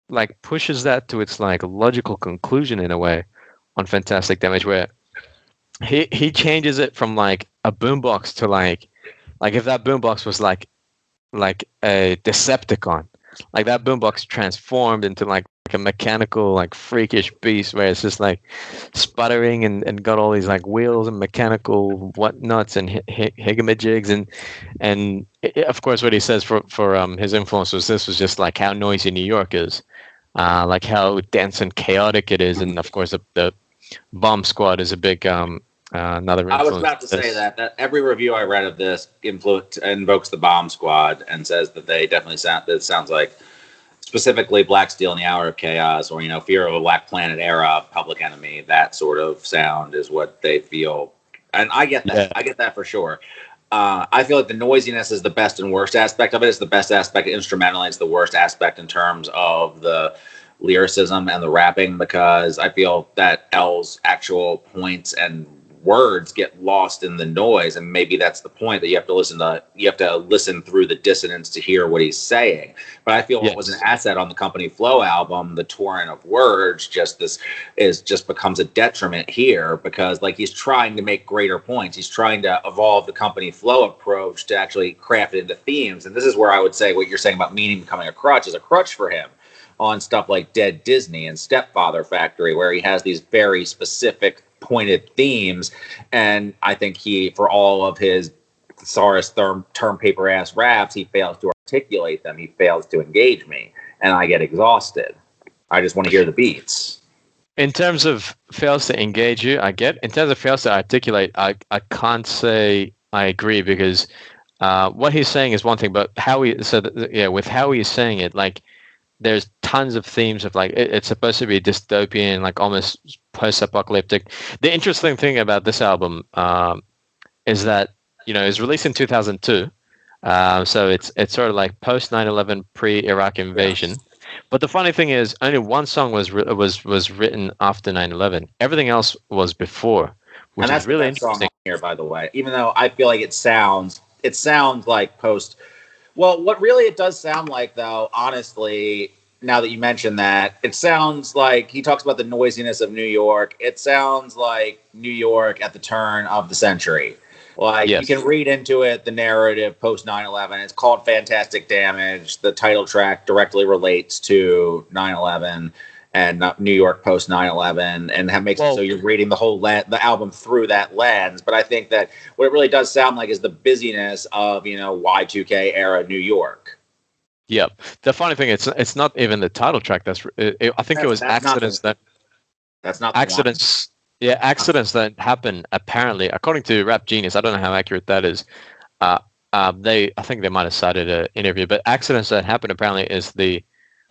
like pushes that to its like logical conclusion in a way on Fantastic Damage, where he changes it from like a boombox to like if that boombox was like a Decepticon, like that boombox transformed into like a mechanical, like freakish beast where it's just like sputtering and got all these like wheels and mechanical whatnots and higamajigs and of course what he says for his influence was this was just like how noisy New York is, like how dense and chaotic it is, and of course the Bomb Squad is a big another influence. I was about to say that every review I read of this invokes the Bomb Squad and says that they definitely sounds like specifically Black Steel and the Hour of Chaos, or Fear of a Black Planet era, Public Enemy. That sort of sound is what they feel, and I get that. Yeah. I get that for sure. I feel like the noisiness is the best and worst aspect of it. It's the best aspect instrumentally. It's the worst aspect in terms of the lyricism and the rapping, because I feel that L's actual points and words get lost in the noise, and maybe that's the point, that you have to listen through the dissonance to hear what he's saying. But I feel what was an asset on the Company Flow album, the torrent of words, just becomes a detriment here, because like he's trying to make greater points. He's trying to evolve the Company Flow approach to actually craft it into themes. And this is where I would say what you're saying about meaning becoming a crutch is a crutch for him on stuff like Dead Disney and Stepfather Factory, where he has these very specific pointed themes. And I think for all of his thesaurus term paper ass raps, he fails to articulate them. He fails to engage me, and I get exhausted. I just want to hear the beats. In terms of fails to engage you, I get. In terms of fails to articulate, I can't say I agree, because what he's saying is one thing, but with how he's saying it, like, there's tons of themes of, like, it's supposed to be dystopian, like almost post-apocalyptic. The interesting thing about this album is that, it's released in 2002, so it's sort of like post 9/11, pre-Iraq invasion. Yeah. But the funny thing is, only one song was written after 9/11. Everything else was before, which is really interesting. Here, by the way, even though I feel like it sounds like post. Well, what really it does sound like, though, honestly, now that you mention that, it sounds like he talks about the noisiness of New York. It sounds like New York at the turn of the century. Like, yes. You can read into it the narrative post 9/11. It's called Fantastic Damage. The title track directly relates to 9/11 and New York post 9/11, and that makes it so you're reading the album through that lens. But I think that what it really does sound like is the busyness of Y2K era New York. Yep. The funny thing, it's not even the title track. I think it was accidents that. That's not accidents. Yeah, accidents that happen. Apparently, according to Rap Genius, I don't know how accurate that is. I think they might have cited an interview, but accidents that happen apparently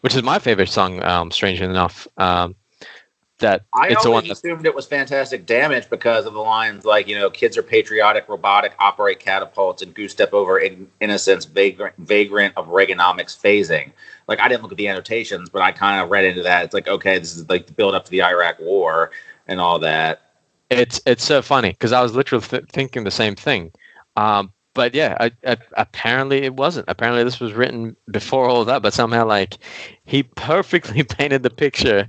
which is my favorite song, strangely enough. That I always assumed it was Fantastic Damage because of the lines like, kids are patriotic, robotic, operate catapults, and goose step over innocence, vagrant of Reaganomics phasing. Like, I didn't look at the annotations, but I kind of read into that. It's like, okay, this is like the build up to the Iraq War and all that. It's so funny because I was literally thinking the same thing. But yeah, apparently it wasn't. Apparently this was written before all of that, but somehow, like, he perfectly painted the picture.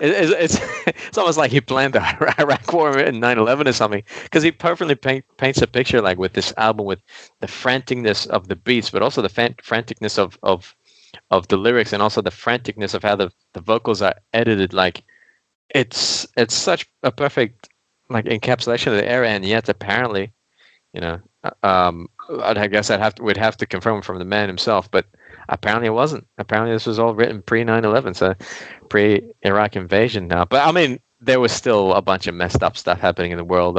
It's almost like he planned the Iraq War in 9/11 or something, because he perfectly paints a picture, like, with this album, with the franticness of the beats, but also the franticness of the lyrics, and also the franticness of how the vocals are edited. Like, it's such a perfect, like, encapsulation of the era, and yet apparently, I guess we'd have to confirm from the man himself, but apparently it wasn't. Apparently this was all written pre 9/11, so pre-Iraq invasion now. But I mean, there was still a bunch of messed up stuff happening in the world.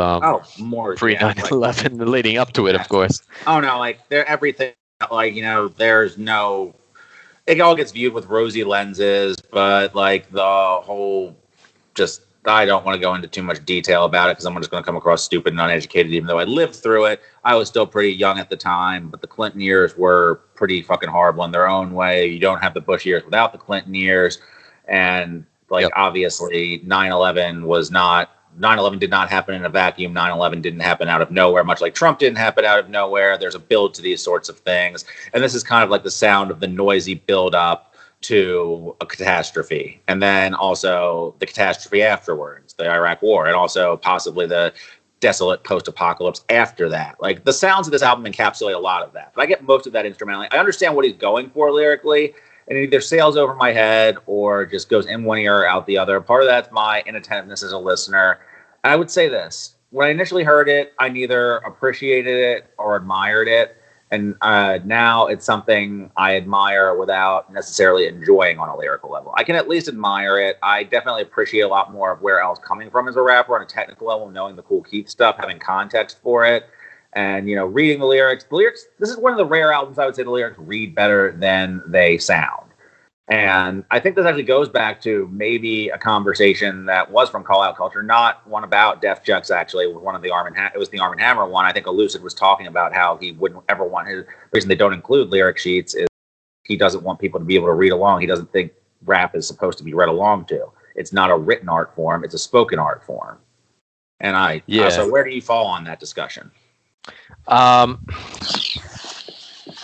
More pre 9/11, leading up to it, of course. Oh no, like everything, like, there's no. It all gets viewed with rosy lenses, but like the whole, just. I don't want to go into too much detail about it because I'm just going to come across stupid and uneducated, even though I lived through it. I was still pretty young at the time, but the Clinton years were pretty fucking horrible in their own way. You don't have the Bush years without the Clinton years. And, like, Obviously 9/11 did not happen in a vacuum. 9/11 didn't happen out of nowhere, much like Trump didn't happen out of nowhere. There's a build to these sorts of things. And this is kind of like the sound of the noisy build up to a catastrophe, and then also the catastrophe afterwards, the Iraq War, and also possibly the desolate post-apocalypse after that. Like, the sounds of this album encapsulate a lot of that, but I get most of that instrumentally. I understand what he's going for lyrically, and it either sails over my head or just goes in one ear or out the other. Part of that's my inattentiveness as a listener. And I would say this: when I initially heard it, I neither appreciated it or admired it. And now it's something I admire without necessarily enjoying on a lyrical level. I can at least admire it. I definitely appreciate a lot more of where L's coming from as a rapper on a technical level, knowing the Cool Keith stuff, having context for it, and, reading the lyrics. The lyrics, this is one of the rare albums I would say the lyrics read better than they sound. And I think this actually goes back to maybe a conversation that was from Call Out Culture, not one about Def Jux. Actually, it was one of the it was the Arm and Hammer one. I think Elucid was talking about how he wouldn't ever want the reason they don't include lyric sheets is he doesn't want people to be able to read along. He doesn't think rap is supposed to be read along to. It's not a written art form; it's a spoken art form. And so where do you fall on that discussion?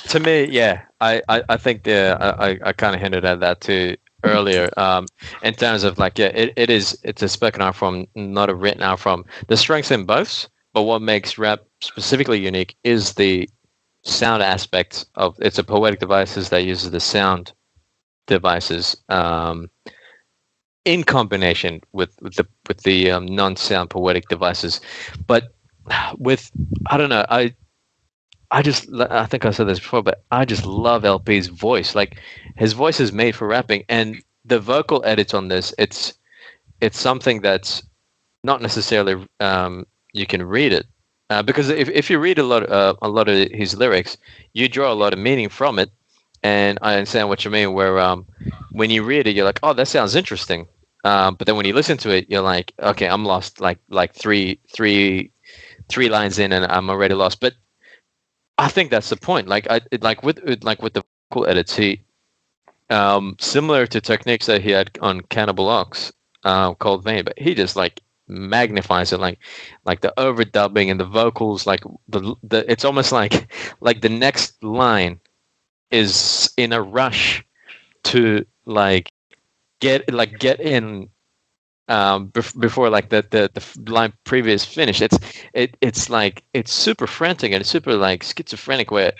To me, yeah, I think I kind of hinted at that too earlier. In terms of like, yeah, it's a spoken art form, not a written art form. The strengths in both, but what makes rap specifically unique is the sound aspect of it's a poetic devices that uses the sound devices in combination with the non-sound poetic devices. But with I don't know, I think I said this before, but I just love LP's voice. Like his voice is made for rapping, and the vocal edits on this, it's something that's not necessarily you can read it because if you read a lot of his lyrics, you draw a lot of meaning from it, and I understand what you mean. Where when you read it, you're like, oh, that sounds interesting, but then when you listen to it, you're like, okay, I'm lost. Like three lines in, and I'm already lost. But I think that's the point. Like with the vocal edits, he similar to techniques that he had on Cannibal Ox, called Vein, but he just like magnifies it, like the overdubbing and the vocals, like the it's almost like the next line is in a rush to like get in before like the line previous finish. It's like it's super frantic and it's super like schizophrenic where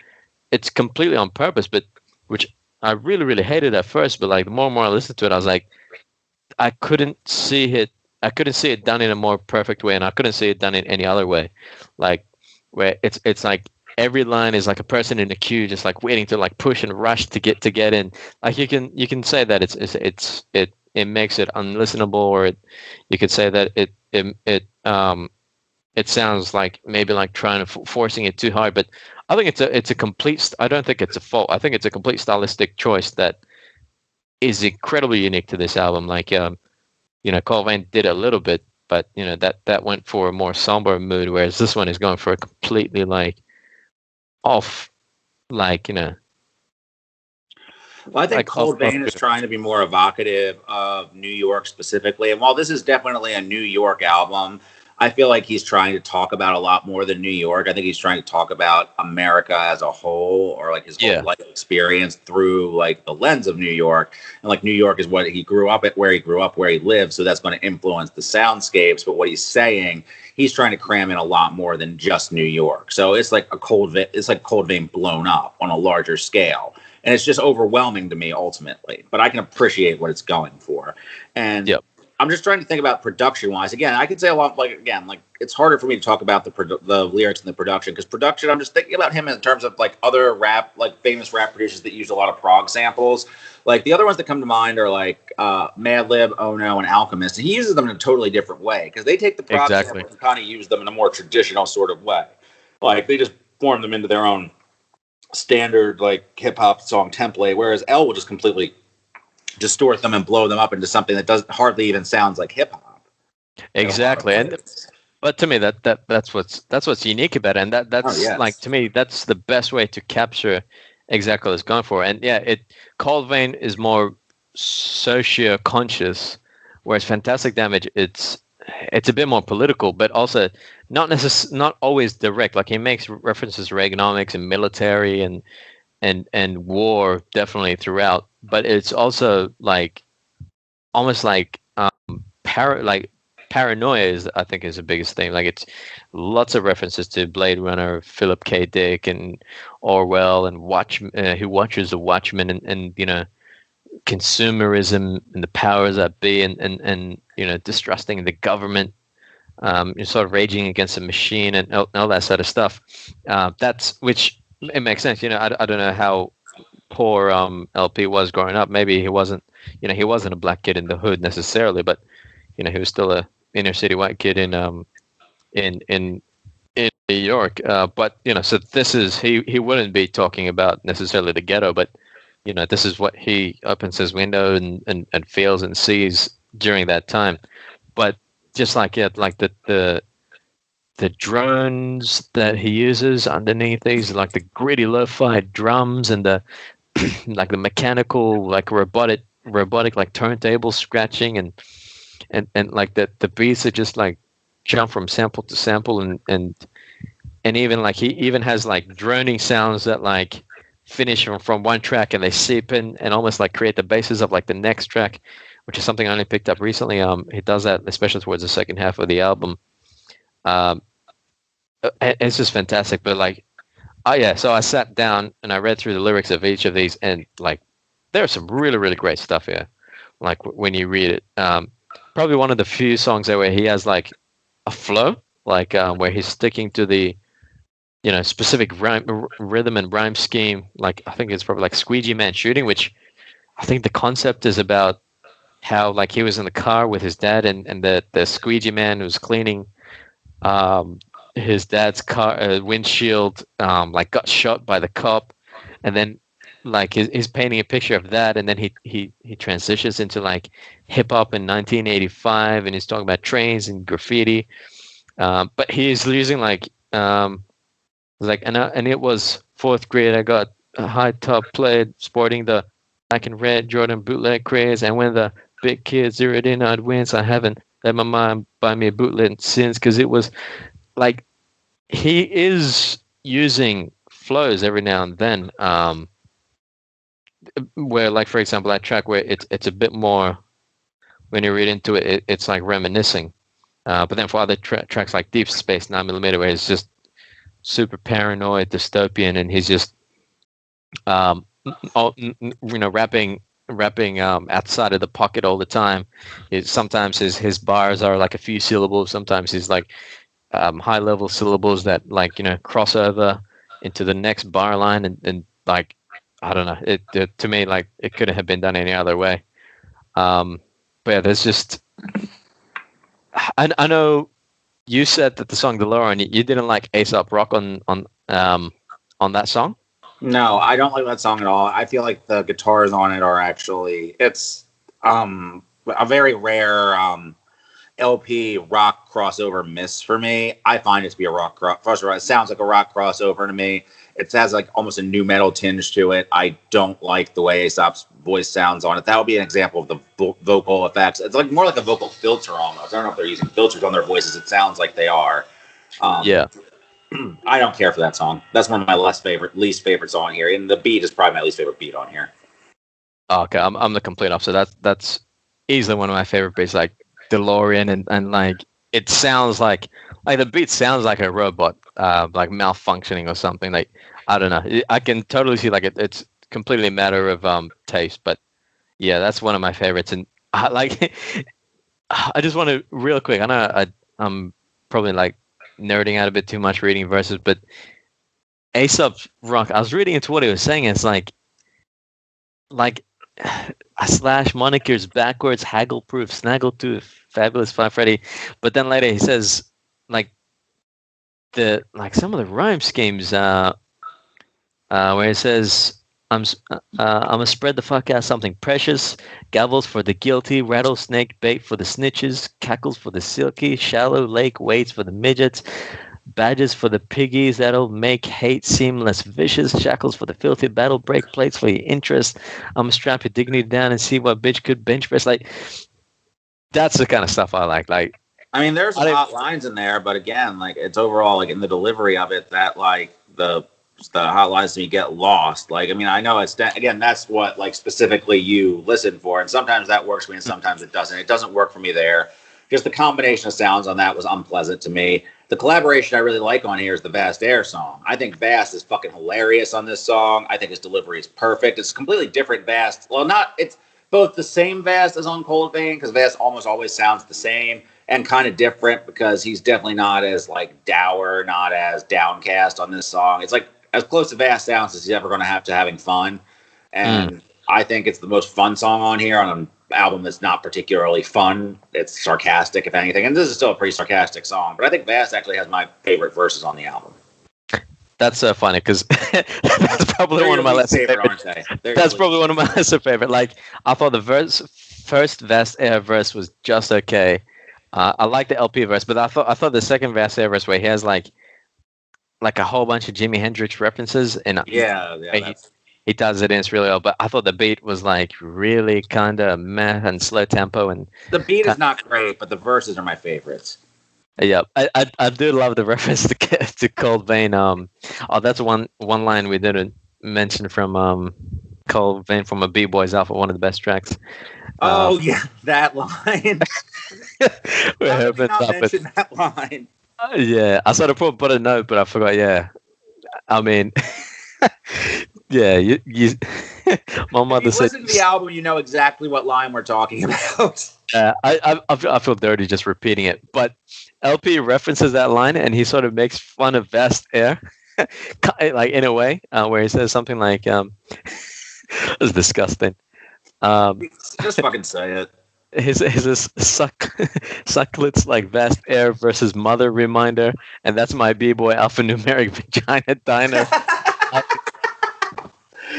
it's completely on purpose, but which I really really hated at first. But like the more and more I listened to it, I was like, I couldn't see it done in a more perfect way, and I couldn't see it done in any other way. Like where it's like every line is like a person in a queue, just like waiting to like push and rush to get in. Like you can say that it makes it unlistenable, or you could say that it sounds like maybe like trying to forcing it too hard. But I think it's a complete. I don't think it's a fault. I think it's a complete stylistic choice that is incredibly unique to this album. Like Colvin did a little bit, but that went for a more somber mood, whereas this one is going for a completely like off, like Well, I think Cold Vein is trying to be more evocative of New York specifically. And while this is definitely a New York album, I feel like he's trying to talk about a lot more than New York. I think he's trying to talk about America as a whole, or like his whole life experience through like the lens of New York. And like New York is what he grew up at, where he lived. So that's going to influence the soundscapes. But what he's saying, he's trying to cram in a lot more than just New York. So it's like Cold Vein blown up on a larger scale. And it's just overwhelming to me ultimately, but I can appreciate what it's going for. And I'm just trying to think about production wise. Again, I could say a lot, like it's harder for me to talk about the lyrics and the production, because production, I'm just thinking about him in terms of like other rap, like famous rap producers that use a lot of prog samples. Like the other ones that come to mind are like Madlib, Ono, and Alchemist. And he uses them in a totally different way, because they take the prog samples and kind of use them in a more traditional sort of way. Like they just form them into their own standard like hip hop song template, whereas L will just completely distort them and blow them up into something that doesn't hardly even sounds like hip hop. Exactly, but to me that's what's unique about it, and that's like to me that's the best way to capture exactly what it's going for. And Cold Vein is more socio-conscious, whereas Fantastic Damage it's a bit more political, but also not always direct. Like he makes references to Reaganomics and military and war definitely throughout, but it's also like almost like paranoia is, I think, is the biggest thing. Like it's lots of references to Blade Runner, Philip K. Dick, and Orwell, and who watches the Watchmen, and consumerism and the powers that be, and distrusting the government, sort of raging against the machine and all that sort of stuff. That's which it makes sense. I don't know how poor LP was growing up. Maybe he wasn't a black kid in the hood necessarily, but he was still a inner city white kid in New York. But so this is he wouldn't be talking about necessarily the ghetto, but this is what he opens his window and feels and sees during that time. But just like like the drones that he uses underneath these, like the gritty lo-fi drums and the like the mechanical, like robotic like turntable scratching and like the beats are just like jump from sample to sample and even like he even has like droning sounds that like finish from one track and they seep in and almost like create the basis of like the next track, which is something I only picked up recently. He does that especially towards the second half of the album. It's just fantastic. But like, oh yeah, so I sat down and I read through the lyrics of each of these, and like, there's some really really great stuff here. Like when you read it, probably one of the few songs there where he has like a flow, like where he's sticking to the specific rhythm and rhyme scheme. Like I think it's probably like Squeegee Man Shooting, which I think the concept is about how like he was in the car with his dad and the Squeegee Man was cleaning his dad's car windshield, like got shot by the cop, and then like he's painting a picture of that, and then he transitions into like hip hop in 1985, and he's talking about trains and graffiti, but he's using like and it was fourth grade. I got a high top plaid sporting the black and red Jordan bootleg craze, and when the big kids zeroed in, I'd win. So I haven't let my mom buy me a bootleg since, because it was like he is using flows every now and then, where like for example that track where it's a bit more, when you read into it, it's like reminiscing, but then for other tracks like Deep Space 9mm, where it's just super paranoid dystopian and he's just rapping outside of the pocket all the time. Sometimes his bars are like a few syllables, sometimes he's like high level syllables that like cross over into the next bar line, and like I don't know, it to me like it couldn't have been done any other way. But yeah, there's just I know you said that the song DeLorean, you didn't like Aesop Rock on that song. No, I don't like that song at all. I feel like the guitars on it are it's a very rare LP rock crossover miss for me. I find it to be a rock crossover. It sounds like a rock crossover to me. It has like almost a new metal tinge to it. I don't like the way Aesop's voice sounds on it. That would be an example of the vocal effects. It's like more like a vocal filter almost. I don't know if they're using filters on their voices. It sounds like they are. Yeah. I don't care for that song. That's one of my least favorite song here, and the beat is probably my least favorite beat on here. Oh, okay, I'm the complete opposite. That's easily one of my favorite beats, like DeLorean, and like it sounds like the beat sounds like a robot, like malfunctioning or something. Like I don't know. I can totally see like it's completely a matter of taste, but yeah, that's one of my favorites. And I just want to real quick. I know I'm probably like nerding out a bit too much reading verses, but Aesop Rock, I was reading into what he was saying. It's like a slash monikers backwards, haggle-proof, snaggletooth, fabulous Five Freddy. But then later he says like some of the rhyme schemes where it says I'm gonna spread the fuck out something precious, gavels for the guilty, rattlesnake bait for the snitches, cackles for the silky, shallow lake waits for the midgets, badges for the piggies that'll make hate seem less vicious, shackles for the filthy, battle break plates for your interest. I'm gonna strap your dignity down and see what bitch could bench press. Like that's the kind of stuff I like. Like I mean, there's some hot lines in there, but again, like it's overall like in the delivery of it that like the hot lines to me get lost. Like, I mean, I know again, that's what like specifically you listen for. And sometimes that works for me and sometimes it doesn't. It doesn't work for me there. Just the combination of sounds on that was unpleasant to me. The collaboration I really like on here is the Vast Air song. I think Vast is fucking hilarious on this song. I think his delivery is perfect. It's completely different Vast. Well, it's both the same Vast as on Cold Vein, because Vast almost always sounds the same, and kind of different because he's definitely not as like dour, not as downcast on this song. It's like as close to Vast sounds as he's ever going to have to having fun. And I think it's the most fun song on here on an album that's not particularly fun. It's sarcastic, if anything. And this is still a pretty sarcastic song. But I think Vast actually has my favorite verses on the album. That's so funny because that's probably They're one your of my least lesser favorite, favorite. aren't they? That's probably one of my lesser favorite. Like I thought the first Vast Air verse was just okay. I like the LP verse, but I thought the second Vast Air verse where he has like a whole bunch of Jimi Hendrix references and Yeah, he does it and it's really well. But I thought the beat was like really kind of meh and slow tempo and the beat is kind not great, but the verses are my favorites. yeah. I do love the reference to Cold Vein. Oh, that's one line we didn't mention from Cold Vein from a B-Boys Alpha, one of the best tracks. Oh yeah, that line. Where How did we opens not up with, mention that line? yeah, I sort of put a note, but I forgot. Yeah, I mean, yeah, you my If mother you said. listen to the album, you know exactly what line we're talking about. I feel dirty just repeating it, but LP references that line and he sort of makes fun of Vast Air, like in a way, where he says something like, "It's disgusting." Just fucking say it. His sucklets like Vast Air versus Mother reminder, and that's my B-boy alphanumeric vagina diner.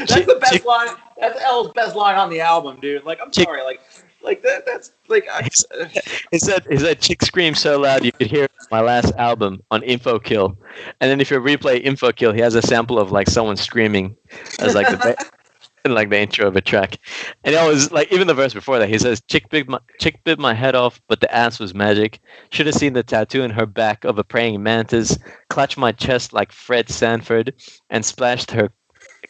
That's the best line. That's L's best line on the album, dude. Like, I'm sorry, like that. That's like. He said, "Chick scream so loud you could hear it on my last album on Info Kill," and then if you replay Info Kill, he has a sample of like someone screaming as like the intro of a track, and it was like even the verse before that. He says, chick bit my head off, but the ass was magic. Should have seen the tattoo in her back of a praying mantis. Clutched my chest like Fred Sanford, and splashed her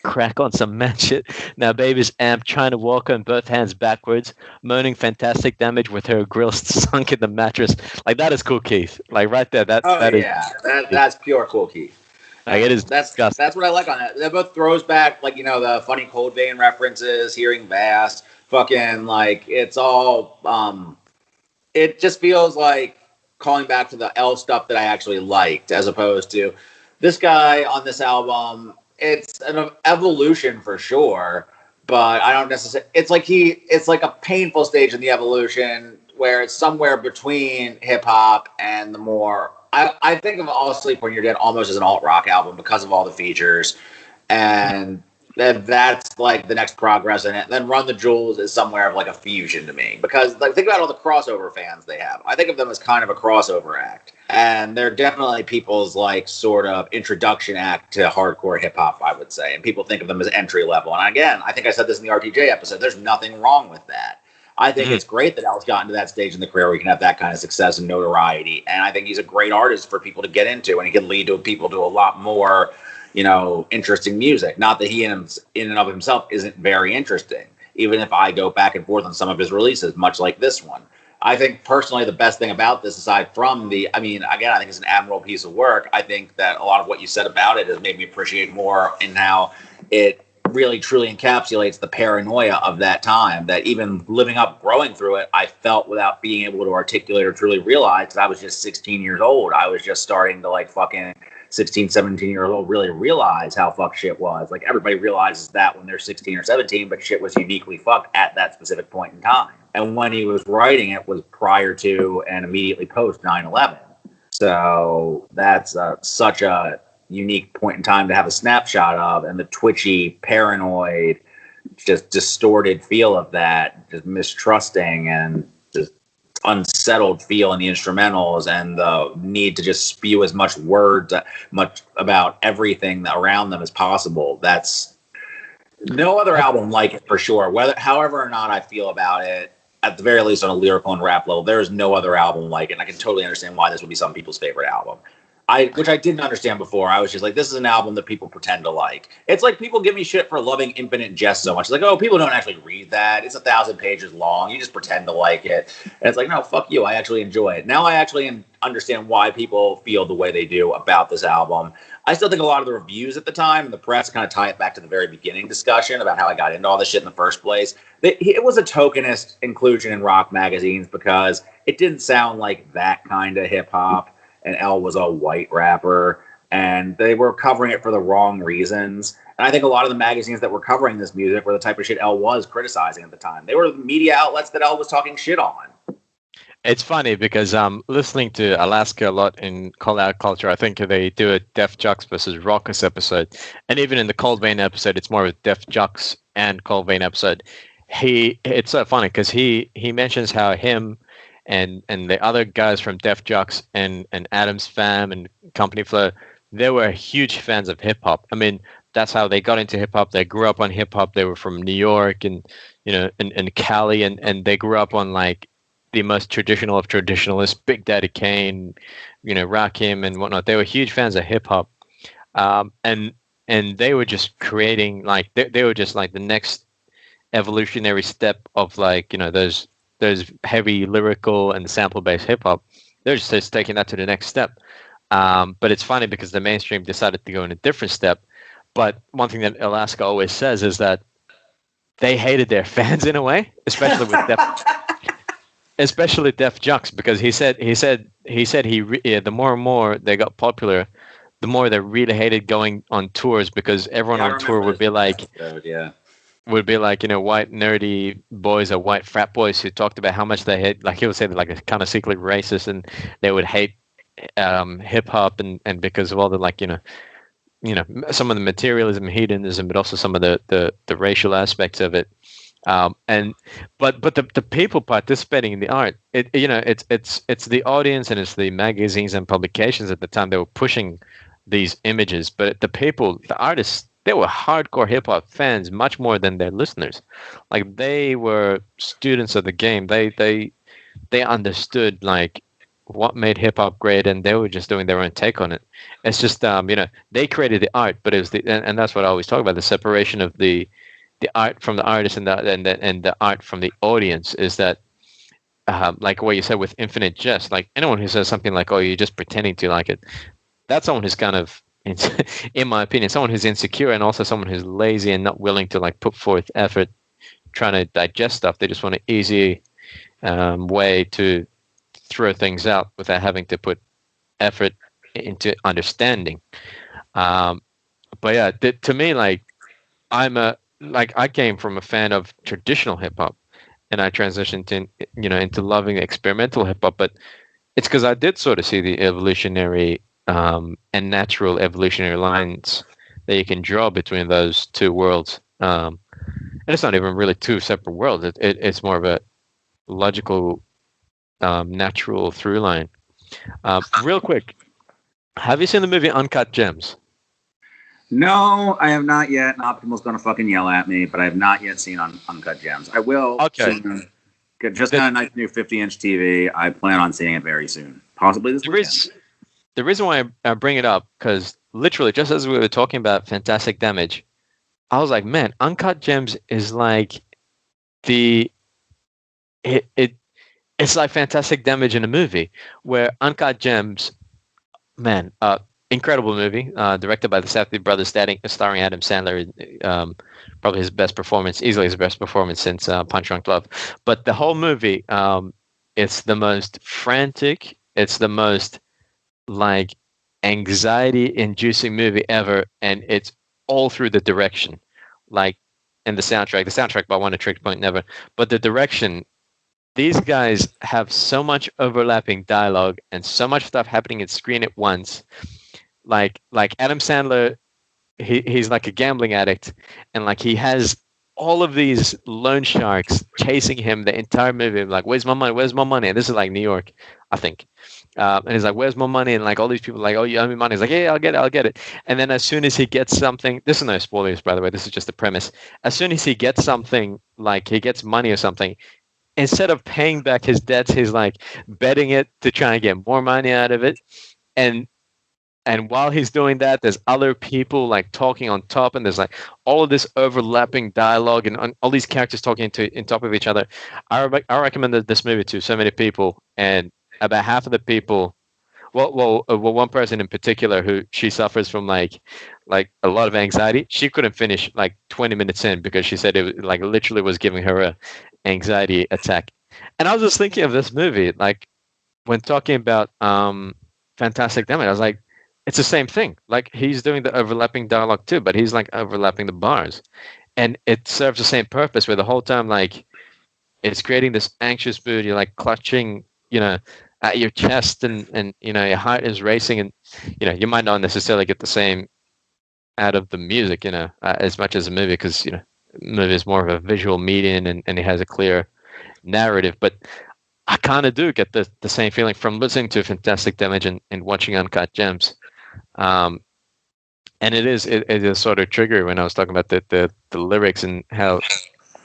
crack on some mad shit. Now baby's amp trying to walk on both hands backwards, moaning fantastic damage with her grill sunk in the mattress. Like that is cool, Keith. Like right there, That's pure cool, Keith. Like it is. That's what I like on it. That both throws back like the funny Cold Vein references, hearing Vast, fucking like it's all. It just feels like calling back to the L stuff that I actually liked, as opposed to this guy on this album. It's an evolution for sure, but I don't necessarily. It's like a painful stage in the evolution where it's somewhere between hip hop and the more. I think of All Asleep When You're Dead almost as an alt rock album because of all the features, and that's like the next progress in it. And then Run the Jewels is somewhere of like a fusion to me because like think about all the crossover fans they have. I think of them as kind of a crossover act. And they're definitely people's like sort of introduction act to hardcore hip hop, I would say. And people think of them as entry level. And again, I think I said this in the RTJ episode. There's nothing wrong with that. I think it's great that Al's gotten to that stage in the career where he can have that kind of success and notoriety. And I think he's a great artist for people to get into, and he can lead to people to a lot more, interesting music. Not that he in and of himself isn't very interesting, even if I go back and forth on some of his releases, much like this one. I think personally the best thing about this, aside from again, I think it's an admirable piece of work. I think that a lot of what you said about it has made me appreciate more in how it really truly encapsulates the paranoia of that time, that even growing through it, I felt without being able to articulate or truly realize, because I was just 16 years old. I was just starting to like fucking 16, 17 years old really realize how fucked shit was. Like everybody realizes that when they're 16 or 17, but shit was uniquely fucked at that specific point in time. And when he was writing it was prior to and immediately post 9/11. So that's such a unique point in time to have a snapshot of, and the twitchy, paranoid, just distorted feel of that, just mistrusting and just unsettled feel in the instrumentals, and the need to just spew as much words, much about everything around them as possible. That's no other album like it for sure. However or not I feel about it, at the very least on a lyrical and rap level, there is no other album like it. And I can totally understand why this would be some people's favorite album. Which I didn't understand before. I was just like, this is an album that people pretend to like. It's like people give me shit for loving Infinite Jest so much. It's like, oh, people don't actually read that. It's 1,000 pages long. You just pretend to like it. And it's like, no, fuck you. I actually enjoy it. Now I actually understand why people feel the way they do about this album. I still think a lot of the reviews at the time and the press kind of tie it back to the very beginning discussion about how I got into all this shit in the first place. It was a tokenist inclusion in rock magazines because it didn't sound like that kind of hip hop. And L was a white rapper, and they were covering it for the wrong reasons. And I think a lot of the magazines that were covering this music were the type of shit L was criticizing at the time. They were the media outlets that L was talking shit on. It's funny because I'm listening to Alaska a lot in Call Out Culture. I think they do a Def Jux versus Raucous episode, and even in the Cold Vein episode, it's more of a Def Jux and Cold Vein episode. It's so funny because he mentions how him and the other guys from Def Jux and Adam's Fam and Company Flow, they were huge fans of hip hop. I mean, that's how they got into hip hop. They grew up on hip hop. They were from New York and and Cali, and they grew up on like the most traditional of traditionalists, Big Daddy Kane, Rakim and whatnot. They were huge fans of hip hop, and they were just creating like they were just like the next evolutionary step of like those heavy lyrical and sample based hip hop. They're just taking that to the next step. But it's funny because the mainstream decided to go in a different step. But one thing that Alaska always says is that they hated their fans in a way, especially with especially Def Jux, because he said the more and more they got popular, the more they really hated going on tours because everyone on tour would be like, white nerdy boys or white frat boys who talked about how much they hate, like he would say like a kind of secretly racist, and they would hate hip hop and because of all the like some of the materialism, hedonism, but also some of the racial aspects of it. But the people participating in the art, it's the audience and it's the magazines and publications at the time that were pushing these images. But the people, the artists, they were hardcore hip hop fans, much more than their listeners. Like they were students of the game. They understood like what made hip hop great, and they were just doing their own take on it. It's just they created the art, but it was and that's what I always talk about, the separation of the art from the artist and the art from the audience is that like what you said with Infinite Jest, like anyone who says something like, oh, you're just pretending to like it, that's someone who's kind of in my opinion, someone who's insecure and also someone who's lazy and not willing to like put forth effort trying to digest stuff. They just want an easy way to throw things out without having to put effort into understanding. But yeah, to me, like I came from a fan of traditional hip hop, and I transitioned into loving experimental hip hop. But it's because I did sort of see the evolutionary and natural evolutionary lines that you can draw between those two worlds. And it's not even really two separate worlds. It's more of a logical, natural through line. Real quick, have you seen the movie Uncut Gems? No, I have not yet. And Optimal's going to fucking yell at me, but I have not yet seen Uncut Gems. I will soon. Just got a nice new 50-inch TV. I plan on seeing it very soon, possibly this weekend. The reason why I bring it up, because literally just as we were talking about Fantastic Damage, I was like, man, Uncut Gems is like it's like Fantastic Damage in a movie, where Uncut Gems, man, incredible movie, directed by the Safdie brothers, starring Adam Sandler, probably his best performance, easily his best performance since Punch Drunk Love. But the whole movie, it's the most frantic, it's the most like anxiety-inducing movie ever, and it's all through the direction, like, and the soundtrack by One Trick Point Never, but the direction. These guys have so much overlapping dialogue and so much stuff happening at screen at once. Like Adam Sandler, he's like a gambling addict, and like he has all of these loan sharks chasing him the entire movie. Like, where's my money? Where's my money? And this is like New York, I think. And he's like, where's my money? And like all these people are like, oh, you owe me money. He's like, yeah, I'll get it. And then as soon as he gets something, this is no spoilers, by the way, this is just the premise. As soon as he gets something, like he gets money or something, instead of paying back his debts, he's like betting it to try and get more money out of it. And while he's doing that, there's other people like talking on top, and there's like all of this overlapping dialogue and all these characters talking on top of each other. I recommended this movie to so many people, and about half of the people, well, one person in particular who she suffers from like a lot of anxiety. She couldn't finish like 20 minutes in because she said it like literally was giving her a anxiety attack. And I was just thinking of this movie, like when talking about Fantastic Damage, I was like, it's the same thing. Like he's doing the overlapping dialogue too, but he's like overlapping the bars, and it serves the same purpose. Where the whole time, like, it's creating this anxious mood. You're like clutching at your chest, and your heart is racing, and you might not necessarily get the same out of the music, as much as a movie, because movie is more of a visual medium, and it has a clear narrative. But I kind of do get the same feeling from listening to Fantastic Damage and watching Uncut Gems. And it is sort of trigger when I was talking about the lyrics and how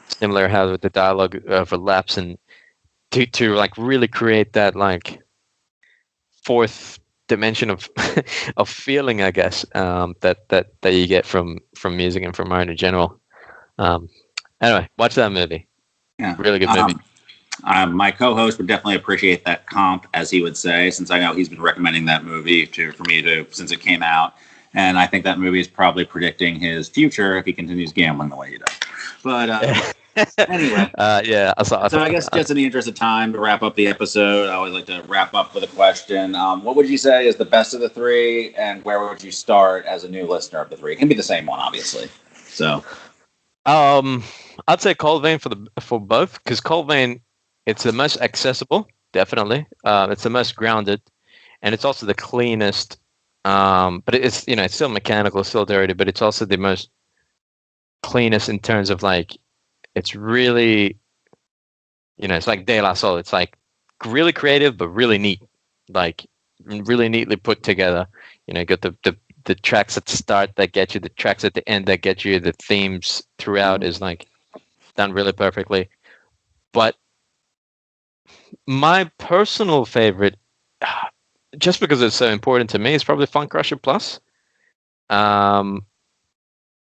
similar how the dialogue overlaps, and to like really create that like fourth dimension of of feeling, I guess, that you get from music and from art in general. Anyway, watch that movie. Yeah, really good movie. My co-host would definitely appreciate that comp, as he would say, since I know he's been recommending that movie for me to since it came out, and I think that movie is probably predicting his future if he continues gambling the way he does. But anyway, yeah. So I guess just in the interest of time to wrap up the episode, I always like to wrap up with a question. What would you say is the best of the three, and where would you start as a new listener of the three? It can be the same one, obviously. So, I'd say Cold Vein for both, because Cold Vein, it's the most accessible, definitely. It's the most grounded, and it's also the cleanest. But it's it's still mechanical, still dirty, but it's also the most cleanest in terms of like, it's really, it's like De La Soul. It's like really creative, but really neat, like really neatly put together. You got the tracks at the start that get you, the tracks at the end that get you, the themes throughout is like done really perfectly. But my personal favorite, just because it's so important to me, is probably Funcrusher Plus.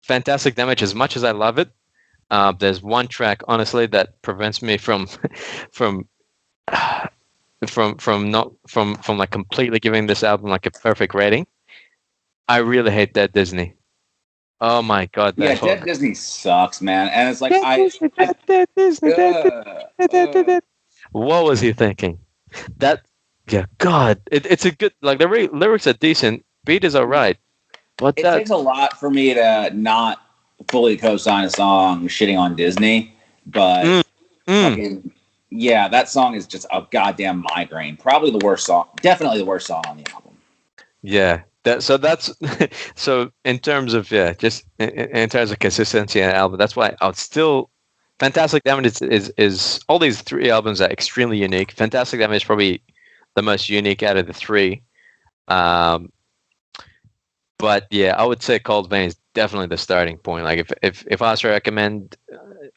Fantastic Damage, as much as I love it, there's one track, honestly, that prevents me from like completely giving this album like a perfect rating. I really hate Dead Disney. Oh my god, that hook. Dead Disney sucks, man. And it's like Dead Disney. What was he thinking? God, it's a good, like, the lyrics are decent, beat is alright, but it takes a lot for me to not fully co-sign a song shitting on Disney, but fucking, yeah, that song is just a goddamn migraine. Probably the worst song, definitely the worst song on the album. Yeah, so in terms of just in terms of consistency in the album, that's why I'll still. Fantastic Damage is all these three albums are extremely unique. Fantastic Damage is probably the most unique out of the three. But yeah, I would say Cold Vein is definitely the starting point. Like if I was to recommend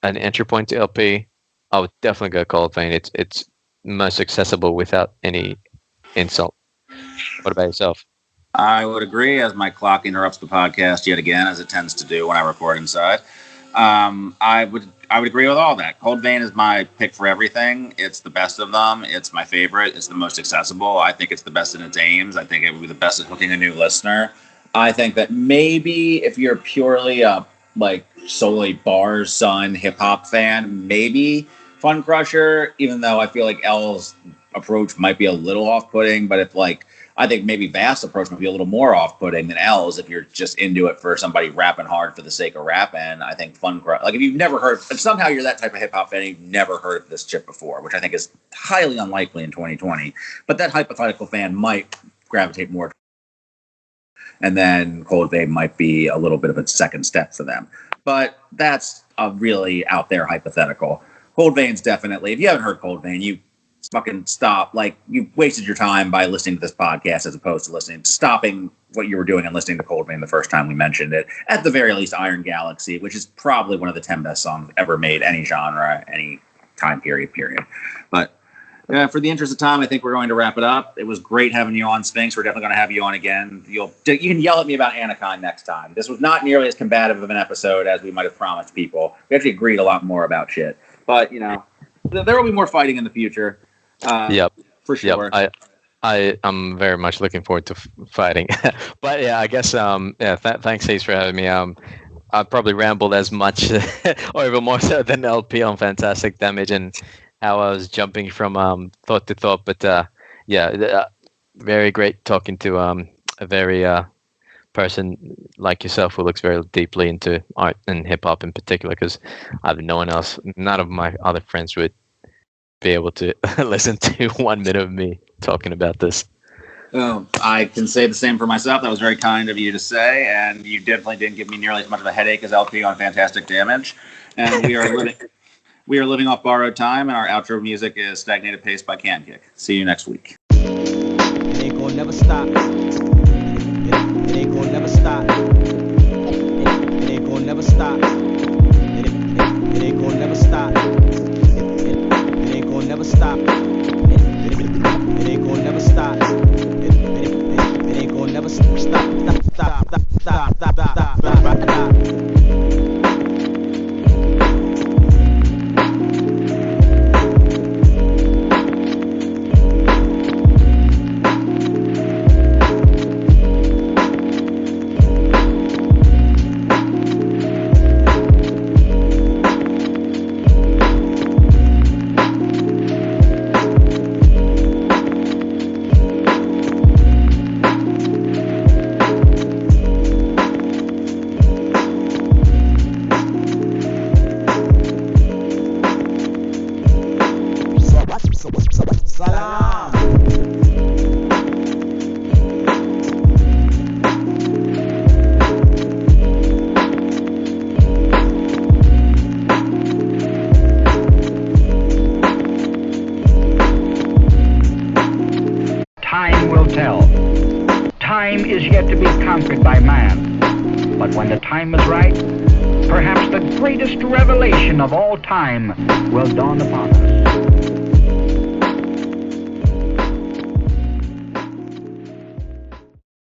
an entry point to LP, I would definitely go Cold Vein. It's most accessible without any insult. What about yourself? I would agree, as my clock interrupts the podcast yet again, as it tends to do when I record inside. I would agree with all that. Cold Vein is my pick for everything. It's the best of them. It's my favorite. It's the most accessible. I think it's the best in its aims. I think it would be the best at hooking a new listener. I think that maybe if you're purely a solely bars, son, hip hop fan, maybe Funcrusher, even though I feel like L's approach might be a little off-putting, but if I think maybe Vast's approach might be a little more off-putting than L's if you're just into it for somebody rapping hard for the sake of rapping. I think Funcrusher, if you've never heard, if somehow you're that type of hip-hop fan and you've never heard of this shit before, which I think is highly unlikely in 2020, but that hypothetical fan might gravitate more. And then Cold Vein might be a little bit of a second step for them. But that's a really out there hypothetical. Cold Vein's definitely, if you haven't heard Cold Vein, you fucking stop. You wasted your time by listening to this podcast as opposed to stopping what you were doing and listening to Cold Vein the first time we mentioned it. At the very least, Iron Galaxy, which is probably one of the 10 best songs ever made, any genre, any time period. But for the interest of time, I think we're going to wrap it up. It was great having you on, Sphinx. We're definitely going to have you on again. You can yell at me about Anaconda next time. This was not nearly as combative of an episode as we might have promised people. We actually agreed a lot more about shit. But, there will be more fighting in the future. Yep. For sure. Yep. I am very much looking forward to fighting. But yeah, I guess, thanks, Ace, for having me. I probably rambled as much or even more so than LP on Fantastic Damage and how I was jumping from thought to thought. But very great talking to a very person like yourself who looks very deeply into art and hip hop in particular, because I have none of my other friends would be able to listen to 1 minute of me talking about this. Oh, I can say the same for myself. That was very kind of you to say, and you definitely didn't give me nearly as much of a headache as LP on Fantastic Damage. And we are living off borrowed time, and our outro music is Stagnated Pace by Can-Kick. See you next week. It ain't gonna never stop. It ain't gonna never stop. It ain't gonna never stop. It ain't gonna never stop. It ain't gonna never stop. It ain't gonna never stop. It ain't gonna never stop. Time will tell. Time is yet to be conquered by man. But when the time is right, perhaps the greatest revelation of all time will dawn upon us.